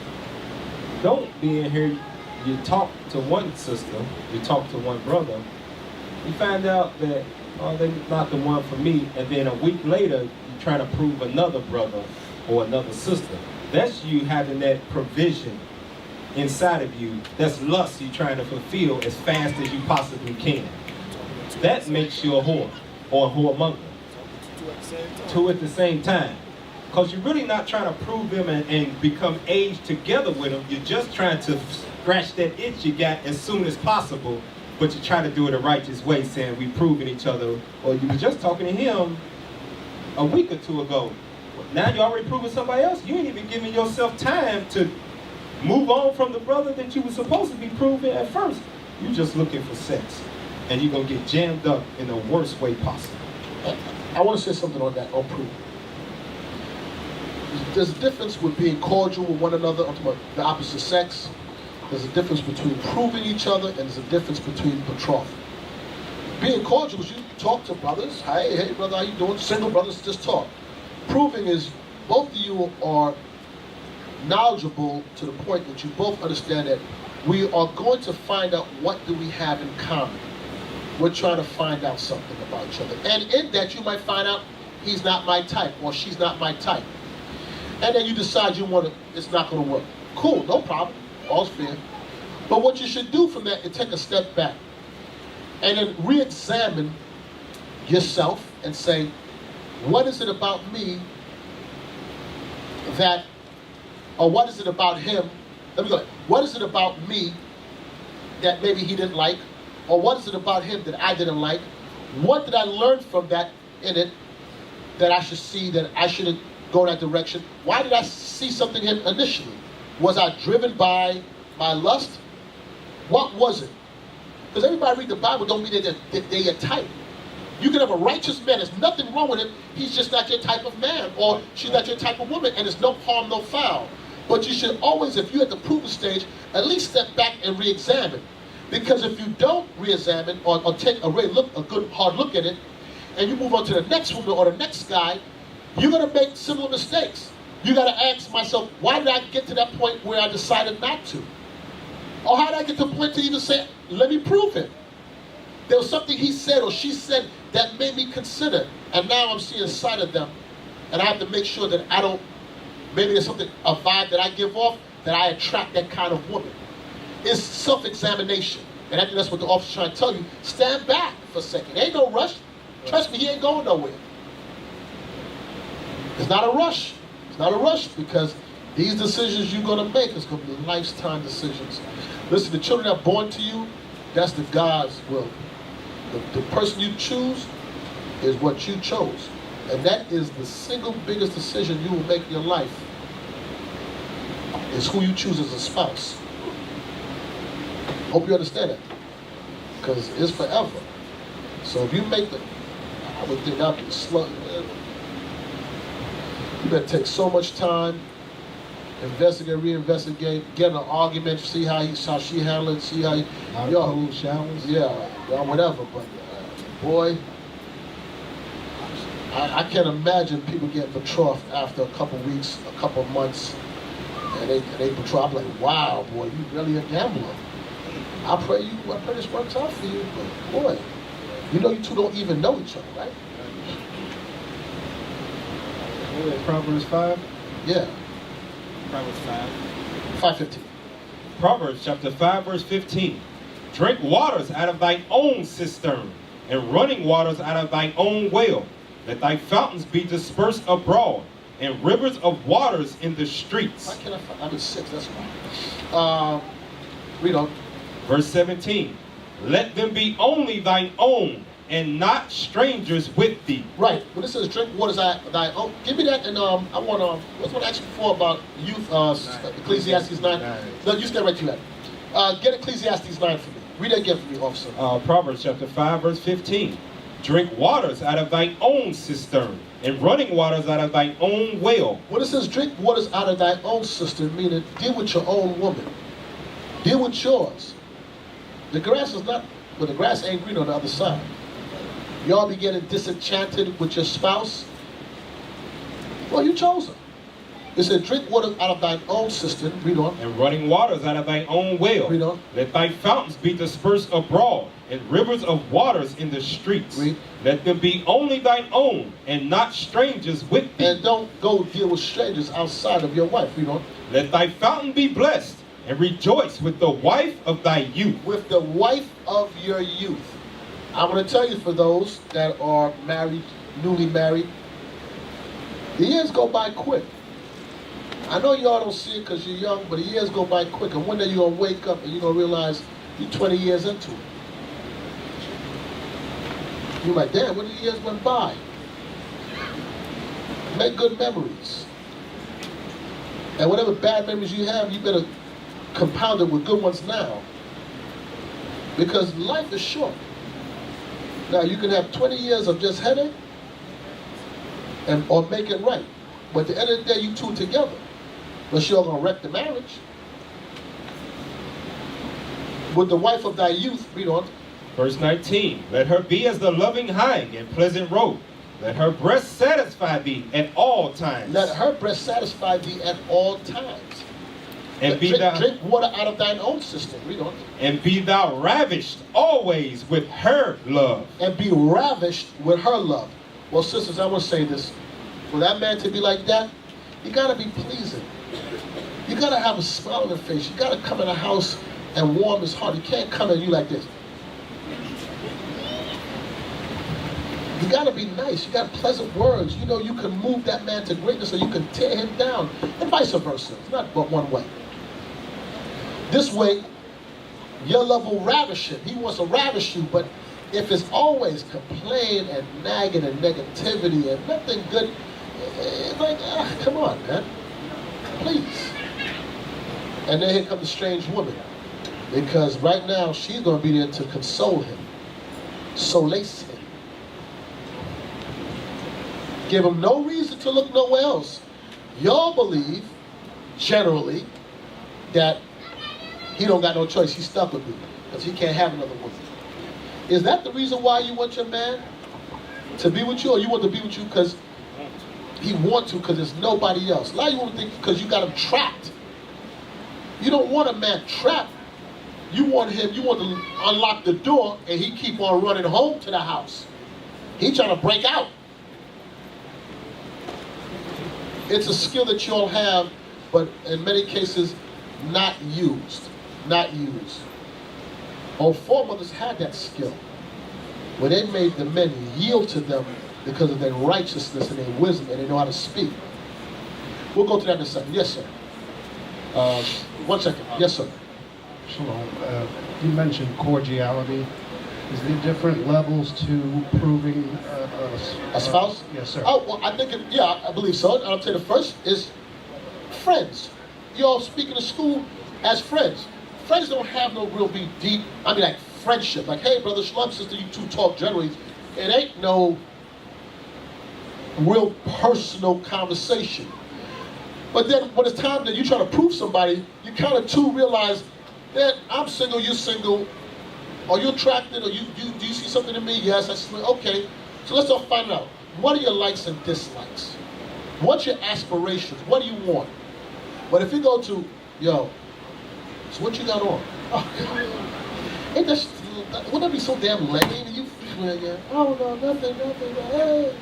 Don't be in here, you talk to one sister, you talk to one brother, you find out that, oh, they're not the one for me, and then a week later, you're trying to prove another brother or another sister. That's you having that provision inside of you. That's lust you're trying to fulfill as fast as you possibly can. That makes you a whore or a whoremonger. Two at the same time. Because you're really not trying to prove them and become aged together with them. You're just trying to scratch that itch you got as soon as possible. But you try to do it a righteous way, saying we proving each other. Or you were just talking to him a week or two ago. Now you already proving somebody else. You ain't even giving yourself time to move on from the brother that you were supposed to be proving at first. You're just looking for sex. And you're going to get jammed up in the worst way possible. I want to say something on that, on proving. There's a difference with being cordial with one another, I'm talking about the opposite sex. There's a difference between proving each other, and there's a difference between betrothal. Being cordial is you talk to brothers. Hey brother, how you doing? Single brothers, just talk. Proving is both of you are knowledgeable to the point that you both understand that we are going to find out what do we have in common. We're trying to find out something about each other. And in that you might find out he's not my type or she's not my type. And then you decide it's not going to work. Cool, no problem. All's fair. But what you should do from that is take a step back and then re-examine yourself and say, what is it about me that, or what is it about him? Let me go. What is it about me that maybe he didn't like? Or what is it about him that I didn't like? What did I learn from that in it that I should see that I shouldn't go that direction? Why did I see something in initially? Was I driven by my lust? What was it? Because everybody read the Bible don't mean that they're your type. You can have a righteous man, there's nothing wrong with him, he's just not your type of man, or she's not your type of woman, and it's no harm, no foul. But you should always, if you're at the proving stage, at least step back and re-examine. Because if you don't re-examine or take a good hard look at it, and you move on to the next woman or the next guy, you're going to make similar mistakes. You got to ask myself, why did I get to that point where I decided not to? Or how did I get to the point to even say, let me prove it? There was something he said or she said that made me consider, and now I'm seeing a side of them, and I have to make sure that I don't, maybe there's something, a vibe that I give off, that I attract that kind of woman. It's self-examination. And I think that's what the officer's trying to tell you. Stand back for a second. There ain't no rush. Trust me, he ain't going nowhere. It's not a rush. It's not a rush because these decisions you're going to make is going to be lifetime decisions. Listen, the children that are born to you, that's the God's will. The person you choose is what you chose. And that is the single biggest decision you will make in your life, is who you choose as a spouse. Hope you understand that. Because it's forever. So if you make I would think that would be slow. You better take so much time, investigate, reinvestigate, get in an argument, see how she handled it, see how cold showers. Yeah, whatever. But boy, I can't imagine people getting betrothed after a couple weeks, a couple months, and they betrothed. I'm like, wow, boy, you really a gambler. I pray this works out for you, but boy, you know you two don't even know each other, right? Proverbs 5? Yeah. Proverbs 5:15. Proverbs chapter 5, verse 15. Drink waters out of thine own cistern, and running waters out of thine own well. Let thy fountains be dispersed abroad, and rivers of waters in the streets. Why can't I find? I'm in 6, that's why. Read on. Verse 17. Let them be only thine own, and not strangers with thee. Right. When it says drink waters out of thy own, give me that. And I want what's what I asked you before about youth? Ecclesiastes 9. No, you stay right to that. Get Ecclesiastes 9 for me. Read that again for me, officer. Proverbs chapter 5, verse 15. Drink waters out of thine own cistern, and running waters out of thine own well. When it says drink waters out of thy own cistern, meaning deal with your own woman. Deal with yours. The grass is not, but the grass ain't green on the other side. Y'all be getting disenchanted with your spouse. Well, you chose her. It said, drink water out of thine own cistern. Read on. And running waters out of thine own well. Read on. Let thy fountains be dispersed abroad, and rivers of waters in the streets. Read. Let them be only thine own, and not strangers with thee. And don't go deal with strangers outside of your wife. Read on. Let thy fountain be blessed, and rejoice with the wife of thy youth. With the wife of your youth. I want to tell you, for those that are married newly married, the years go by quick. I know y'all don't see it because you're young, but the years go by quick. And one day you're going to wake up and you're going to realize you're 20 years into it. You're like, damn, when the years went by? Make good memories. And whatever bad memories you have, you better compound it with good ones now. Because life is short. Now, you can have 20 years of just headache or make it right. But at the end of the day, you two together. But you're going to wreck the marriage. With the wife of thy youth, read on. Verse 19, let her be as the loving hind and pleasant roe. Let her breast satisfy thee at all times. Let her breast satisfy thee at all times. And be drink water out of thine own cistern. Read on. And be thou ravished always with her love. And be ravished with her love. Well, sisters, I want to say this. For that man to be like that, you got to be pleasing. You got to have a smile on your face. You got to come in the house and warm his heart. You can't come at you like this. You got to be nice. You got pleasant words. You know, you can move that man to greatness or you can tear him down. And vice versa. It's not but one way. This way, your love will ravish him. He wants to ravish you, but if it's always complaint and nagging and negativity and nothing good, it's like, come on, man. Please. And then here comes the strange woman. Because right now, she's going to be there to console him. Solace him. Give him no reason to look nowhere else. Y'all believe, generally, that he don't got no choice. He's stuck with me. Because he can't have another woman. Is that the reason why you want your man to be with you? Or you want to be with you because he wants to because there's nobody else? A lot of you want to think because you got him trapped. You don't want a man trapped. You want him, you want to unlock the door and he keep on running home to the house. He trying to break out. It's a skill that you all have, but in many cases, not used. Not used. Our foremothers had that skill, where they made the men yield to them because of their righteousness and their wisdom, and they know how to speak. We'll go to that in a second. Yes, sir. 1 second. Yes, sir. Shalom. You mentioned cordiality. Is there different levels to proving A spouse? Yes, sir. Oh, well, I think, I believe so. And I'll tell you the first is friends. You all speak in the school as friends. Friends don't have no real deep, like friendship. Like, hey, brother, shalom, sister, you two talk generally. It ain't no real personal conversation. But then when it's time that you try to prove somebody, you kind of too realize that I'm single, you're single. Are you attracted? Or do you see something in me? Yes, I see. Okay. So let's all find out. What are your likes and dislikes? What's your aspirations? What do you want? But if you go to, yo, so what you got on? Oh, God. Ain't that, wouldn't that be so damn lame? And you, oh, no, nothing. Hey.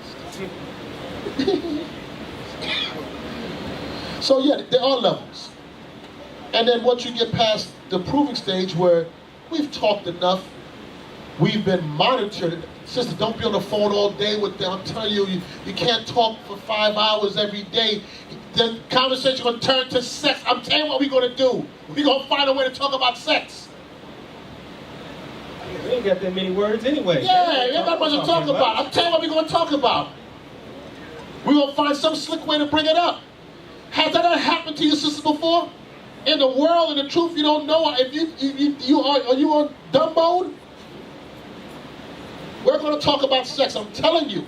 So, yeah, there are levels. And then once you get past the proving stage where we've talked enough, we've been monitored. Sister, don't be on the phone all day with them. I'm telling you, you can't talk for 5 hours every day. The conversation going to turn to sex. I'm telling you what we're going to do. We're going to find a way to talk about sex. We ain't got that many words anyway. Yeah, you got much to talk about. I'm telling you what we're going to talk about. We're going to find some slick way to bring it up. Has that ever happened to you, sisters, before? In the world, in the truth, you don't know. If you are on dumb mode? We're going to talk about sex. I'm telling you.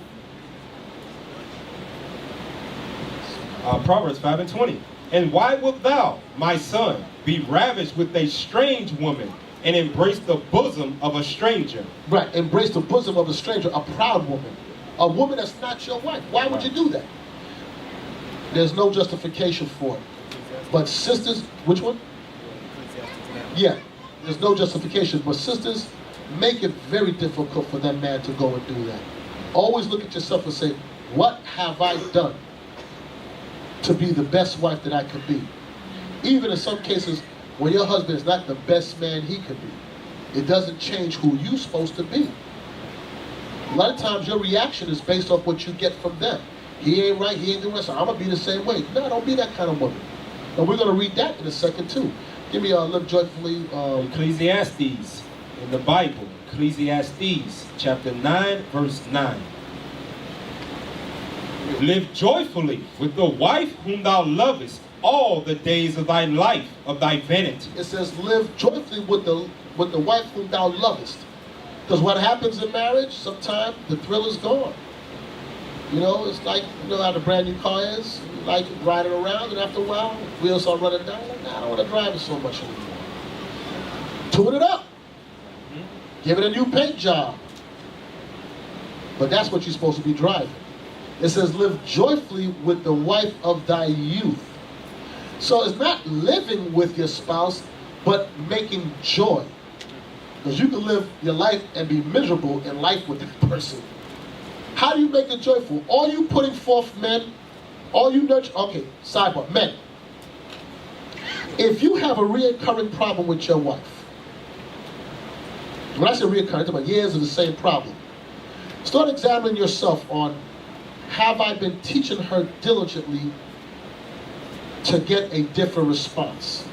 Proverbs 5:20. And why wilt thou, my son, be ravished with a strange woman and embrace the bosom of a stranger? Right, embrace the bosom of a stranger, a proud woman. A woman that's not your wife. Why would you do that? There's no justification for it. But sisters, which one? Yeah, there's no justification. But sisters, make it very difficult for that man to go and do that. Always look at yourself and say, what have I done to be the best wife that I could be? Even in some cases, when your husband is not the best man he could be, it doesn't change who you're supposed to be. A lot of times your reaction is based off what you get from them. He ain't right, he ain't doing right, so I'm going to be the same way. No, don't be that kind of woman. And we're going to read that in a second too. Give me Live Joyfully. Ecclesiastes in the Bible. Ecclesiastes chapter 9 verse 9. Live joyfully with the wife whom thou lovest all the days of thy life, of thy vanity. It says live joyfully with the wife whom thou lovest. Because what happens in marriage, sometimes the thrill is gone. You know, it's like, you know how the brand new car is? You like riding around, and after a while, wheels start running down. Like, nah, I don't want to drive it so much anymore. Tune it up. Give it a new paint job. But that's what you're supposed to be driving. It says, live joyfully with the wife of thy youth. So it's not living with your spouse, but making joy. Because you can live your life and be miserable in life with that person. How do you make it joyful? All you putting forth, men, all you nurture, okay, sidebar, men. If you have a reoccurring problem with your wife, when I say reoccurring, I'm talking about years of the same problem. Start examining yourself on, have I been teaching her diligently to get a different response?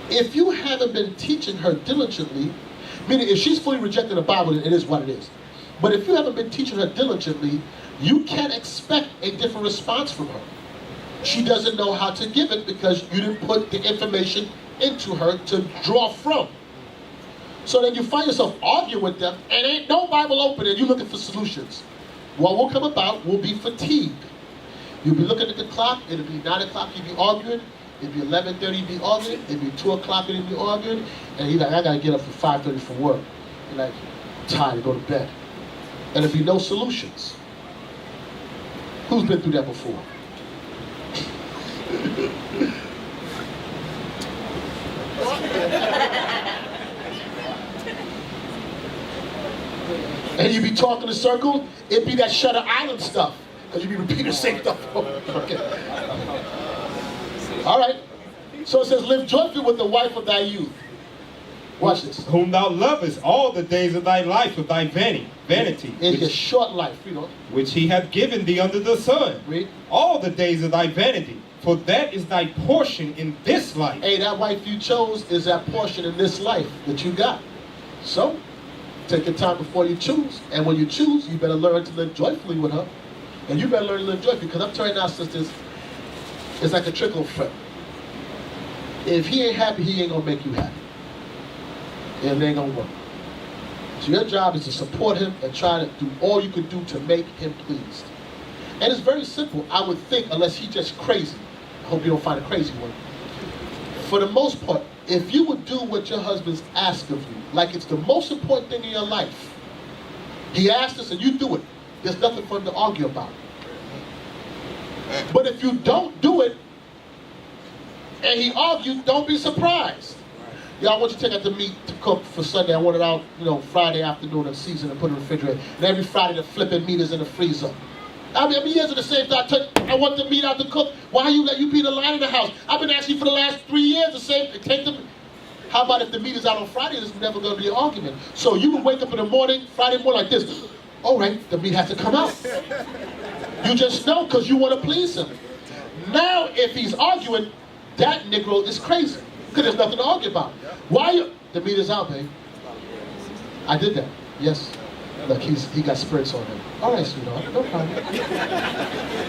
If you haven't been teaching her diligently, meaning if she's fully rejected the Bible, then it is what it is. But if you haven't been teaching her diligently, you can't expect a different response from her. She doesn't know how to give it because you didn't put the information into her to draw from. So then you find yourself arguing with them, and ain't no Bible open, and you're looking for solutions. What will come about will be fatigue. You'll be looking at the clock, it'll be 9 o'clock, you'll be arguing. It'll be 11:30, you'll be arguing. It'll be 2 o'clock, you'll be arguing. And you're like, I gotta get up for 5:30 for work. You're like, tired to go to bed. And there'll be no solutions. Who's been through that before? And you be talking in circles, it'd be that Shutter Island stuff. Because you be repeating the same stuff. Okay. All right. So it says, live joyfully with the wife of thy youth. Watch this. Whom thou lovest all the days of thy life, of thy vanity. In your short life, you know. Which he hath given thee under the sun. Read. All the days of thy vanity. For that is thy portion in this life. Hey, that wife you chose is that portion in this life that you got. So, take your time before you choose. And when you choose, you better learn to live joyfully with her. And you better learn to live joyfully. Because I'm telling you now, sisters, it's like a trickle effect. If he ain't happy, he ain't going to make you happy. And it ain't going to work. So your job is to support him and try to do all you can do to make him pleased. And it's very simple, I would think, unless he's just crazy. I hope you don't find a crazy one. For the most part, if you would do what your husband's asked of you, like it's the most important thing in your life, he asked us and you do it, there's nothing for him to argue about. But if you don't do it, and he argues, don't be surprised. Y'all, I want you to take out the meat to cook for Sunday. I want it out, you know, Friday afternoon and season and put it in the refrigerator. And every Friday the flipping meat is in the freezer. I mean, years of the same thing. I want the meat out to cook. Why you let you be the line in the house? I've been asking you for the last 3 years the same thing. Take the. How about if the meat is out on Friday? There's never going to be an argument. So you would wake up in the morning, Friday morning like this. All right, the meat has to come out. You just know because you want to please him. Now, if he's arguing, that Negro is crazy because there's nothing to argue about. Why you? The meat is out, babe. I did that. Yes. Look, he got spirits on him. All right, sweetheart, no problem.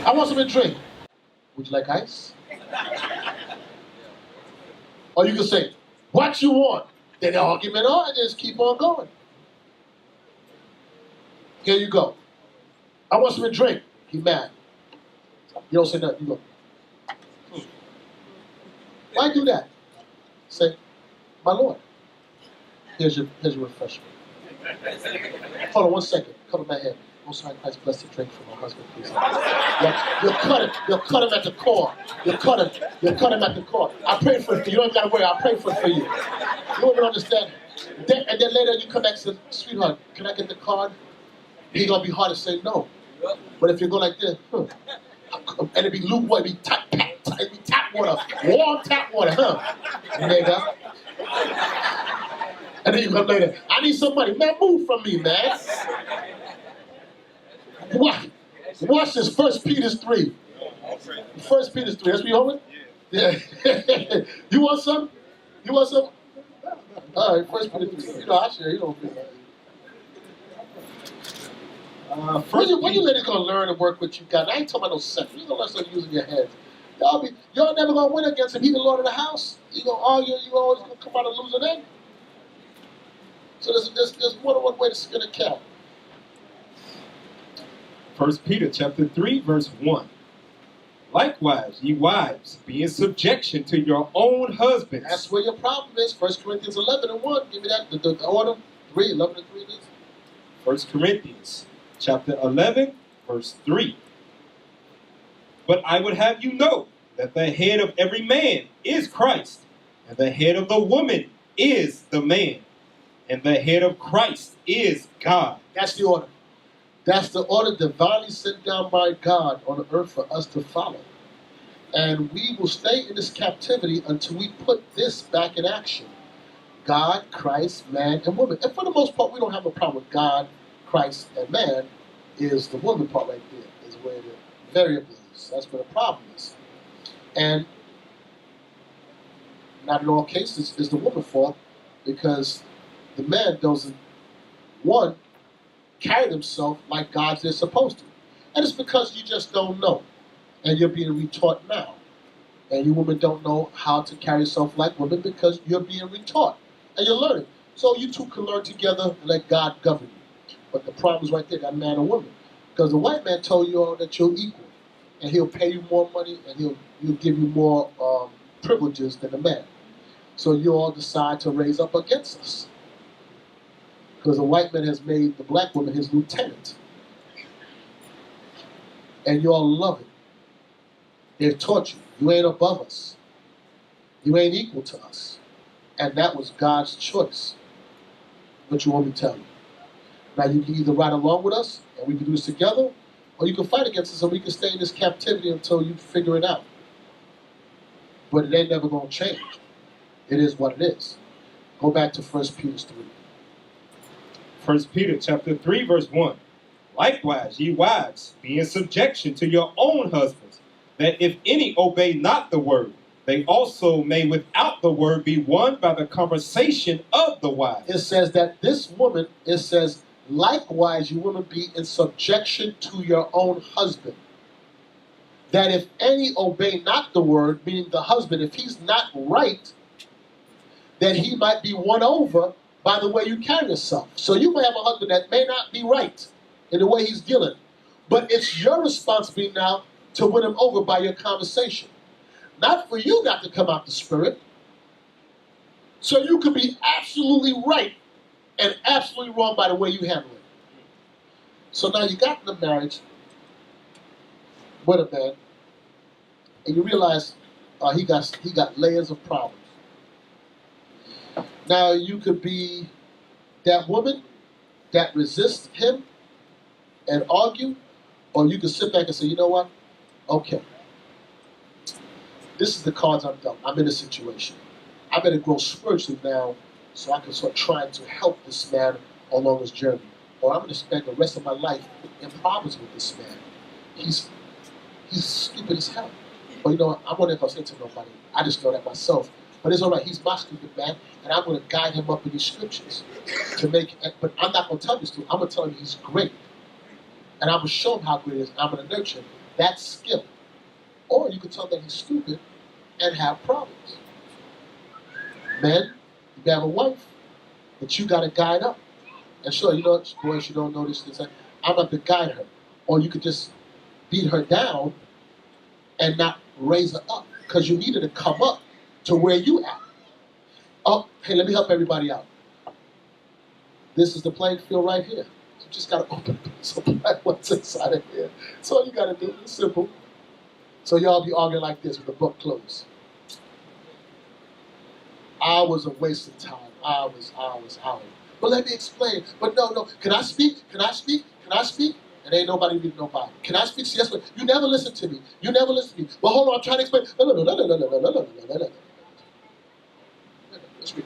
I want something to drink. Would you like ice? Or you can say, what you want? Then the argument on and just keep on going. Here you go. I want something to drink. He mad. You don't say nothing. You go. Why do that? Say, my Lord, here's your refreshment. Hold on 1 second. Cover my head. Most High Christ, bless the drink for my husband, please. You'll cut him at the core. You'll cut him at the core. I prayed for it. You don't got to worry. I prayed for it for you. You don't even understand. And then later you come back and say, sweetheart, can I get the card? He's going to be hard to say no. But if you go like this, and it'd be lukewarm, it'd be tap water, warm tap water, nigga. And then you come later, I need some money. Man, move from me, man. Watch this. 1 Peter 3. 1 Peter 3. That's what you holding? Yeah. You want some? You want some? All right, 1 Peter 3. You know, I share. You don't feel that. When you ladies gonna learn to work what you got? I ain't talking about no sex. You gonna learn something using your heads. Y'all never gonna win against him. He the Lord of the house. You gonna argue. You always gonna come out a loser then. So there's more than one way to skin a cat. 1 Peter chapter 3, verse 1. Likewise, ye wives, be in subjection to your own husbands. That's where your problem is. 1 Corinthians 11 and 1. Give me that. The order. 3, 11 and 3 is. 1 Corinthians chapter 11, verse 3. But I would have you know that the head of every man is Christ, and the head of the woman is the man, and the head of Christ is God. That's the order. That's the order divinely sent down by God on the earth for us to follow. And we will stay in this captivity until we put this back in action. God, Christ, man, and woman. And for the most part, we don't have a problem with God, Christ, and man. Is the woman part right there. Is where the variable is. That's where the problem is. And not in all cases is the woman's fault, because the man doesn't, one, carry themselves like God's they're supposed to. And it's because you just don't know. And you're being retaught now. And you women don't know how to carry yourself like women because you're being retaught. And you're learning. So you two can learn together and let God govern you. But the problem is right there, that man and woman. Because the white man told you all that you're equal. And he'll pay you more money and he'll give you more privileges than the man. So you all decide to raise up against us. Because the white man has made the black woman his lieutenant. And you all love it. They've taught you. You ain't above us. You ain't equal to us. And that was God's choice. But you want me to tell you. Now you can either ride along with us, and we can do this together, or you can fight against us, and we can stay in this captivity until you figure it out. But it ain't never going to change. It is what it is. Go back to 1 Peter 3. 1 Peter chapter 3, verse 1. Likewise, ye wives, be in subjection to your own husbands, that if any obey not the word, they also may without the word be won by the conversation of the wives. It says that this woman, it says, likewise, you women be in subjection to your own husband. That if any obey not the word, meaning the husband, if he's not right, that he might be won over by the way you carry yourself. So you may have a husband that may not be right in the way he's dealing. But it's your responsibility now to win him over by your conversation. Not for you not to come out the spirit. So you can be absolutely right and absolutely wrong by the way you handle it. So now you got in the marriage with a man, and you realize he got layers of problems. Now you could be that woman that resists him and argue, or you could sit back and say, you know what? Okay. This is the cards I'm dealt. I'm in a situation. I better grow spiritually now so I can start trying to help this man along his journey. Or I'm going to spend the rest of my life in problems with this man. He's stupid as hell. But you know what? I'm not going to say to nobody. I just know that myself. But it's all right. He's my stupid man, and I'm going to guide him up in these scriptures to make. But I'm not going to tell you stupid. I'm going to tell him he's great, and I'm going to show him how great he is. I'm going to nurture him. That's skill. Or you can tell that he's stupid and have problems. Men, you have a wife that you got to guide up. And sure, you know, boys, you don't know this. I'm about to guide her. Or you could just beat her down and not raise her up, because you need her to come up to where you at. Oh, hey, let me help everybody out. This is the playing field right here. You just got to open what's inside of here. That's all you got to do. It's simple. So y'all be arguing like this with the book closed. Hours of wasted time. Hours. But let me explain. But no. Can I speak? And ain't nobody reading nobody. Can I speak? Yes, but you never listen to me. Well, hold on, I'm trying to explain. Let's read it.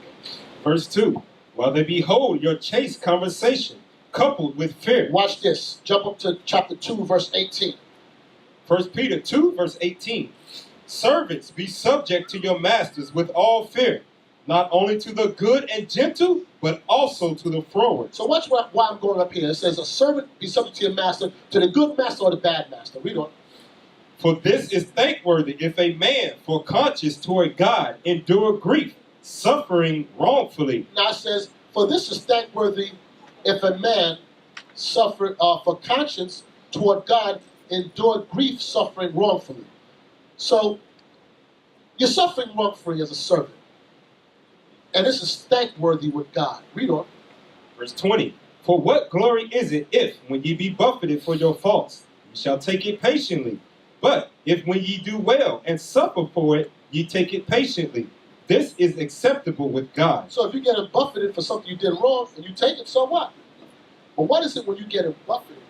Verse 2. While they behold your chaste conversation, coupled with fear. Watch this. Jump up to chapter 2, verse 18. 1 Peter 2, verse 18. Servants, be subject to your masters with all fear, not only to the good and gentle, but also to the froward. So watch why I'm going up here. It says, a servant be subject to your master, to the good master or the bad master. Read on. For this is thankworthy if a man, for conscience toward God, endure grief, suffering wrongfully. Now it says, for this is thankworthy if a man suffer for conscience toward God, endure grief, suffering wrongfully. So you're suffering wrongfully as a servant. And this is thankworthy with God. Read on. Verse 20. For what glory is it if, when ye be buffeted for your faults, ye shall take it patiently? But if when ye do well and suffer for it, ye take it patiently, this is acceptable with God. So if you get buffeted for something you did wrong and you take it, so what? But what is it when you get buffeted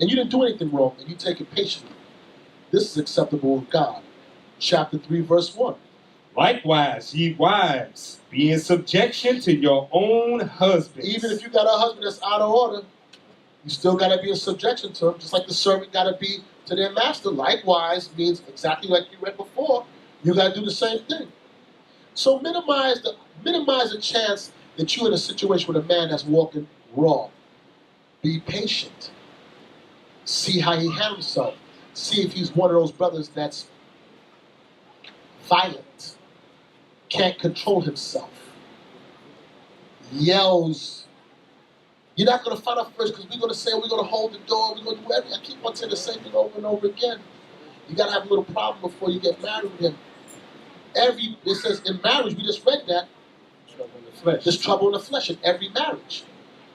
and you didn't do anything wrong and you take it patiently? This is acceptable with God. Chapter 3, verse 1. Likewise, ye wives, be in subjection to your own husbands. Even if you got a husband that's out of order, you still got to be in subjection to him, just like the servant got to be to their master. Likewise means exactly like you read before, you got to do the same thing. So minimize the chance that you're in a situation with a man that's walking wrong. Be patient. See how he handles himself. See if he's one of those brothers that's violent, can't control himself, yells. You're not going to find out first because we're going to say we're going to hold the door, we're going to do everything. I keep on saying the same thing over and over again. You got to have a little problem before you get married with him. It says in marriage, we just read that, Trouble in the flesh. there's trouble in the flesh in every marriage.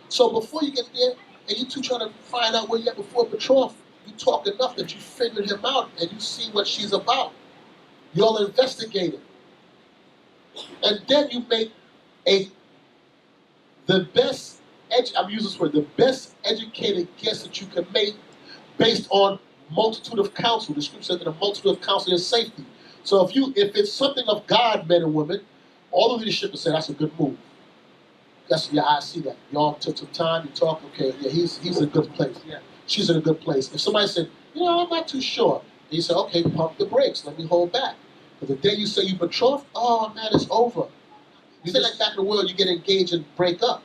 So before you get there, and you two trying to find out where you at before betrothal, you talk enough that you figured him out and you see what she's about. Y'all investigate it. And then you make the best educated guess that you can make based on multitude of counsel. The scripture says that a multitude of counsel is safety. So if it's something of God, men and women, all the leadership will say that's a good move. I see that. Y'all took some time, you talk, okay, yeah, he's in a good place. Yeah, she's in a good place. If somebody said, I'm not too sure, then you say, okay, pump the brakes, let me hold back. But the day you say you betrothed, oh man, it's over. You say like back in the world, you get engaged and break up.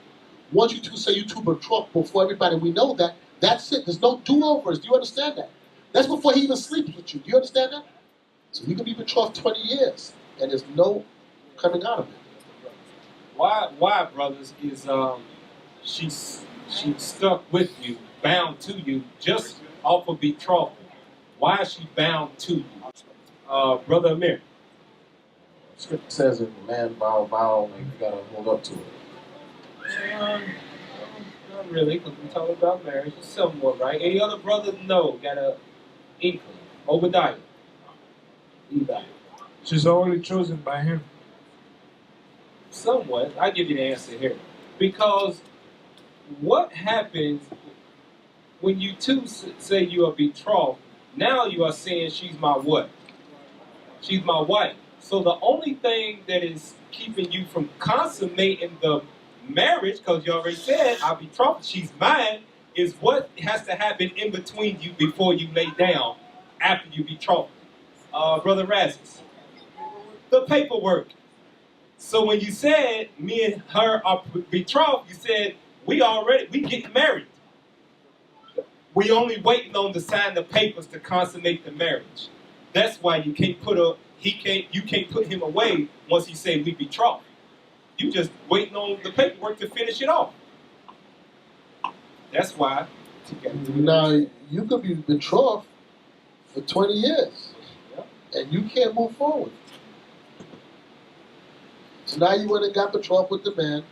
Once you two say you two betrothed before everybody, we know that, that's it. There's no do-overs. Do you understand that? That's before he even sleeps with you. Do you understand that? So you can be betrothed 20 years, and there's no coming out of it. Why, brothers, is she's stuck with you, bound to you, just off of betrothal. Why is she bound to you? Brother Amir. Scripture says if a man vow, like you gotta hold up to it. Not really, because we talk about marriage. It's somewhat right. Any other brother? No. Got a inkling. Obadiah. Eli. She's only chosen by him. Somewhat. I'll give you the answer here. Because what happens when you two say you are betrothed, now you are saying she's my what? She's my wife. So the only thing that is keeping you from consummating the marriage, because you already said, I'll betrothed, she's mine, is what has to happen in between you before you lay down after you betrothed. Brother Razis. The paperwork. So when you said me and her are betrothed, you said we getting married. We only waiting on to sign the papers to consummate the marriage. That's why you can't you can't put him away once he say we betrothed. You just waiting on the paperwork to finish it off. That's why. Now you could be betrothed for 20 years, and you can't move forward. So now you went and got betrothed with the man.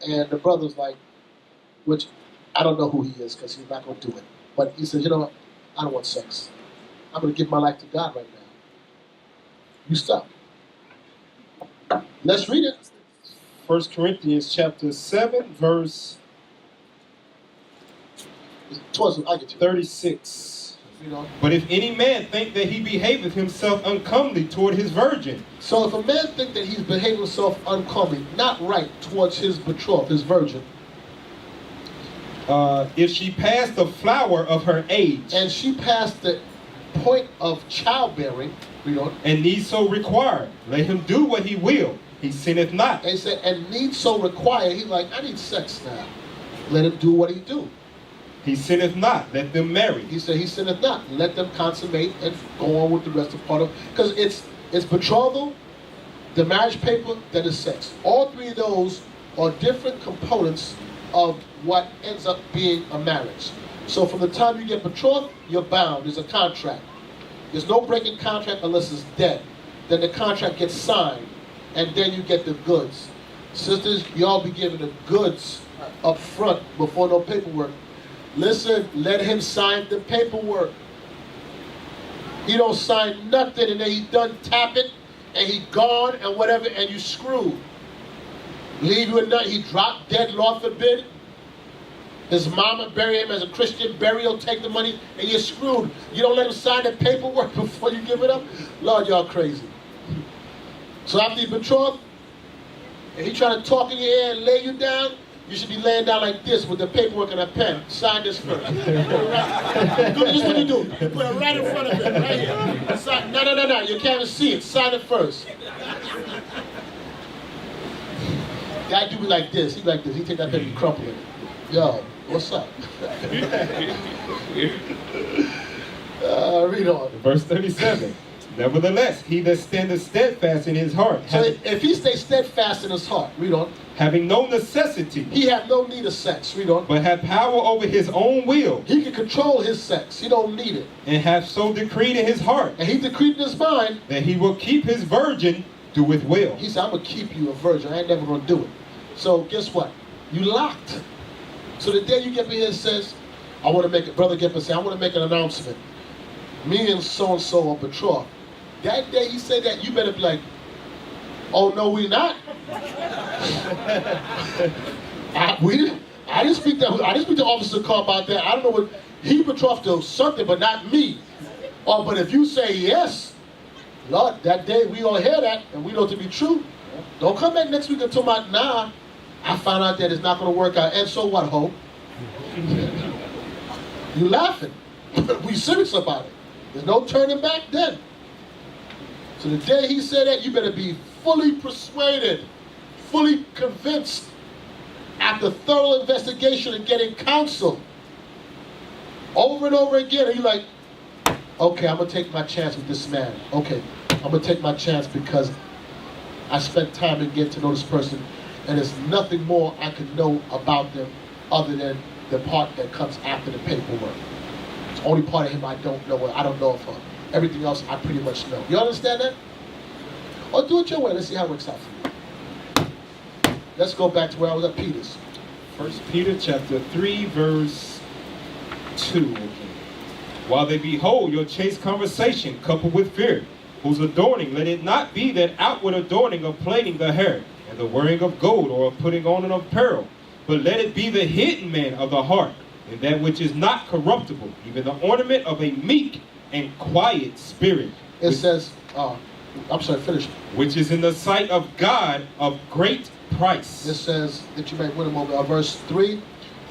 And the brother's like, which I don't know who he is because he's not going to do it. But he says, you know what? I don't want sex. I'm going to give my life to God right now. You stop. Let's read it. 1 Corinthians chapter 7, verse I'll get you. 36. You know? But if any man think that he behaveth himself uncomely toward his virgin, So if a man think that he's behaving himself uncomely, not right towards his betrothed, his virgin, if she pass the flower of her age, and she passed the point of childbearing, you know, and need so require, let him do what he will, he sinneth not. and he said, and need so require, he's like, I need sex now. Let him do what he do. He sinneth not, let them marry. He said, he sinneth not. Let them consummate and go on with the rest of part of, because it's betrothal, the marriage paper, then it's sex. All three of those are different components of what ends up being a marriage. So from the time you get betrothed, you're bound. There's a contract. There's no breaking contract unless it's dead. Then the contract gets signed, and then you get the goods. Sisters, y'all be given the goods up front before no paperwork. Listen, let him sign the paperwork. He don't sign nothing, and then he done tap it, and he gone, and whatever, and you screwed. Leave you a nut, he dropped dead, Lord forbid. His mama bury him as a Christian burial, take the money, and you're screwed. You don't let him sign the paperwork before you give it up? Lord, y'all crazy. So after you betrothed, and he trying to talk in your ear and lay you down, you should be laying down like this with the paperwork and a pen. Sign this first. This is what you do. You put it right in front of him, right here. Sign. No. You can't even see it. Sign it first. Guy do me like this. He like this. He take that paper and crumple it. Yo, what's up? Read on. Verse 37. Nevertheless, he that standeth steadfast in his heart, So if he stays steadfast in his heart, read on. having no necessity, He have no need of sex, read on. but have power over his own will, He can control his sex. He don't need it. and hath so decreed in his heart, And he decreed in his mind, that he will keep his virgin, doeth well. he said, I'm going to keep you a virgin. I ain't never going to do it. So guess what? You locked. So the day you get me here and says, I want to make it, brother get up and say, I want to make an announcement. Me and so-and-so are betrothed. That day he said that, you better be like, oh, no, we not. I didn't speak to Officer Carr about that. I don't know what, he betrothed to something, but not me. Oh, but if you say yes, Lord, that day we all hear that, and we know it to be true. Don't come back next week and tell me, nah, I found out that it's not going to work out. And so what, ho? You laughing. We serious about it. There's no turning back then. So the day he said that, you better be fully persuaded, fully convinced, after thorough investigation and getting counsel. Over and over again, and you're like, okay, I'm going to take my chance with this man. Okay, I'm going to take my chance because I spent time in getting to know this person, and there's nothing more I can know about them other than the part that comes after the paperwork. It's the only part of him I don't know. I don't know of her. Everything else I pretty much know. You understand that? Or do it your way. Let's see how it works out for you. Let's go back to where I was at Peter's. 1 Peter chapter 3, verse 2. While they behold your chaste conversation coupled with fear, whose adorning, let it not be that outward adorning of plaiting the hair, and the wearing of gold, or of putting on an apparel, but let it be the hidden man of the heart, and that which is not corruptible, even the ornament of a meek and quiet spirit. It says, I'm sorry, finish. Which is in the sight of God of great price. It says that you may win him over. Verse 3,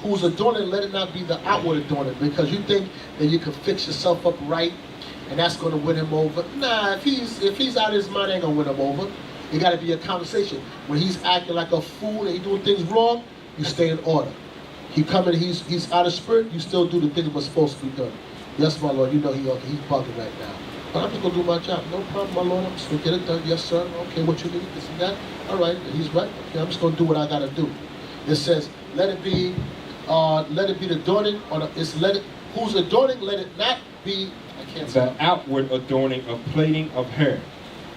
whose adorning, let it not be the outward adorning, because you think that you can fix yourself up right, and that's going to win him over. Nah, if he's out of his mind, ain't going to win him over. It got to be a conversation. When he's acting like a fool and he's doing things wrong, you stay in order. He coming, he's out of spirit, you still do the things that were supposed to be done. Yes, my Lord, you know he's bugging right now. But I'm just going to do my job. No problem, my Lord, I'm just going to get it done. Yes, sir. Okay, what you need, this and that. All right, he's right. Okay, I'm just going to do what I got to do. It says, let it be the adorning, whose adorning, let it not be, I can't say. The outward adorning of plaiting of hair,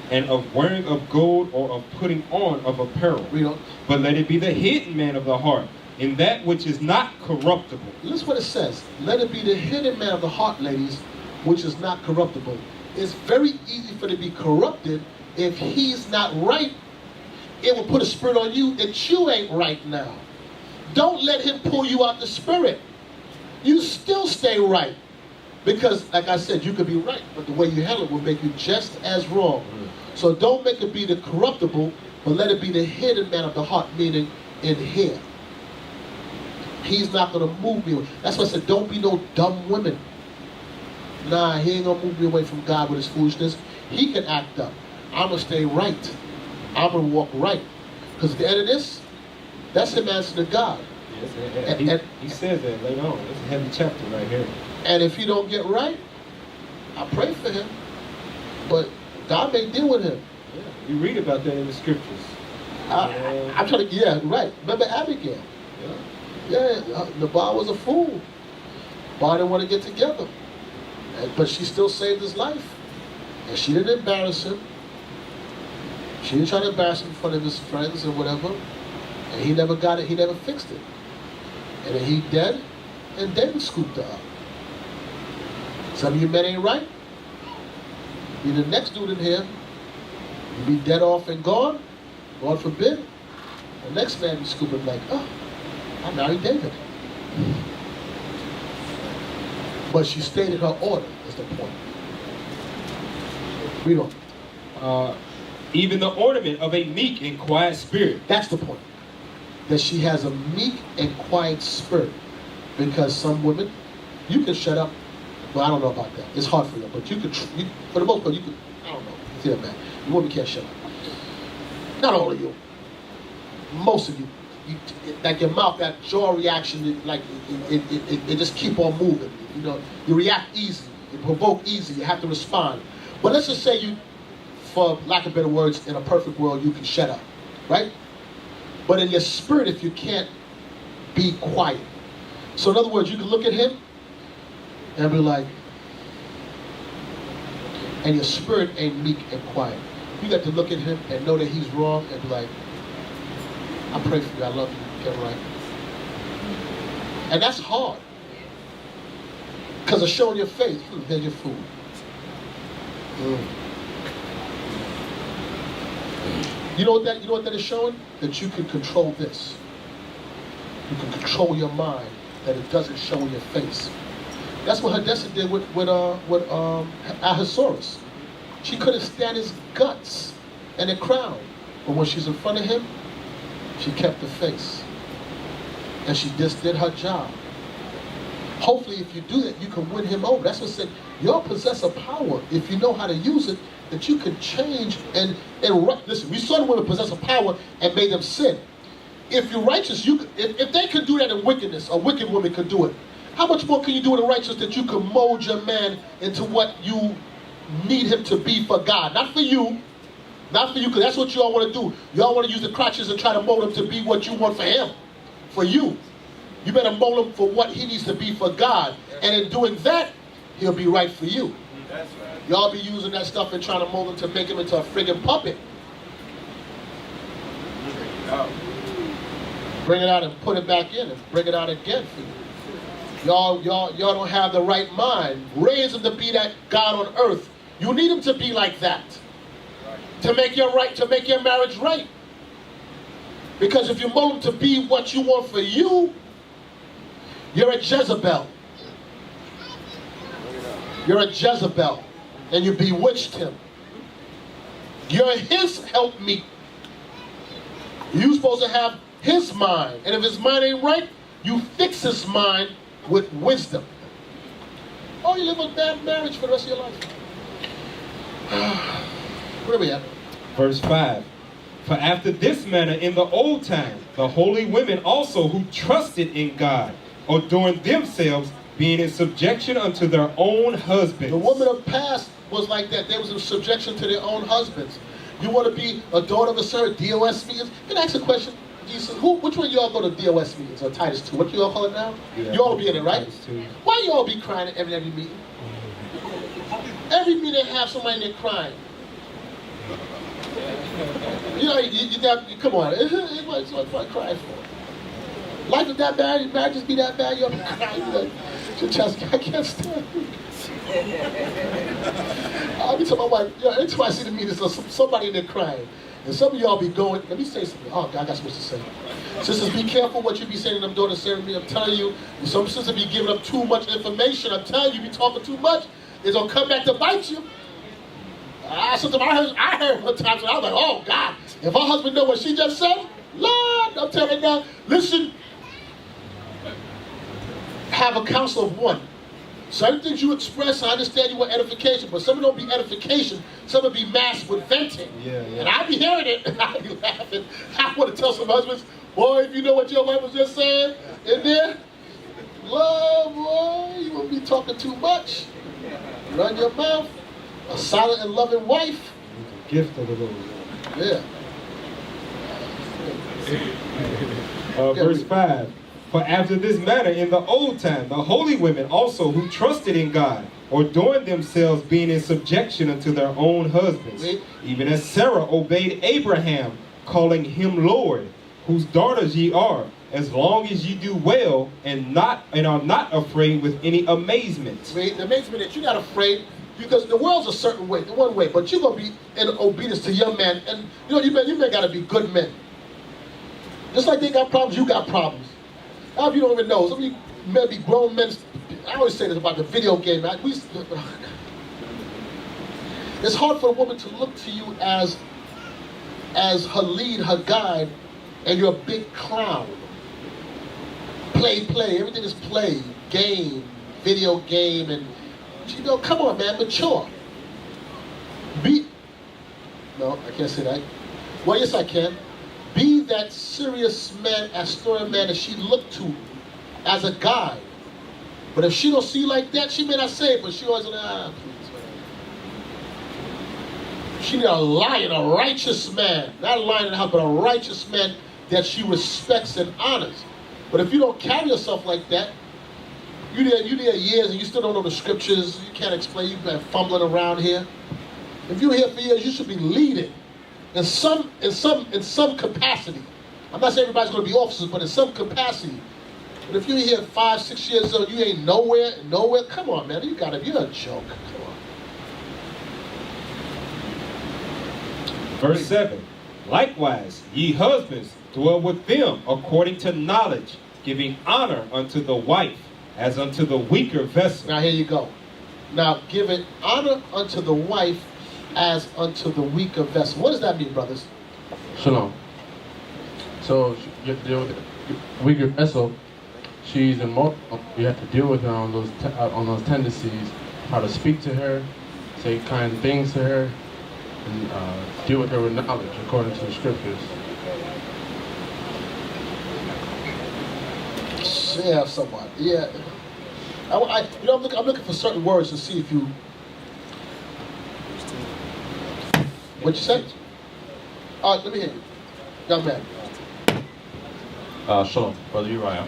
and of wearing of gold, or of putting on of apparel. Read on. But let it be the hidden man of the heart, in that which is not corruptible. Listen what it says. Let it be the hidden man of the heart, ladies, which is not corruptible. It's very easy for it to be corrupted if he's not right. It will put a spirit on you that you ain't right now. Don't let him pull you out the spirit. You still stay right. Because, like I said, you could be right, but the way you handle it will make you just as wrong. So don't make it be the corruptible, but let it be the hidden man of the heart, meaning in here. He's not going to move me away. That's why I said, don't be no dumb women. Nah, he ain't going to move me away from God with his foolishness. He can act up. I'm going to stay right. I'm going to walk right. Because at the end of this, that's him answering to God. Yes, he says that later on. It's a heavy chapter right here. And if he don't get right, I pray for him. But God may deal with him. Yeah, you read about that in the scriptures. I'm trying to, yeah, right. Remember Abigail? Yeah, Nabal was a fool. Nabal didn't want to get together. But she still saved his life. And she didn't embarrass him. She didn't try to embarrass him in front of his friends or whatever. And he never got it, he never fixed it. And then he dead, and David scooped her up. Some of you men ain't right. Be the next dude in here. You be dead off and gone. God forbid. The next man be scooping like, oh, I married David. But she stated her order, is the point. Read on. Even the ornament of a meek and quiet spirit. That's the point. That she has a meek and quiet spirit. Because some women, you can shut up. Well, I don't know about that. It's hard for you. But you can, for the most part, you can, I don't know. It's here, man. You women can't shut up. Not all of you. Most of you. Like your mouth, that jaw reaction, it just keep on moving. You know, you react easy. You provoke easy. You have to respond. But let's just say you, for lack of better words, in a perfect world, you can shut up. Right? But in your spirit, if you can't be quiet. So in other words, you can look at him and be like, and your spirit ain't meek and quiet. You got to look at him and know that he's wrong and be like, I pray for you, I love you, get right. And that's hard. Because of showing your faith. Here's your food. You know what that is showing? That you can control this. You can control your mind, that it doesn't show in your face. That's what Hadassah did with Ahasuerus. She couldn't stand his guts and the crown. But when she's in front of him, she kept the face. And she just did her job. Hopefully, if you do that, you can win him over. That's what said, y'all possess a power, if you know how to use it, that you can change and listen, we saw the women possess a power and made them sin. If you're righteous, if they could do that in wickedness, a wicked woman could do it. How much more can you do in righteousness that you can mold your man into what you need him to be for God? Not for you. Not for you, because that's what y'all want to do. Y'all want to use the crutches and try to mold him to be what you want for him. For you. You better mold him for what he needs to be for God. And in doing that, he'll be right for you. That's right. Y'all be using that stuff and trying to mold him to make him into a friggin' puppet. Bring it out and put it back in and bring it out again for you. Y'all don't have the right mind. Raise him to be that God on earth. You need him to be like that. To make your marriage right. Because if you mold him to be what you want for you, you're a Jezebel. You're a Jezebel. And you bewitched him. You're his helpmeet. You're supposed to have his mind. And if his mind ain't right, you fix his mind with wisdom. Or you live a bad marriage for the rest of your life. Where are we at? Verse 5. For after this manner in the old time, the holy women also who trusted in God, adorned themselves, being in subjection unto their own husbands. The women of past was like that. They was in subjection to their own husbands. You want to be a daughter of a certain DOS meetings? Can I ask a question? Jesus, which one of y'all go to DOS meetings or Titus 2? What do y'all call it now? Yeah, you all be in it, right? Why y'all be crying at every meeting? Every meeting have somebody in there crying. You know, come on. What's I crying for? Life is that bad? Marriage just be that bad? You'll be crying. Like, your chest, I can't stand it. I'll be telling my wife, every time I see the meetings, there's somebody in there crying. And some of y'all be going, let me say something. Oh, God, I got supposed to say. Sisters, be careful what you be saying to them daughters saying to me. I'm telling you, some sisters be giving up too much information. I'm telling you, be talking too much. It's going to come back to bite you. Sometimes I heard her times when I was like, oh, God, if her husband know what she just said, Lord, I'm telling you now, listen, have a counsel of one. Certain things you express, I understand you want edification, but some of them don't be edification, some of them be masked with venting. Yeah. And I be hearing it, and I be laughing. I want to tell some husbands, boy, if you know what your wife was just saying in there, love, boy, you won't be talking too much. Run your mouth. A silent and loving wife. The gift of the Lord. Yeah. Verse 5. For after this manner in the old time, the holy women also who trusted in God, adorned themselves being in subjection unto their own husbands, even as Sarah obeyed Abraham, calling him Lord, whose daughters ye are, as long as ye do well and are not afraid with any amazement. The amazement that you're not afraid, because the world's a certain way, the one way, but you're going to be in obedience to your man. And you men got to be good men. Just like they got problems, you got problems. Now, if you don't even know, some of you men be grown men. I always say this about the video game. It's hard for a woman to look to you as her lead, her guide, and you're a big clown. Play, everything is play, game, video game, and come on, man, mature. No, I can't say that. Well, yes, I can. Be that serious man, Astoria man that she looked to as a guide. But if she don't see like that, she may not say it, but she always please, man. She need a lion, a righteous man. Not a lion in the house, but a righteous man that she respects and honors. But if you don't carry yourself like that, you there years and you still don't know the scriptures, you can't explain, you've been fumbling around here. If you're here for years, you should be leading. In some capacity. I'm not saying everybody's going to be officers, but in some capacity. But if you're here 5, 6 years old, you ain't nowhere. Come on, man, you're a joke. Come on. Verse 7. Likewise, ye husbands, dwell with them according to knowledge, giving honor unto the wife as unto the weaker vessel. Now here you go. Now giving honor unto the wife as unto the weaker vessel. What does that mean, brothers? Shalom. So you have to deal with the weaker vessel. She's emotional. You have to deal with her on those tendencies. How to speak to her, say kind things to her, and deal with her with knowledge according to the scriptures. Yeah, somewhat. Yeah. I'm looking for certain words to see if you. What you said? All right, let me hear you. Young man. Shalom, Brother Uriah.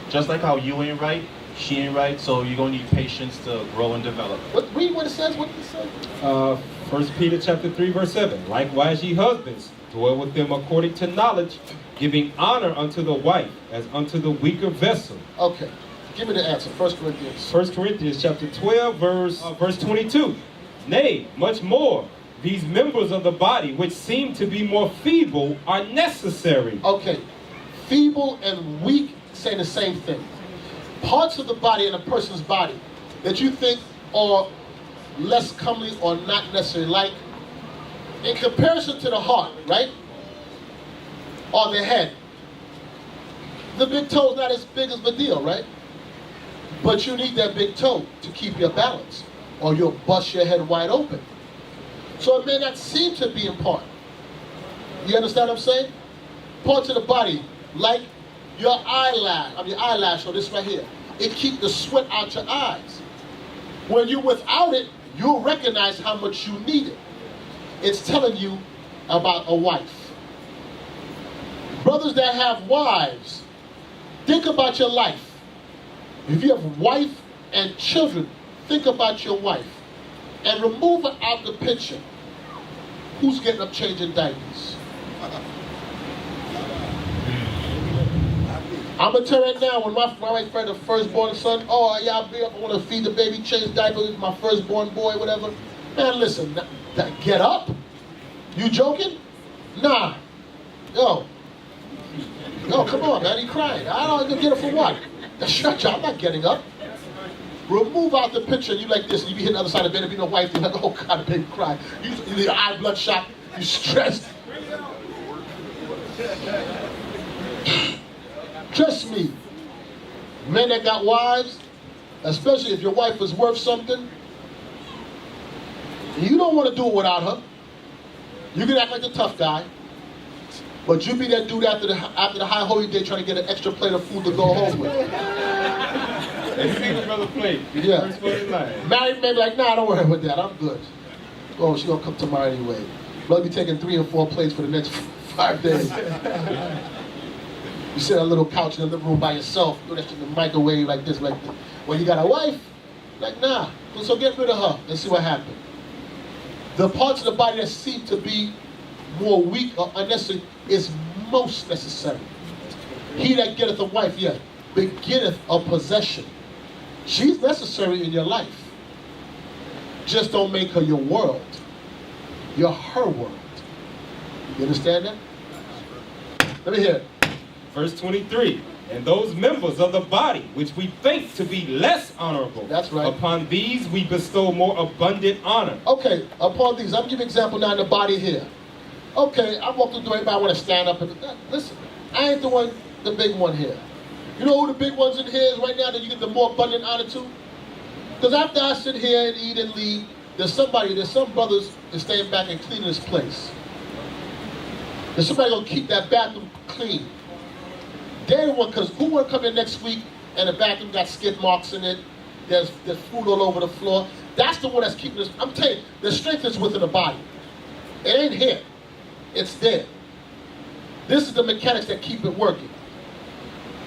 Just like how you ain't right, she ain't right, so you're going to need patience to grow and develop. Read what it says. What did it say? 1 Peter chapter 3, verse 7. Likewise, ye husbands, dwell with them according to knowledge, giving honor unto the wife as unto the weaker vessel. Okay. Give me the answer. 1 Corinthians. 1 Corinthians chapter 12, verse 22. Nay, much more. These members of the body, which seem to be more feeble, are necessary. Okay. Feeble and weak say the same thing. Parts of the body in a person's body that you think are less comely or not necessarily like, in comparison to the heart, right? Or the head. The big toe is not as big as the deal, right? But you need that big toe to keep your balance, or you'll bust your head wide open. So it may not seem to be important. You understand what I'm saying? Parts of the body, like your eyelash, or this right here, it keeps the sweat out your eyes. When you're without it, you'll recognize how much you need it. It's telling you about a wife. Brothers that have wives, think about your life. If you have wife and children, think about your wife. And remove her out the picture. Who's getting up changing diapers? I'm going to tell you right now, when my wife had the firstborn son, oh, yeah, I'll be up, I want to feed the baby, change diapers, my firstborn boy, whatever. Man, listen, get up? You joking? Nah. Yo. No, come on, man. He crying. I don't get it for what? That's your job. I'm not getting up. Remove out the picture. You like this. You be hitting the other side of the bed and be no wife. You're like, oh God, baby, cry. You your eye bloodshot. You stressed. Trust me, men that got wives, especially if your wife is worth something, you don't want to do it without her. You can act like the tough guy, but you be that dude after the high holy day trying to get an extra plate of food to go home with. Brother plate. Yeah. Married men be like, nah, don't worry about that. I'm good. Oh, she gonna come tomorrow anyway. Brother be taking 3 or 4 plates for the next 5 days. You sit on a little couch in the living room by yourself, do that shit in the microwave like this, like this. Well, you got a wife? Like, nah. So get rid of her and see what happens. The parts of the body that seem to be more weak or unnecessary is most necessary. He that getteth a wife, yeah, beginneth a possession. She's necessary in your life. Just don't make her your world. You're her world. You understand that? Let me hear it. Verse 23. And those members of the body which we think to be less honorable, that's right, upon these we bestow more abundant honor. Okay, upon these, I'm giving you an example now in the body here. Okay, I walk through the door, everybody want to stand up and listen. I ain't the big one here. You know who the big ones in here is right now that you get the more abundant honor to? Because after I sit here and eat and leave, there's some brothers that staying back and cleaning this place. There's somebody gonna keep that bathroom clean. They're the one, because who want to come in next week and the bathroom got skid marks in it, there's food all over the floor. That's the one that's keeping this. I'm telling you, the strength is within the body. It ain't here. It's there. This is the mechanics that keep it working.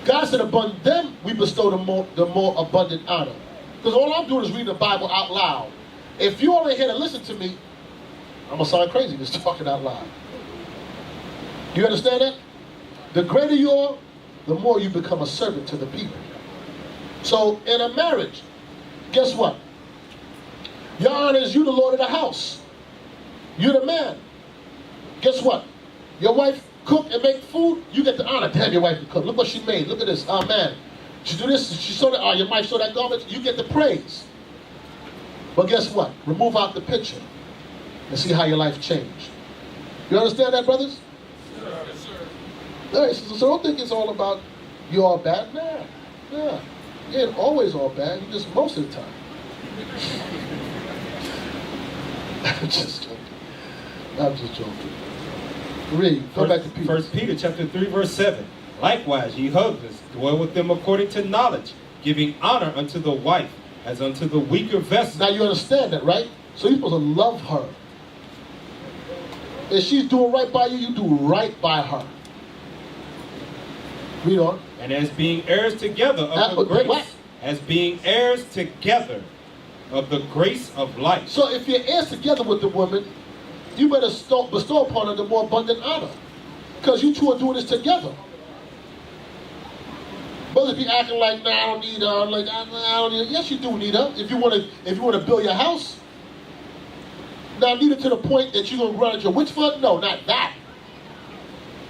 God said, upon them we bestow the more abundant honor. Because all I'm doing is reading the Bible out loud. If you only here to listen to me, I'm going to sound crazy just talking out loud. Do you understand that? The greater you are, the more you become a servant to the people. So in a marriage, guess what? Your honor is you the Lord of the house. You're the man. Guess what? Your wife cook and make food, you get the honor. Damn, your wife can cook. Look what she made. Look at this. Oh man. She do this, she saw that, your wife saw that garment, you get the praise. But guess what? Remove out the picture and see how your life changed. You understand that, brothers? Yes, sir. All right, so don't think it's all about you all bad. Nah. You ain't always all bad, you just most of the time. I'm just joking. Read. Go back to Peter. 1 Peter chapter 3, verse 7. Likewise, ye husbands, dwell with them according to knowledge, giving honor unto the wife as unto the weaker vessel. Now you understand that, right? So you're supposed to love her. If she's doing right by you, you do right by her. Read on. And as being heirs together of the grace. What? As being heirs together of the grace of life. So if you're heirs together with the woman, you better bestow upon her the more abundant honor. Because you two are doing this together. Brothers be acting like, nah, I don't need her. I'm like, I don't need her. Yes, you do need her. If you want to build your house. Now, need her to the point that you're going to run at your witch fund? No, not that.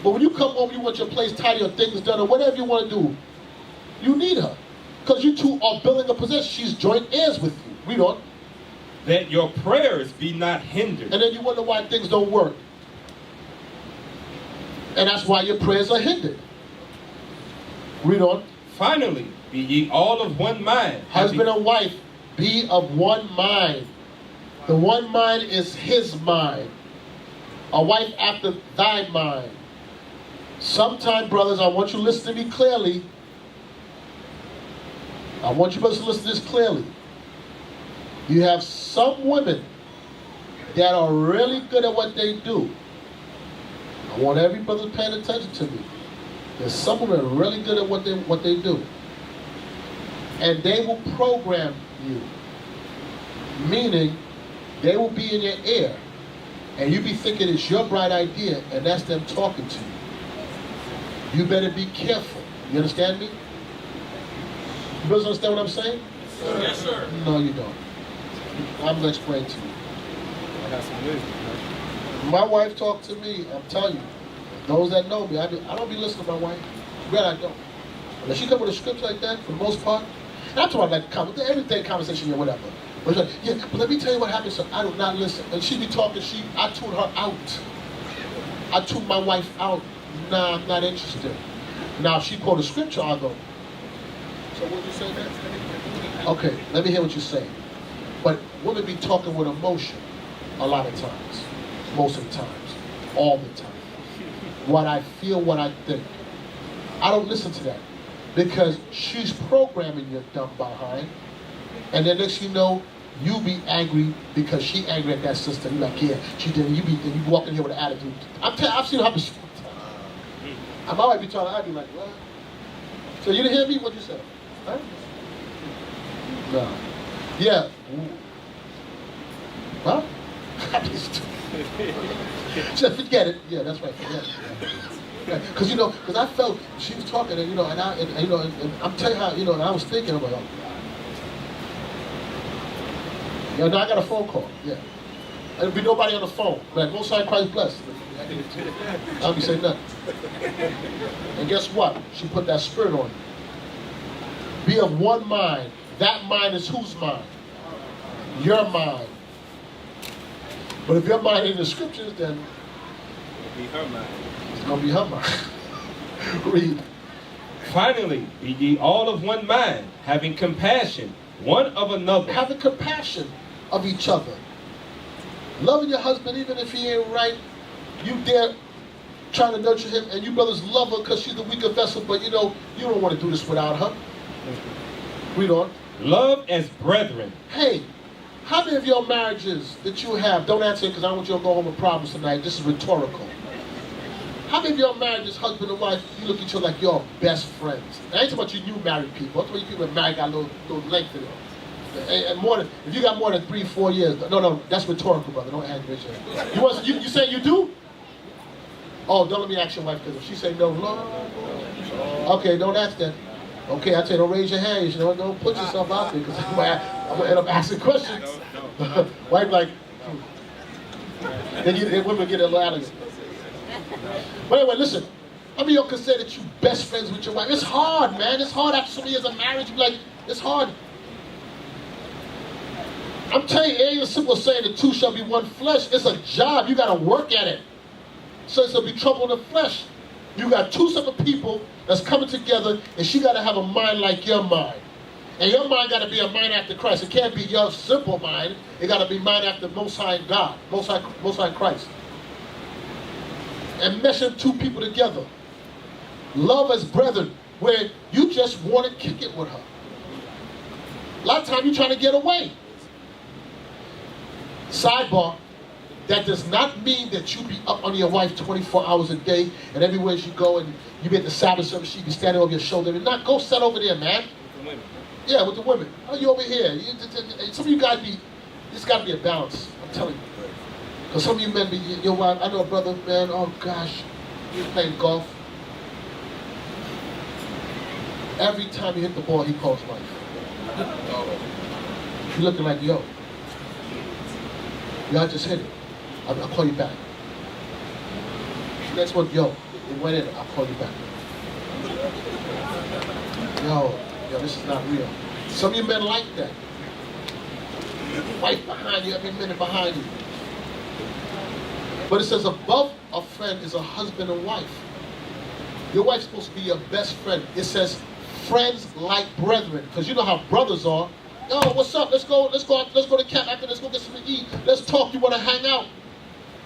But when you come home, you want your place tidy or things done or whatever you want to do, you need her. Because you two are building a possession. She's joint heirs with you. Read on. That your prayers be not hindered. And then you wonder why things don't work. And that's why your prayers are hindered. Read on. Finally, be ye all of one mind. Husband and wife, be of one mind. The one mind is his mind. A wife after thy mind. Sometime, brothers, I want you to listen to me clearly. I want you brothers to listen to this clearly. You have some women that are really good at what they do. I want every brother paying attention to me. There's some women that are really good at what they do. And they will program you. Meaning, they will be in your ear. And you be thinking it's your bright idea, and that's them talking to you. You better be careful. You understand me? You brothers understand what I'm saying? Yes, sir. No, you don't. I'm going to explain to you. I got some wisdom. My wife talked to me, I'm telling you. Those that know me, I don't be listening to my wife. Well, I don't. Unless she come with a script like that, for the most part. And I'm talking about like everyday conversation or whatever. But like, yeah, but let me tell you what happened, so I do not listen. And she be talking, I tuned her out. I tuned my wife out. Nah, I'm not interested. Now, if she quote a scripture, I'll go, so what you say next? Okay, let me hear what you say. But women be talking with emotion a lot of times. Most of the times. All the time. What I feel, what I think. I don't listen to that. Because she's programming your dumb behind. And then next you know, you be angry because she angry at that sister. You like, yeah, she did. And you walk in here with an attitude. I've seen it happen. I might be talking. I'd be like, what? So you didn't hear me? What you said? Huh? No. Yeah. Huh? She said, forget it. Yeah, that's right. Forget it. Because because I felt she was talking, and and I'm telling her, and I was thinking about, now I got a phone call. Yeah, there'll be nobody on the phone. Like, most high Christ blessed. I don't be saying nothing. And guess what? She put that spirit on you. Be of one mind. That mind is whose mind? Your mind. But if your mind ain't in the scriptures, then It'll be her mind. It's gonna be her mind. Read. Finally, be ye all of one mind, having compassion one of another. Having compassion of each other. Loving your husband even if he ain't right. You dare trying to nurture him, and you brothers love her because she's the weaker vessel, but you don't want to do this without her. Read on. Love as brethren. Hey, how many of your marriages that you have, don't answer it because I don't want you to go home with problems tonight, this is rhetorical. How many of your marriages, husband and wife, you look at each other like you're best friends? I ain't talking about you new married people. I'm talking about you people that married got a little length in it. And more than, if you got more than 3-4 years, no, that's rhetorical, brother. Don't ask me. You say you do? Oh, don't let me ask your wife, because if she say no, okay, don't ask that. Okay, I tell you, don't raise your hand. Don't put yourself out there, because I'm gonna end up asking questions. Wife like, then women get a little out of it. But anyway, listen. How many of y'all can say that you best friends with your wife? It's hard, man. It's hard after so many years of marriage. You be like, it's hard. I'm telling you, it ain't as simple as saying the two shall be one flesh. It's a job. You got to work at it. So it's going to be trouble in the flesh. You got two separate people that's coming together, and she got to have a mind like your mind. And your mind got to be a mind after Christ. It can't be your simple mind. It got to be mind after Most High God, Most High Christ. And meshing two people together. Love as brethren, where you just want to kick it with her. A lot of times you're trying to get away. Sidebar, that does not mean that you be up on your wife 24 hours a day, and everywhere you go, and you be at the Sabbath service, she be standing over your shoulder. And not go sit over there, man. With the women. Yeah, with the women. Oh, you over here. Some of you guys there's got to be a balance. I'm telling you. Because some of you men be, your wife, I know a brother, man, oh gosh, he's playing golf. Every time he hit the ball, he calls wife. You're looking like, yo, y'all just hit it. I'll call you back. Next one, yo, it went in, I'll call you back. Yo, this is not real. Some of you men like that. Wife behind you, every minute behind you. But it says above a friend is a husband and wife. Your wife's supposed to be your best friend. It says friends like brethren, because you know how brothers are. Yo, what's up? Let's go to camp after. Let's go get something to eat. Let's talk. You want to hang out?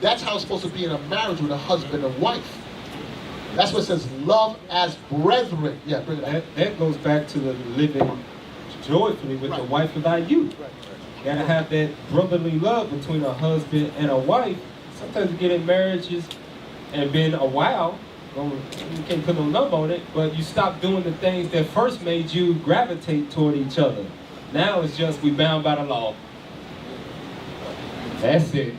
That's how it's supposed to be in a marriage with a husband and wife. That's what it says, love as brethren. Yeah, bring it up. That goes back to the living joyfully with the wife of thy youth. You gotta have that brotherly love between a husband and a wife. Sometimes you get in marriages and been a while, you can't put no number on it, but you stop doing the things that first made you gravitate toward each other. Now it's just we bound by the law. That's it.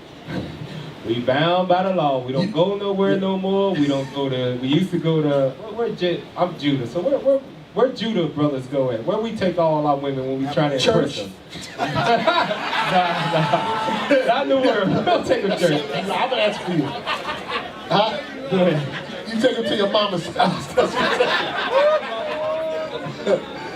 We bound by the law. We don't go nowhere no more. We used to go to, I'm Judah, so where Judah brothers go at? Where we take all our women when we try to impress them? Not the word. We don't take them to church. I'm going to ask for you. Go ahead. You take them to your mama's house.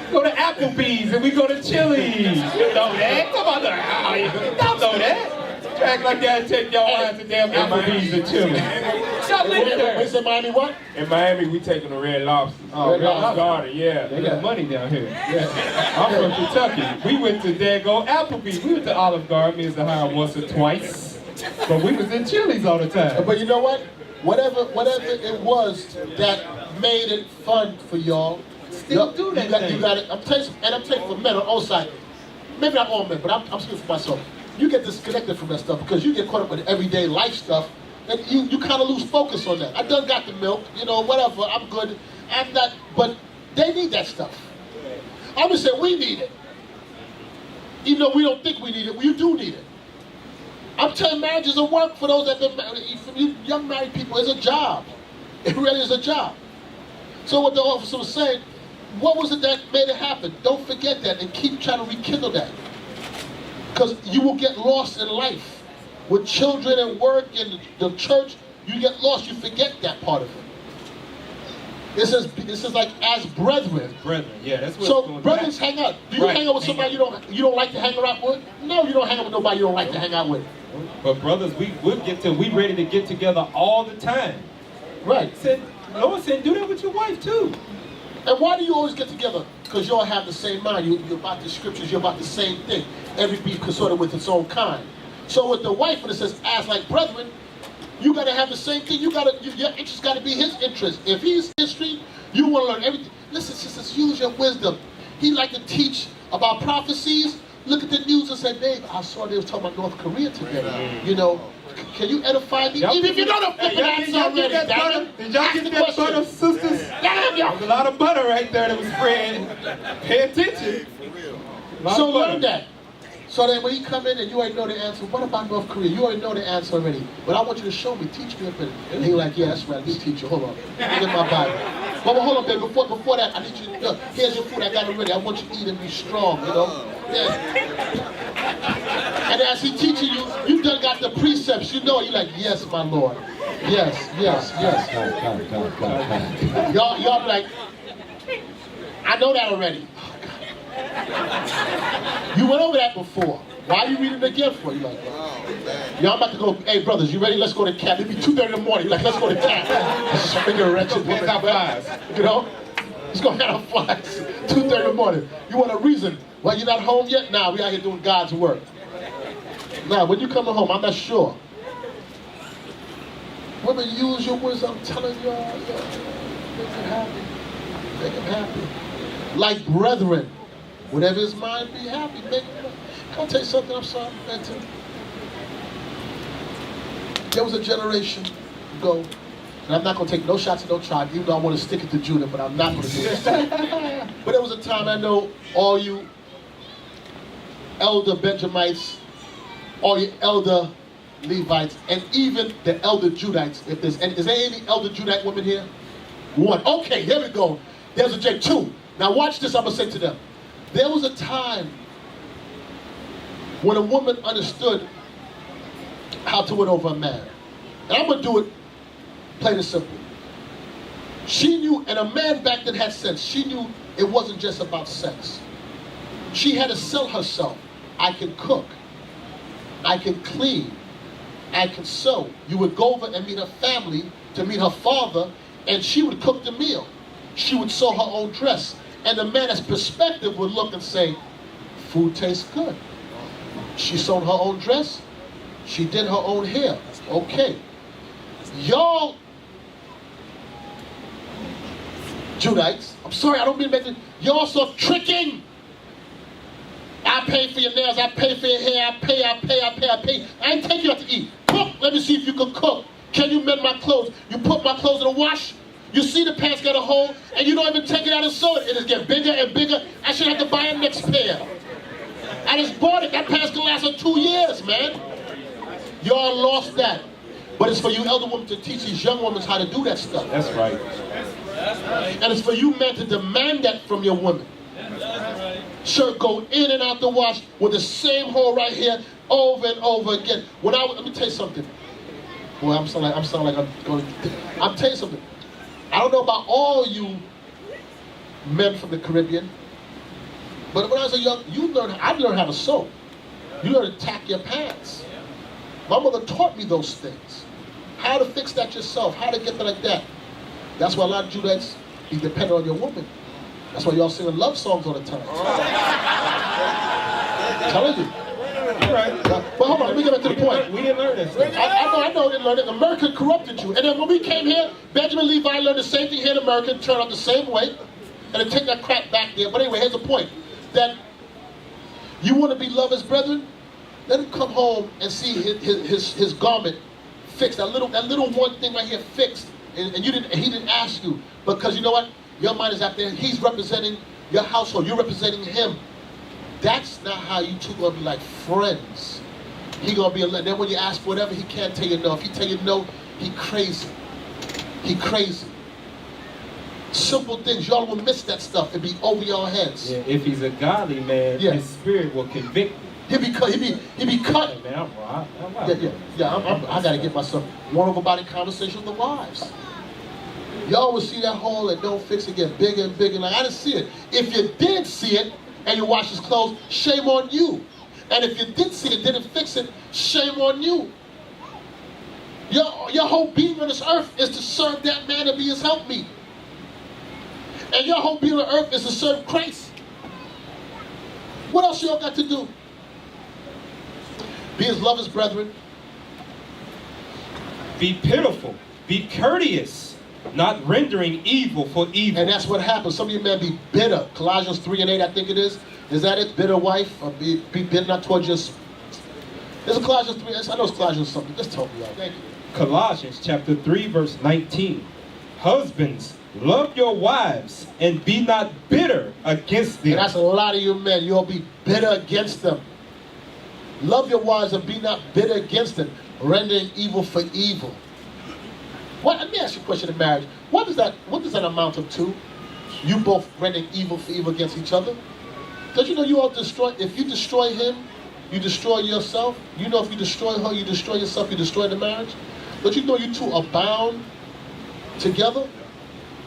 Go to Applebee's and we go to Chili's. You know that? Come on, y'all know that. Act like y'all take y'all out to damn Applebee's and Chili's. Y'all live there. Wait, say Miami what? In Miami, we taking the Red Lobster. Oh, Red Lobster. Garden, yeah. They got money down here. Yeah. I'm from Kentucky. We went to Dago Applebee's. We went to Olive Garden, me and Zahara once or twice. But we was in Chili's all the time. But you know what? Whatever it was that made it fun for y'all, Still do that thing. You got it. I'm telling you for men on all sides. Maybe not all men, but I'm speaking for myself. You get disconnected from that stuff because you get caught up with everyday life stuff, and you kind of lose focus on that. I done got the milk, you know, whatever. I'm good. I'm not, but they need that stuff. I'm gonna say we need it, even though we don't think we need it. You do need it. I'm telling marriage is a work for those that have been married. For you young married people, it's a job. It really is a job. So what the officer was saying, what was it that made it happen? Don't forget that and keep trying to rekindle that. Because you will get lost in life. With children and work and the church, you get lost. You forget that part of it. It says like as brethren. Brethren, yeah, that's what so it's going brothers hang out. Do you hang out with somebody you don't like to hang out with? No, you don't hang out with nobody you don't like to hang out with. But brothers, we ready to get together all the time. Right. Lord said, do that with your wife too. And why do you always get together? Because you all have the same mind. You're about the scriptures. You're about the same thing. Every beast consorted with its own kind. So with the wife, when it says as like brethren, you got to have the same thing. Your interest got to be his interest. If he's history, you want to learn everything. Listen, sisters, use your wisdom. He like to teach about prophecies. Look at the news and say, babe, I saw they was talking about North Korea today. You know, can you edify me? Even if you know the flipping answer already. Did y'all get that butter, sisters? There's a lot of butter right there that was spread. Pay attention. So learn that. So that when you come in and you already know the answer, what about North Korea? You already know the answer already. But I want you to show me, teach me a bit. And he's like, yeah, that's right, this teacher, hold on. Look at my Bible. But hold on, babe, before that, I need you to, here's your food, I got it ready. I want you to eat and be strong, you know? Yeah. And as he teaching you, you done got the precepts, you know, you're like, yes, my Lord. Yes. Y'all be like, I know that already. You went over that before. Why are you reading it again for? You're like, y'all about to go, hey brothers, you ready? Let's go to camp. It'll be 2:30 in the morning. You're like, let's go to camp. Finger wrenching. You know? Let's go have flies. 2:30 in the morning. You want a reason why you're not home yet? Nah, we out here doing God's work. Nah, when you coming home, I'm not sure. Women, use your wisdom. I'm telling y'all, make him happy. Make him happy. Like brethren. Whatever his mind, be happy. Can I tell you something? I'm sorry, Benton. There was a generation ago, and I'm not going to take no shots at no tribe, even though I want to stick it to Judah, but I'm not going to do this. But there was a time, I know all you elder Benjamites, all you elder Levites, and even the elder Judites, if there's any, is there any elder Judite women here? One. Okay, here we go. There's a J. Two. Now watch this, I'm going to say to them. There was a time when a woman understood how to win over a man. And I'm going to do it plain and simple. She knew, and a man back then had sense, she knew it wasn't just about sex. She had to sell herself. I can cook. I can clean. I can sew. You would go over and meet her family to meet her father, and she would cook the meal. She would sew her own dress. And the man as perspective would look and say, food tastes good. She sewed her own dress. She did her own hair. Okay. Y'all, Judites, I'm sorry, I don't mean to make it, y'all start tricking. I pay for your nails, I pay for your hair, I pay. I ain't take you out to eat. Cook, let me see if you can cook. Can you mend my clothes? You put my clothes in the wash. You see the pants got a hole, and you don't even take it out and sew it. It just get bigger and bigger. I should have to buy a next pair. I just bought it. That pants can last for 2 years, man. Y'all lost that. But it's for you elder women to teach these young women how to do that stuff. That's right. And it's for you men to demand that from your women. Shirt go in and out the wash with the same hole right here over and over again. Let me tell you something. Boy, I'm telling you something. I don't know about all you men from the Caribbean, but when I was a young, I learned how to sew. You learn to tack your pants. My mother taught me those things. How to fix that yourself, how to get that like that. That's why a lot of Judeans be dependent on your woman. That's why y'all singing love songs all the time. I'm telling you. You're right. But hold on, let me get back to the point. We didn't learn that stuff. I know, we didn't learn it. America corrupted you. And then when we came here, Benjamin Levi learned the same thing here in America, turned out the same way, and then take that crap back there. But anyway, here's the point. That you want to be lovers, brethren? Let him come home and see his garment fixed. That little one thing right here fixed. And he didn't ask you. Because you know what? Your mind is out there. He's representing your household. You're representing him. That's not how you two gonna be like friends. He gonna be then when you ask for whatever, he can't tell you no. If he tell you no, he crazy. He crazy. Simple things. Y'all will miss that stuff. It'll be over your heads. Yeah, if he's a godly man, Yeah. his spirit will convict him. He'll be cut. He'll be cut. Hey, man, I gotta get myself one over body conversation with the wives. Y'all will see that hole and don't fix it, get bigger and bigger. Like I didn't see it. If you did see it and you wash his clothes, shame on you. And if you did see it, didn't fix it, shame on you. Your whole being on this earth is to serve that man and be his helpmeet. And your whole being on earth is to serve Christ. What else y'all got to do? Be his lovers, brethren. Be pitiful. Be courteous. Not rendering evil for evil. And that's what happens. Some of you men be bitter. Colossians 3:8, I think it is. Is that it? Bitter wife? Or be bitter not towards your... Is it Colossians 3? I know it's Colossians something. Just tell me out. Thank you. Colossians chapter 3 verse 19. Husbands, love your wives and be not bitter against them. And that's a lot of you men. You'll be bitter against them. Love your wives and be not bitter against them, rendering evil for evil. Let me ask you a question in marriage. What does that amount up to? You both rendering evil for evil against each other? Don't you know you all destroy? If you destroy him, you destroy yourself. You know if you destroy her, you destroy yourself, you destroy the marriage. Don't you know you two are bound together?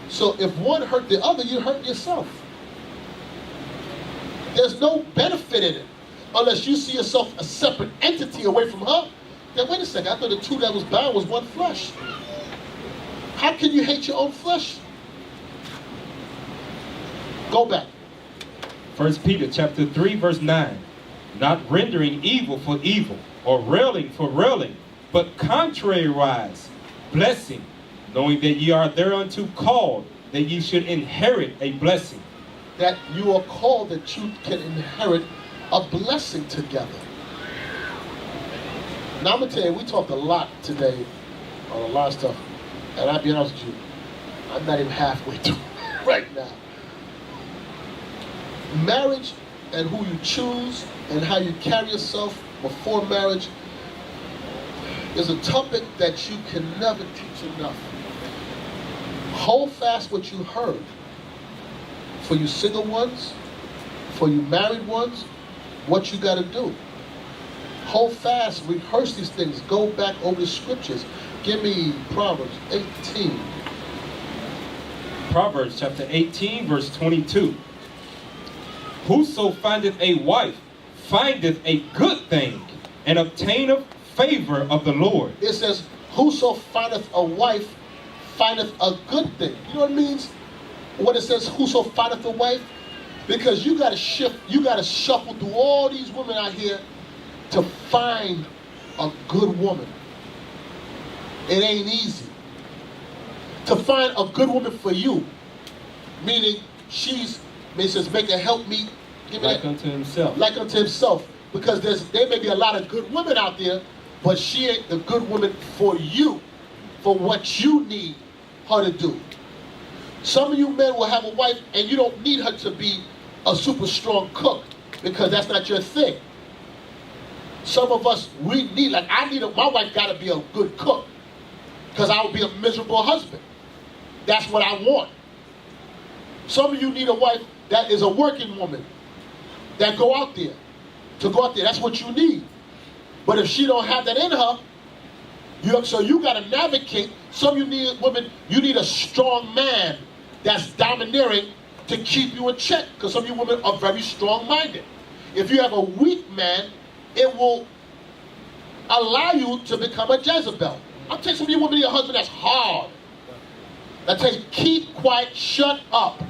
So if one hurt the other, you hurt yourself. There's no benefit in it. Unless you see yourself a separate entity away from her. Then wait a second, I thought the two that was bound was one flesh. How can you hate your own flesh? Go back. 1 Peter chapter 3 verse 9. Not rendering evil for evil, or railing for railing, but contrariwise, blessing, knowing that ye are thereunto called, that ye should inherit a blessing. That you are called that you can inherit a blessing together. Now I'm going to tell you, we talked a lot today on a lot of stuff. And I'll be honest with you, I'm not even halfway through right now. Marriage and who you choose and how you carry yourself before marriage is a topic that you can never teach enough. Hold fast what you heard. For you single ones, for you married ones, what you got to do. Hold fast, rehearse these things, go back over the scriptures. Give me Proverbs 18. Proverbs chapter 18 verse 22. Whoso findeth a wife findeth a good thing, and obtaineth favor of the Lord. It says, whoso findeth a wife findeth a good thing. You know what it means? When it says, whoso findeth a wife? Because you got to shift, you got to shuffle through all these women out here to find a good woman. It ain't easy. To find a good woman for you, meaning it says, make a help me. Like unto himself. Like unto himself. Because there may be a lot of good women out there, but she ain't the good woman for you, for what you need her to do. Some of you men will have a wife and you don't need her to be a super strong cook because that's not your thing. Some of us, we need, like my wife got to be a good cook because I would be a miserable husband. That's what I want. Some of you need a wife that is a working woman that go out there. To go out there, that's what you need. But if she don't have that in her, So you got to navigate. Some of you need women, you need a strong man that's domineering to keep you in check. Because some of you women are very strong-minded. If you have a weak man, it will allow you to become a Jezebel. I'll take some of you women, your husband that's hard. That tells you, keep quiet, shut up.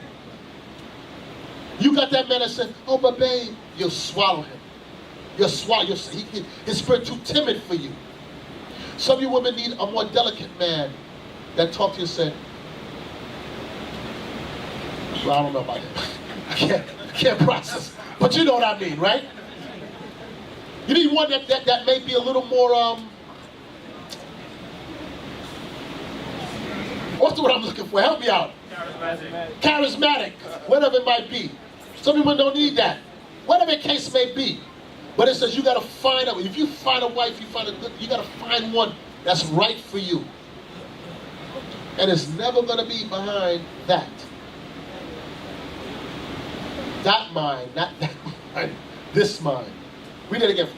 You got that man that says, oh, but babe, you'll swallow him. You'll swallow, his spirit too timid for you. Some of you women need a more delicate man that talk to you and say, well, I don't know about that. I can't process. But you know what I mean, right? You need one that may be a little more, what's the word I'm looking for? Help me out. Charismatic. Whatever it might be. Some people don't need that. Whatever the case may be. But it says you got to find out. If you find a wife, you got to find one that's right for you. And it's never going to be behind that. That mind, not that mind. This mind. Read it again.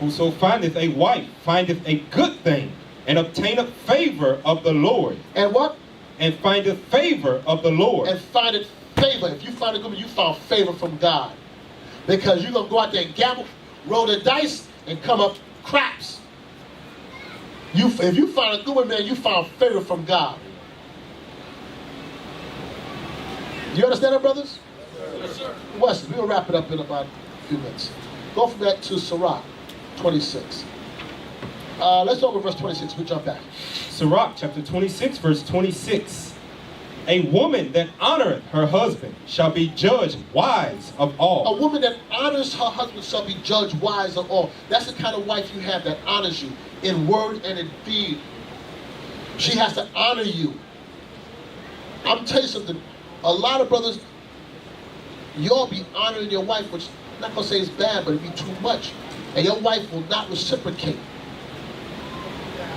Whoso findeth a wife findeth a good thing, and obtaineth favor of the Lord. And what? And findeth favor of the Lord. And findeth favor. If you find a good one, you found favor from God. Because you're going to go out there and gamble, roll the dice, and come up craps. If you find a good one, man, you found favor from God. You understand that, brothers? Yes, sir. Wesley, we'll wrap it up in about a few minutes. Go from that to Sirach 26. Let's go over verse 26. We'll jump back. Sirach chapter 26, verse 26. A woman that honoreth her husband shall be judged wise of all. A woman that honors her husband shall be judged wise of all. That's the kind of wife you have that honors you in word and in deed. She has to honor you. I'm telling you something. A lot of brothers, y'all be honoring your wife, which I'm not going to say it's bad, but it'd be too much. And your wife will not reciprocate.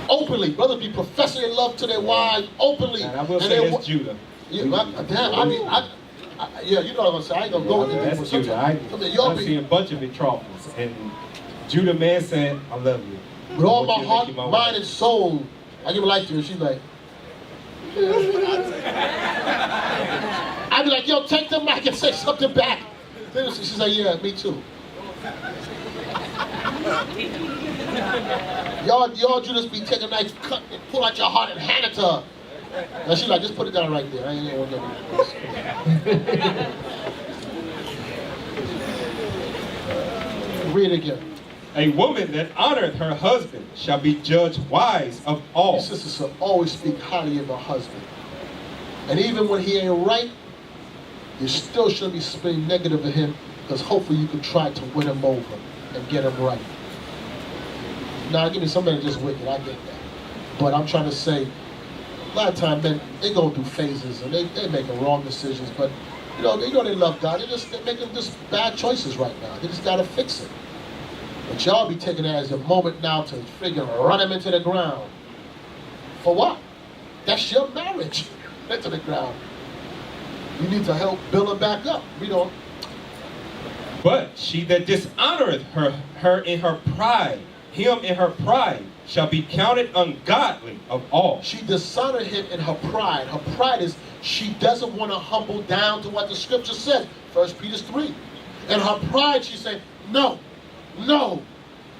Openly. Brothers be professing their love to their wives openly. And I will say it's Judah. Yeah, you know what I'm saying. I ain't going to go into That's Judah. I've seen a bunch of betrothals. And Judah man said, I love you. With all my heart, mind, and soul, I give a life to her. She's like, I'd be like, yo, take the mic and say something back. She's like, yeah, me too. Y'all Judas be taking a knife, cut, and pull out your heart and hand it to her. Now she's like, just put it down right there. I ain't want to read it again. A woman that honoreth her husband shall be judged wise of all. Your sisters should always speak highly of her husband. And even when he ain't right, you still shouldn't be speaking negative of him, because hopefully you can try to win him over and get him right. Now, give me somebody just wicked, I get that. But I'm trying to say, a lot of times men, they go through phases and they making wrong decisions, but they love God. They're making just bad choices right now. They just got to fix it. But y'all be taking that as a moment now to figure run him into the ground. For what? That's your marriage. Into the ground. You need to help build him back up. We don't. But she that dishonoreth her in her pride, him in her pride, shall be counted ungodly of all. She dishonored him in her pride. Her pride is she doesn't want to humble down to what the scripture says. 1 Peter 3. In her pride, she said, no, no,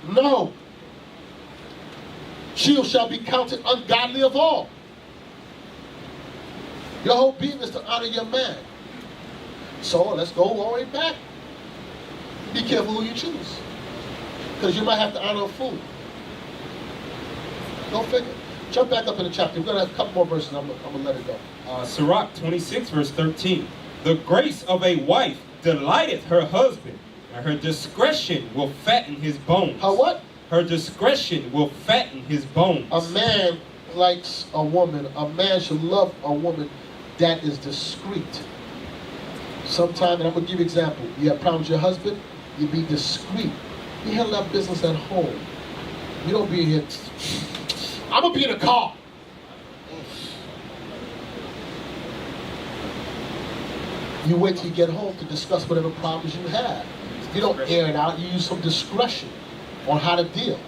no. She shall be counted ungodly of all. Your whole being is to honor your man. So let's go all the way back. Be careful who you choose. Because you might have to honor a fool. Go figure. Jump back up in the chapter. We're going to have a couple more verses. I'm going to let it go. Sirach 26, verse 13. The grace of a wife delighteth her husband, and her discretion will fatten his bones. Her what? Her discretion will fatten his bones. A man likes a woman. A man should love a woman that is discreet. Sometimes, and I'm going to give you an example. You have problems with your husband, you be discreet. You handle that business at home. You don't be here. I'm going to be in the car. You wait till you get home to discuss whatever problems you have. You don't air it out. You use some discretion on how to deal.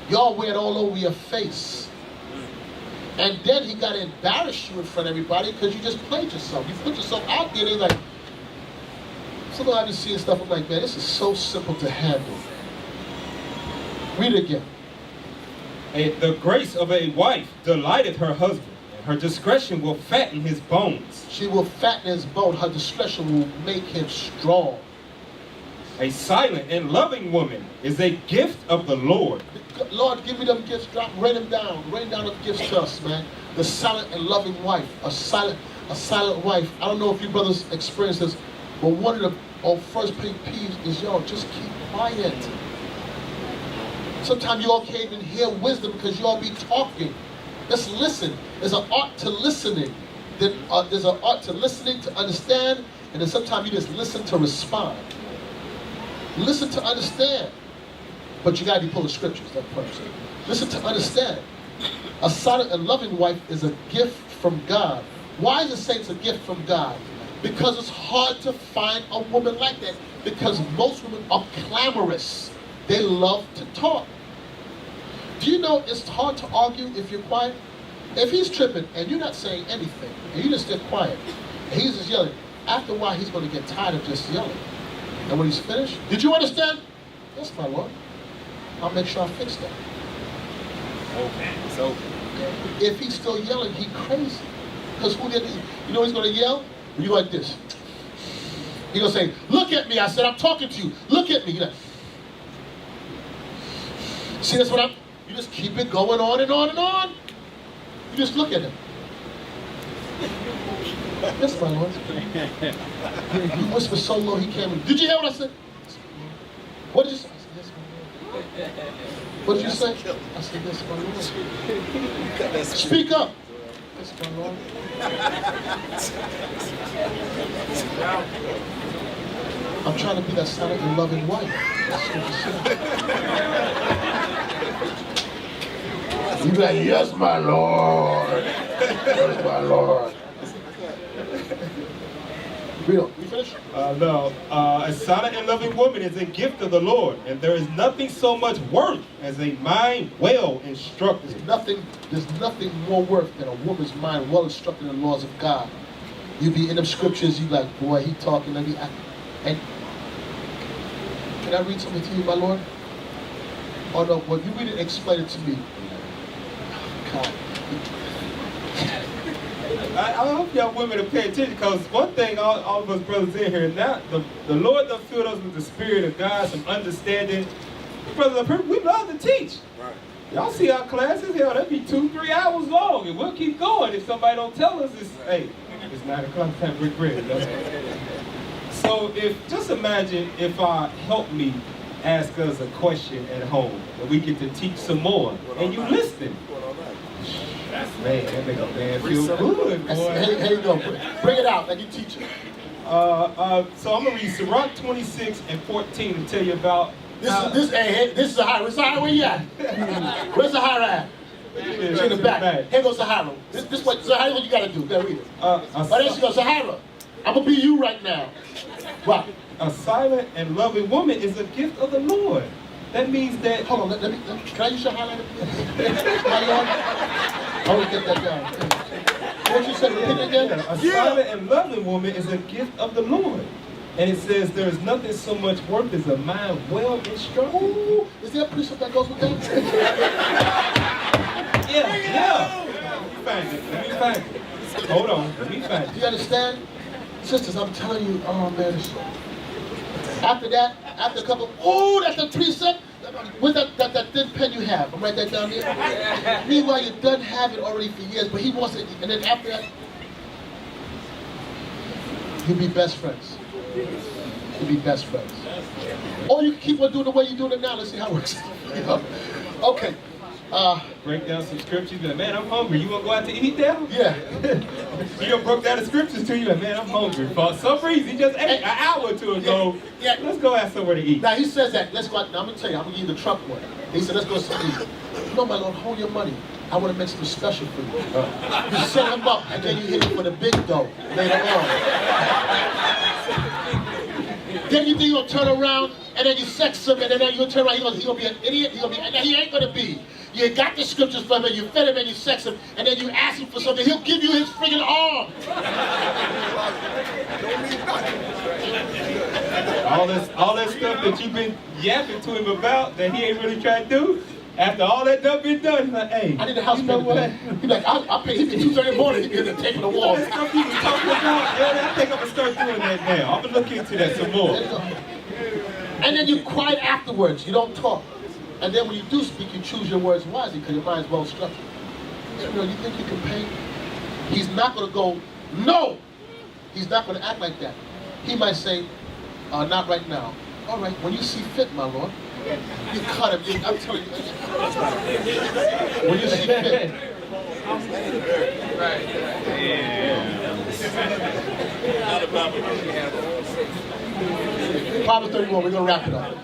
Y'all wear it all over your face. And then he got to embarrass you in front of everybody because you just played yourself. You put yourself out there, and they're like, sometimes I've been seeing stuff, I'm like, man, this is so simple to handle. Read it again. And the grace of a wife delighteth her husband, and her discretion will fatten his bones. She will fatten his bone. Her discretion will make him strong. A silent and loving woman is a gift of the Lord. Lord, give me them gifts. Rain them down. Rain down the gifts to us, man. The silent and loving wife. A silent wife. I don't know if you brothers experience this, but one of the first big peeves is, yo, just keep quiet. Sometimes you all can't even hear wisdom because you all be talking. Just listen. There's an art to listening. There's an art to listening to understand, and then sometimes you just listen to respond. Listen to understand. But you got to be full of scriptures, that's what I'm saying. Listen to understand. A silent and loving wife is a gift from God. Why is it saying it's a gift from God? Because it's hard to find a woman like that. Because most women are clamorous. They love to talk. Do you know it's hard to argue if you're quiet? If he's tripping and you're not saying anything, and you just get quiet, and he's just yelling, after a while he's going to get tired of just yelling. And when he's finished, did you understand? Yes, my Lord. I'll make sure I fix that. Okay, so if he's still yelling, he's crazy. Because you know he's going to yell? You like this. He's going to say, look at me. I said, I'm talking to you. Look at me. You're like, see, that's what you just keep it going on and on and on. You just look at him. Yes, my Lord. You whisper so low he can't. Did you hear what I said? What did you say? I said, yes, my Lord. What did you say? I said, yes, my Lord. Speak up. Yes, my Lord. I'm trying to be that silent and loving wife. That's what you said. You be like, yes, my Lord. Yes, my Lord. You finished? No. A silent and loving woman is a gift of the Lord, and there is nothing so much worth as a mind well instructed. There's nothing more worth than a woman's mind well instructed in the laws of God. You be in them scriptures, you like, boy, he talking, let me act. And can I read something to you, my Lord? Oh no, well, you read it, explain it to me. God. I hope y'all women will pay attention, because one thing all of us brothers in here, now the Lord done filled us with the Spirit of God, some understanding. Brothers, we love to teach. Right. Y'all see our classes, hell, that'd be 2-3 hours long, and we'll keep going if somebody don't tell us hey, it's 9 o'clock time, break bread. So just imagine if help me ask us a question at home, and we get to teach some more, and you listen. Man, that make a man feel good, boy. Here you go. Bring it out like you teach it. So I'm gonna read Sirach 26 and 14 to tell you about this is Sahara. Where's Sahara? Where you at? Where's Sahara at? It's in the back. Here goes Sahara. This what Sahara, what you gotta do. You gotta read it. But there she goes, Sahara. I'm gonna be you right now. Wow. A silent and loving woman is a gift of the Lord. That means that. Hold on, let me can I use your highlighter? My Lord? I want to get that down. What you said, repeat again? A silent and loving woman is a gift of the Lord. And it says there is nothing so much worth as a mind well instructed. Ooh, is there a precept that goes with that? Yeah. Let me find it. Hold on, let me find it. Do you understand? Sisters, I'm telling you, oh man. After that, after a couple, oh, that's a precept. With that thin pen you have, I'm write that down there. Meanwhile, you done have it already for years, but he wants it, and then after that, you'll be best friends. You'll be best friends. Or you can keep on doing the way you're doing it now. Let's see how it works. Okay. Break down some scriptures. Like, man, I'm hungry. You want to go out to eat now? Yeah. He done broke down the scriptures to you. Like, man, I'm hungry. For some reason, he just ate an hour or two ago. Yeah. Let's go have somewhere to eat. Now, he says that. Let's go out. Now, I'm going to tell you. I'm going to give you the Trump one. He said, let's go somewhere. No, my Lord, hold your money. I want to make something special for you. You set him up, and then you hit him for the big dough later on. Then you think you're going to turn around, and then you sex him, and then you're going to turn around. He's going to be an idiot. He ain't going to be. You got the scriptures from him, you fed him and you sex him, and then you ask him for something, he'll give you his friggin' arm. All that stuff that you've been yapping to him about that he ain't really trying to do. After all that stuff been done, he's like, hey, I need a house payment. He's like, I'll pay. He can 2:30 in the morning. He can tape on the wall. That stuff you was talking about, yeah, I think I'm gonna start doing that now. I'm gonna look into that some more. And then you quiet afterwards. You don't talk. And then when you do speak, you choose your words wisely because your mind's well structured. You know, you think you can pay? He's not going to go, no! He's not going to act like that. He might say, not right now. All right, when you see fit, my Lord. You cut him. I'm telling you. When you see fit. Proverbs 31, we're going to wrap it up.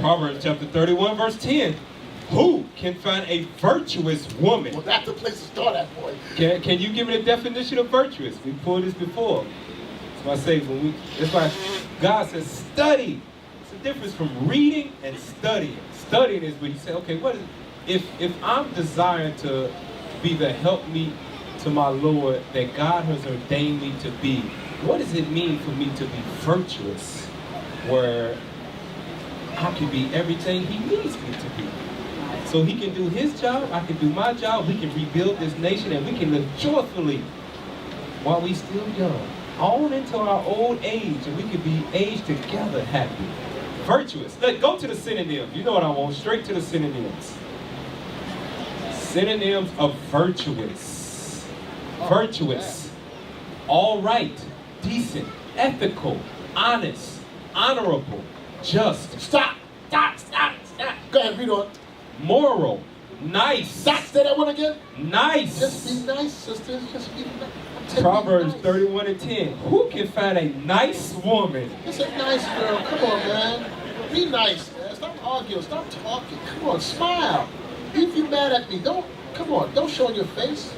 Proverbs chapter 31, verse 10. Who can find a virtuous woman? Well, that's the place to start at, boy. Can you give me the definition of virtuous? We pulled this before. That's why I say that's why God says study. It's the difference from reading and studying. Studying is when you say, okay, what is if I'm desiring to be the helpmeet to my Lord that God has ordained me to be, what does it mean for me to be virtuous? Where I can be everything he needs me to be. So he can do his job, I can do my job, we can rebuild this nation, and we can live joyfully while we still young, on into our old age, and we can be aged together happy. Virtuous. Let's go to the synonyms. You know what I want, straight to the synonyms. Synonyms of virtuous. Virtuous. All right, decent, ethical, honest, honorable, just. Stop. Go ahead, read on. Moral, nice. Say that one again. Nice. Just be nice, sisters. Just be nice. Proverbs 31 and 10. Who can find a nice woman? It's a nice girl. Come on, man. Be nice, man. Stop arguing. Stop talking. Come on, smile. If you're mad at me, don't show your face.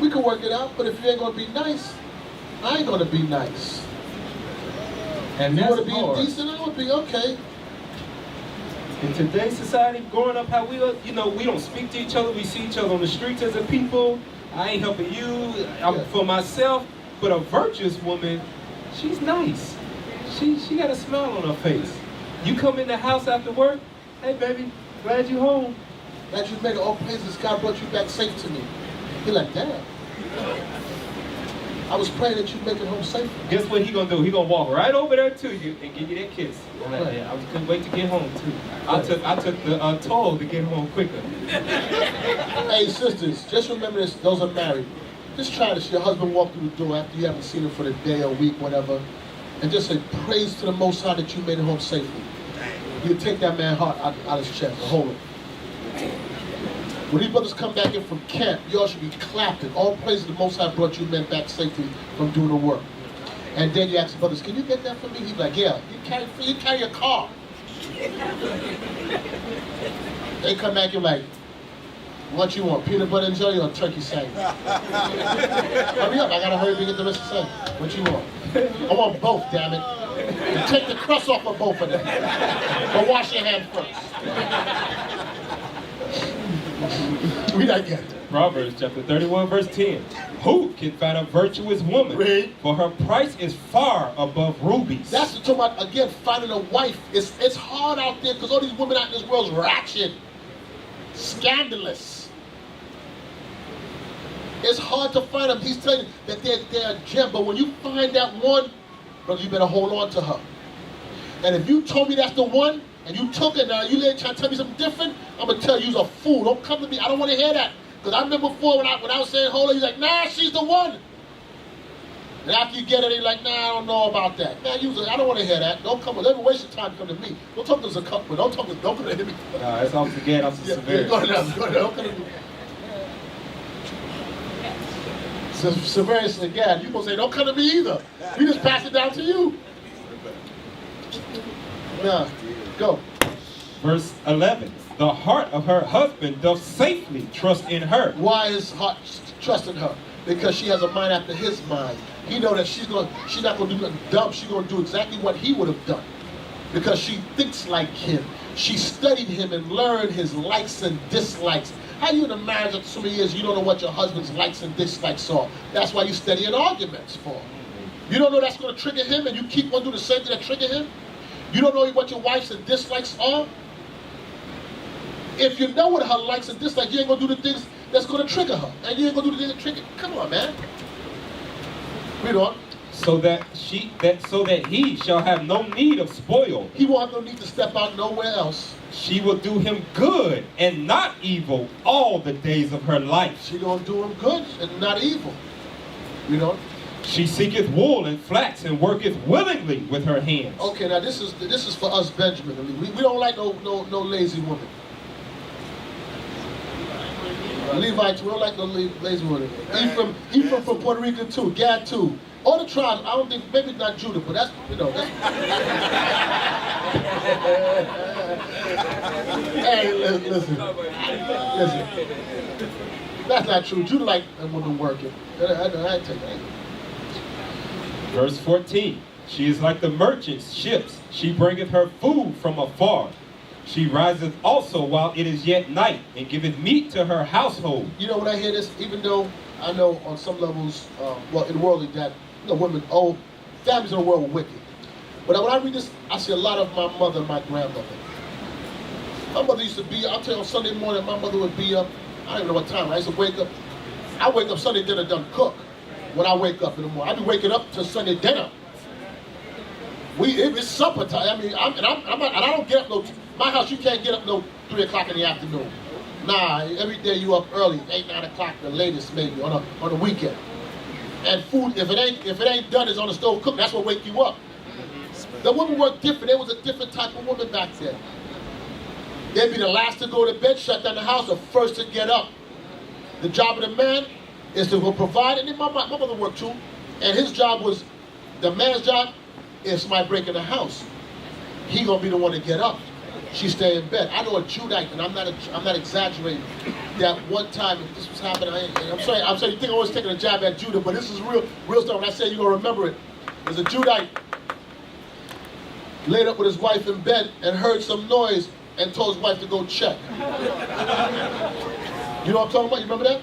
We can work it out, but if you ain't gonna be nice, I ain't gonna be nice. And you that's wanna be hard. decent, I would be okay. In today's society, growing up how we are, we don't speak to each other. We see each other on the streets as a people. I ain't helping you. I'm for myself. But a virtuous woman, she's nice. She got a smile on her face. You come in the house after work, hey baby, glad you home. Glad you made it. All praises, God brought you back safe to me. You're like, Dad, I was praying that you'd make it home safe. Guess what he gonna do? He gonna walk right over there to you and give you that kiss. Yeah, I couldn't wait to get home too. I took the toll to get home quicker. Hey sisters, just remember this, those are married. Just try this. Your husband walked through the door after you haven't seen him for the day or week, whatever, and just say, praise to the Most High that you made it home safely. You take that man's heart out his chest and hold it. When these brothers come back in from camp, y'all should be clapping. All praise to the Most High brought you men back safely from doing the work. And then you ask the brothers, can you get that for me? He's like, yeah, you carry a car. They come back, you're like, what you want, peanut butter and jelly or turkey sandwich? Hurry up, I gotta hurry to get the rest of the sandwich. What you want? I want both, damn it. And take the crust off of both of them. But wash your hands first. Read that again. Proverbs chapter 31, verse 10. Who can find a virtuous woman? Read. For her price is far above rubies. That's what I'm talking about, again, finding a wife. It's hard out there because all these women out in this world is ratchet, scandalous. It's hard to find them. He's telling you that they're a gem, but when you find that one, brother, you better hold on to her. And if you told me that's the one, and you took it now, you trying to tell me something different, I'm going to tell you you're a fool. Don't come to me. I don't want to hear that. Because I remember before when I was saying hold on, you're like, nah, she's the one. And after you get it, you're like, nah, I don't know about that. Man, I don't want to hear that. Don't come with, never waste your time to come to me. Don't talk to us a couple. Don't come to me. No, it's always again, I'm severe. Go ahead, don't come to me. So, severus again, you going to say, don't come to me either. We just pass it down to you. Nah. Go. Verse 11. The heart of her husband doth safely trust in her. Why is heart trusting her? Because she has a mind after his mind. He know that she's not going to do nothing dumb. She's going to do exactly what he would have done. because she thinks like him. She studied him and learned his likes and dislikes. How you in a marriage after so many years, you don't know what your husband's likes and dislikes are? That's why you study in arguments for. You don't know that's going to trigger him, and you keep on doing the same thing that trigger him? You don't know what your wife's and dislikes are? If you know what her likes and dislikes, you ain't going to do the things that's going to trigger her. And you ain't going to do the things that trigger. Come on, man. Read on. So that he shall have no need of spoil. He won't have no need to step out nowhere else. She will do him good and not evil all the days of her life. She gonna do him good and not evil. You know? She seeketh wool and flax and worketh willingly with her hands. Okay, now this is for us, Benjamin. We don't like no lazy woman. Levites, we don't like no lazy woman. Ephraim from Puerto Rico too. Gad too. All the tribes, I don't think, maybe not Judah, but that's, you know. Hey, listen. That's not true. Judah like a woman working. I take that. Verse 14. She is like the merchant's ships. She bringeth her food from afar. She riseth also while it is yet night, and giveth meat to her household. You know, when I hear this, even though I know on some levels, well, in worldly that, you know, women, families in the world are wicked. But when I read this, I see a lot of my mother and my grandmother. My mother used to be, I'll tell you, on Sunday morning, my mother would be up, I don't even know what time, I used to wake up. I wake up Sunday dinner done cook when I wake up in the morning. I be waking up to Sunday dinner. It's supper time. I mean, I don't get up no, my house, you can't get up no 3 o'clock in the afternoon. Nah, every day you up early, 8, 9 o'clock, the latest maybe, on the weekend. And food, if it ain't done, it's on the stove cooked. That's what wake you up. The women were different. There was a different type of woman back then. They'd be the last to go to bed, shut down the house, the first to get up. The job of the man is to provide, and then my mother worked too. And his job was, the man's job is somebody breaking the house. He gonna be the one to get up. She stay in bed. I know a Judite, and I'm not exaggerating. That one time, if this was happening, I'm sorry, you think I was taking a jab at Judah, but this is real stuff. When I say you're gonna remember it, there's a Judite laid up with his wife in bed and heard some noise and told his wife to go check. You know what I'm talking about? You remember that?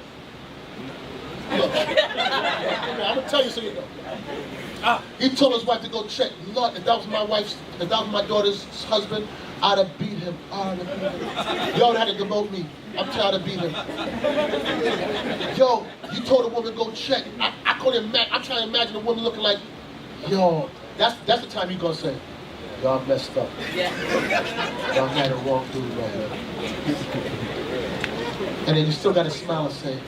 Look, I'm gonna tell you so you know. He told his wife to go check. Lord, if that was my daughter's husband, I'd have beat him. Y'all had to demote me. I'm tired of beating him. Yo, you told a woman go check. I couldn't imagine. I'm trying to imagine a woman looking like, yo, that's the time you're gonna say, y'all messed up. Y'all had the wrong dude right there. And then you still gotta smile and say,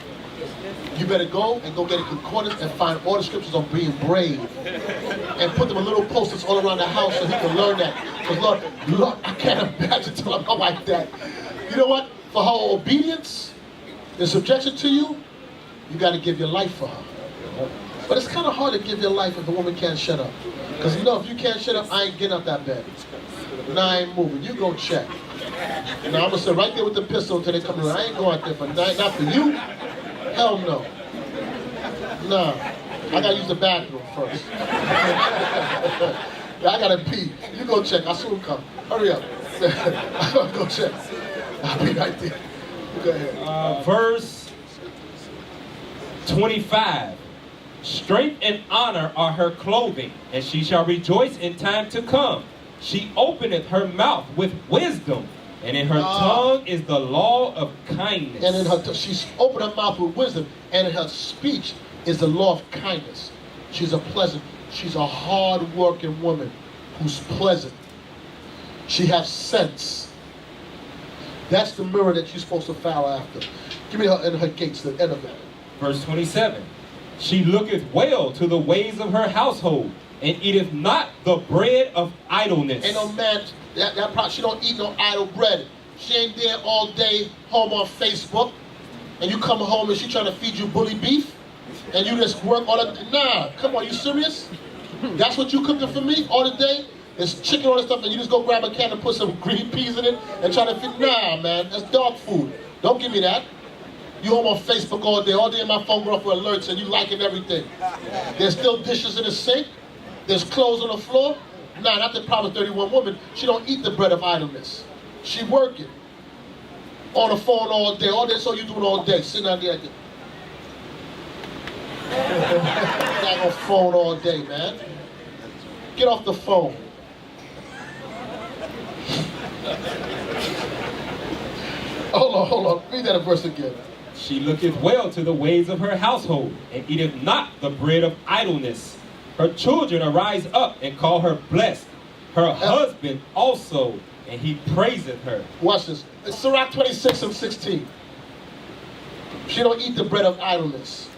you better go get a concordance and find all the scriptures on being brave. And put them in little posters all around the house so he can learn that. Because Lord, I can't imagine telling my wife that. You know what? For her obedience and subjection to you, you got to give your life for her. But it's kind of hard to give your life if a woman can't shut up. Because you know, if you can't shut up, I ain't getting up that bed. Nah, I ain't moving. You go check. Now I'm going to sit right there with the pistol until they come around. I ain't going out there for not for you. Hell no. Nah. I gotta use the bathroom first. I gotta pee. You go check. I'll soon come. Hurry up. I'll go check. I'll be right there. Go ahead. Verse 25. Strength and honor are her clothing, and she shall rejoice in time to come. She openeth her mouth with wisdom, and in her tongue is the law of kindness. And in her she's opened her mouth with wisdom, and in her speech is the law of kindness. She's a hard-working woman who's pleasant. She has sense. That's the mirror that you're supposed to follow after. Give me her in her gates, the end of it. Verse 27. She looketh well to the ways of her household, and eateth not the bread of idleness. Ain't no man, she don't eat no idle bread. She ain't there all day home on Facebook, and you come home and she trying to feed you bully beef, and you just work all the, nah, come on, you serious? That's what you cooking for me all the day? It's chicken, all this stuff, and you just go grab a can and put some green peas in it and try to feed, nah, man, that's dog food. Don't give me that. You home on Facebook all day in my phone going off with alerts and you liking everything. There's still dishes in the sink. There's clothes on the floor. Nah, not the Proverbs 31 woman. She don't eat the bread of idleness. She working. On the phone all day. All day, so you doing all day. Sitting out there. Not on phone all day, man. Get off the phone. Hold on. Read that verse again. She looketh well to the ways of her household, and eateth not the bread of idleness. Her children arise up and call her blessed. Her husband also, and he praiseth her. Watch this. It's Sirach 26:16. She don't eat the bread of idleness.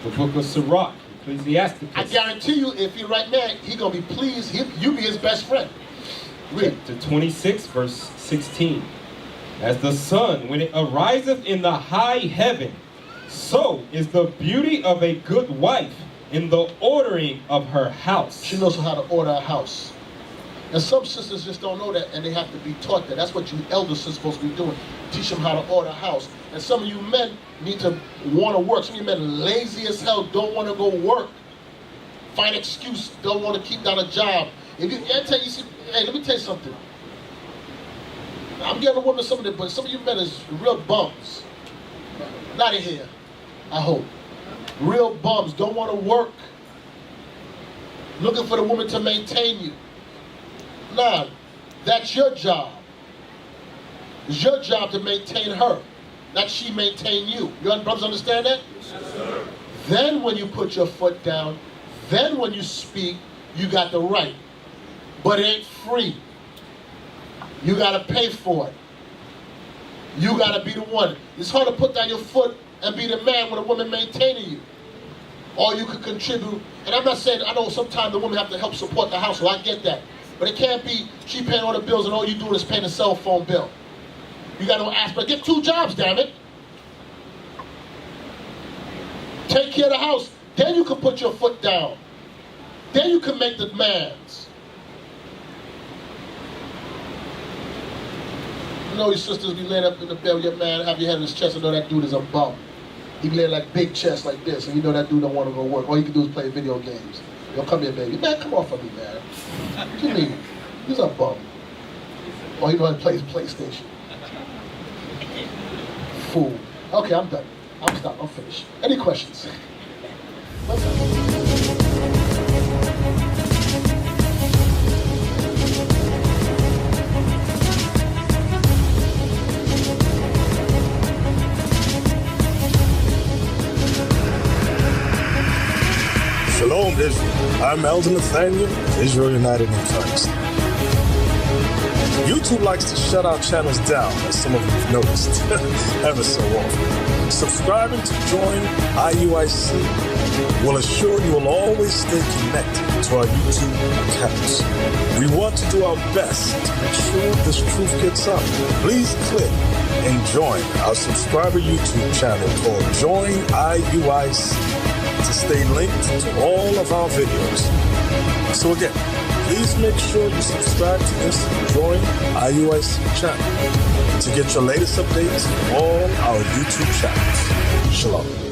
The book of Sirach, Ecclesiasticus. I guarantee you, if you're right man, he gonna be pleased. You be his best friend. Read. Chapter 26, verse 16. As the sun, when it ariseth in the high heaven, so is the beauty of a good wife in the ordering of her house. She knows how to order a house. And some sisters just don't know that, and they have to be taught that. That's what you elders are supposed to be doing. Teach them how to order a house. And some of you men need to want to work. Some of you men lazy as hell, don't want to go work. Find excuse, don't want to keep down a job. If you, hey, let me tell you something. I'm giving a woman some of it, but some of you men is real bums. Not in here, I hope. Real bums, don't want to work. Looking for the woman to maintain you. Nah, that's your job. It's your job to maintain her, not she maintain you. You brothers understand that? Yes, sir. Then when you put your foot down, then when you speak, you got the right. But it ain't free. You gotta pay for it. You gotta be the one. It's hard to put down your foot and be the man with a woman maintaining you. Or you could contribute. And I'm not saying, I know sometimes the women have to help support the household. I get that. But it can't be she paying all the bills and all you doing is paying a cell phone bill. You got no aspect. Get 2 jobs, damn it. Take care of the house. Then you can put your foot down. Then you can make the demands. You know your sisters be laying up in the bed with your man, have your head in his chest, and know that dude is a bum. He be laying like big chest like this, and you know that dude don't want to go work. All you can do is play video games. Yo, come here, baby. Man, come off of me, man. What do you mean? He's a bum. Or he know how to play his PlayStation. Fool. Okay, I'm done. I'm stopped. I'm finished. Any questions? Shalom, Israel. I'm Elder Nathaniel, Israel United in Christ. YouTube likes to shut our channels down, as some of you have noticed, ever so often. Subscribing to join IUIC will assure you will always stay connected to our YouTube accounts. We want to do our best to make sure this truth gets out. Please click and join our subscriber YouTube channel called Join IUIC to stay linked to all of our videos. So again, please make sure you subscribe to this Join IUIC channel to get your latest updates on all our YouTube channels. Shalom.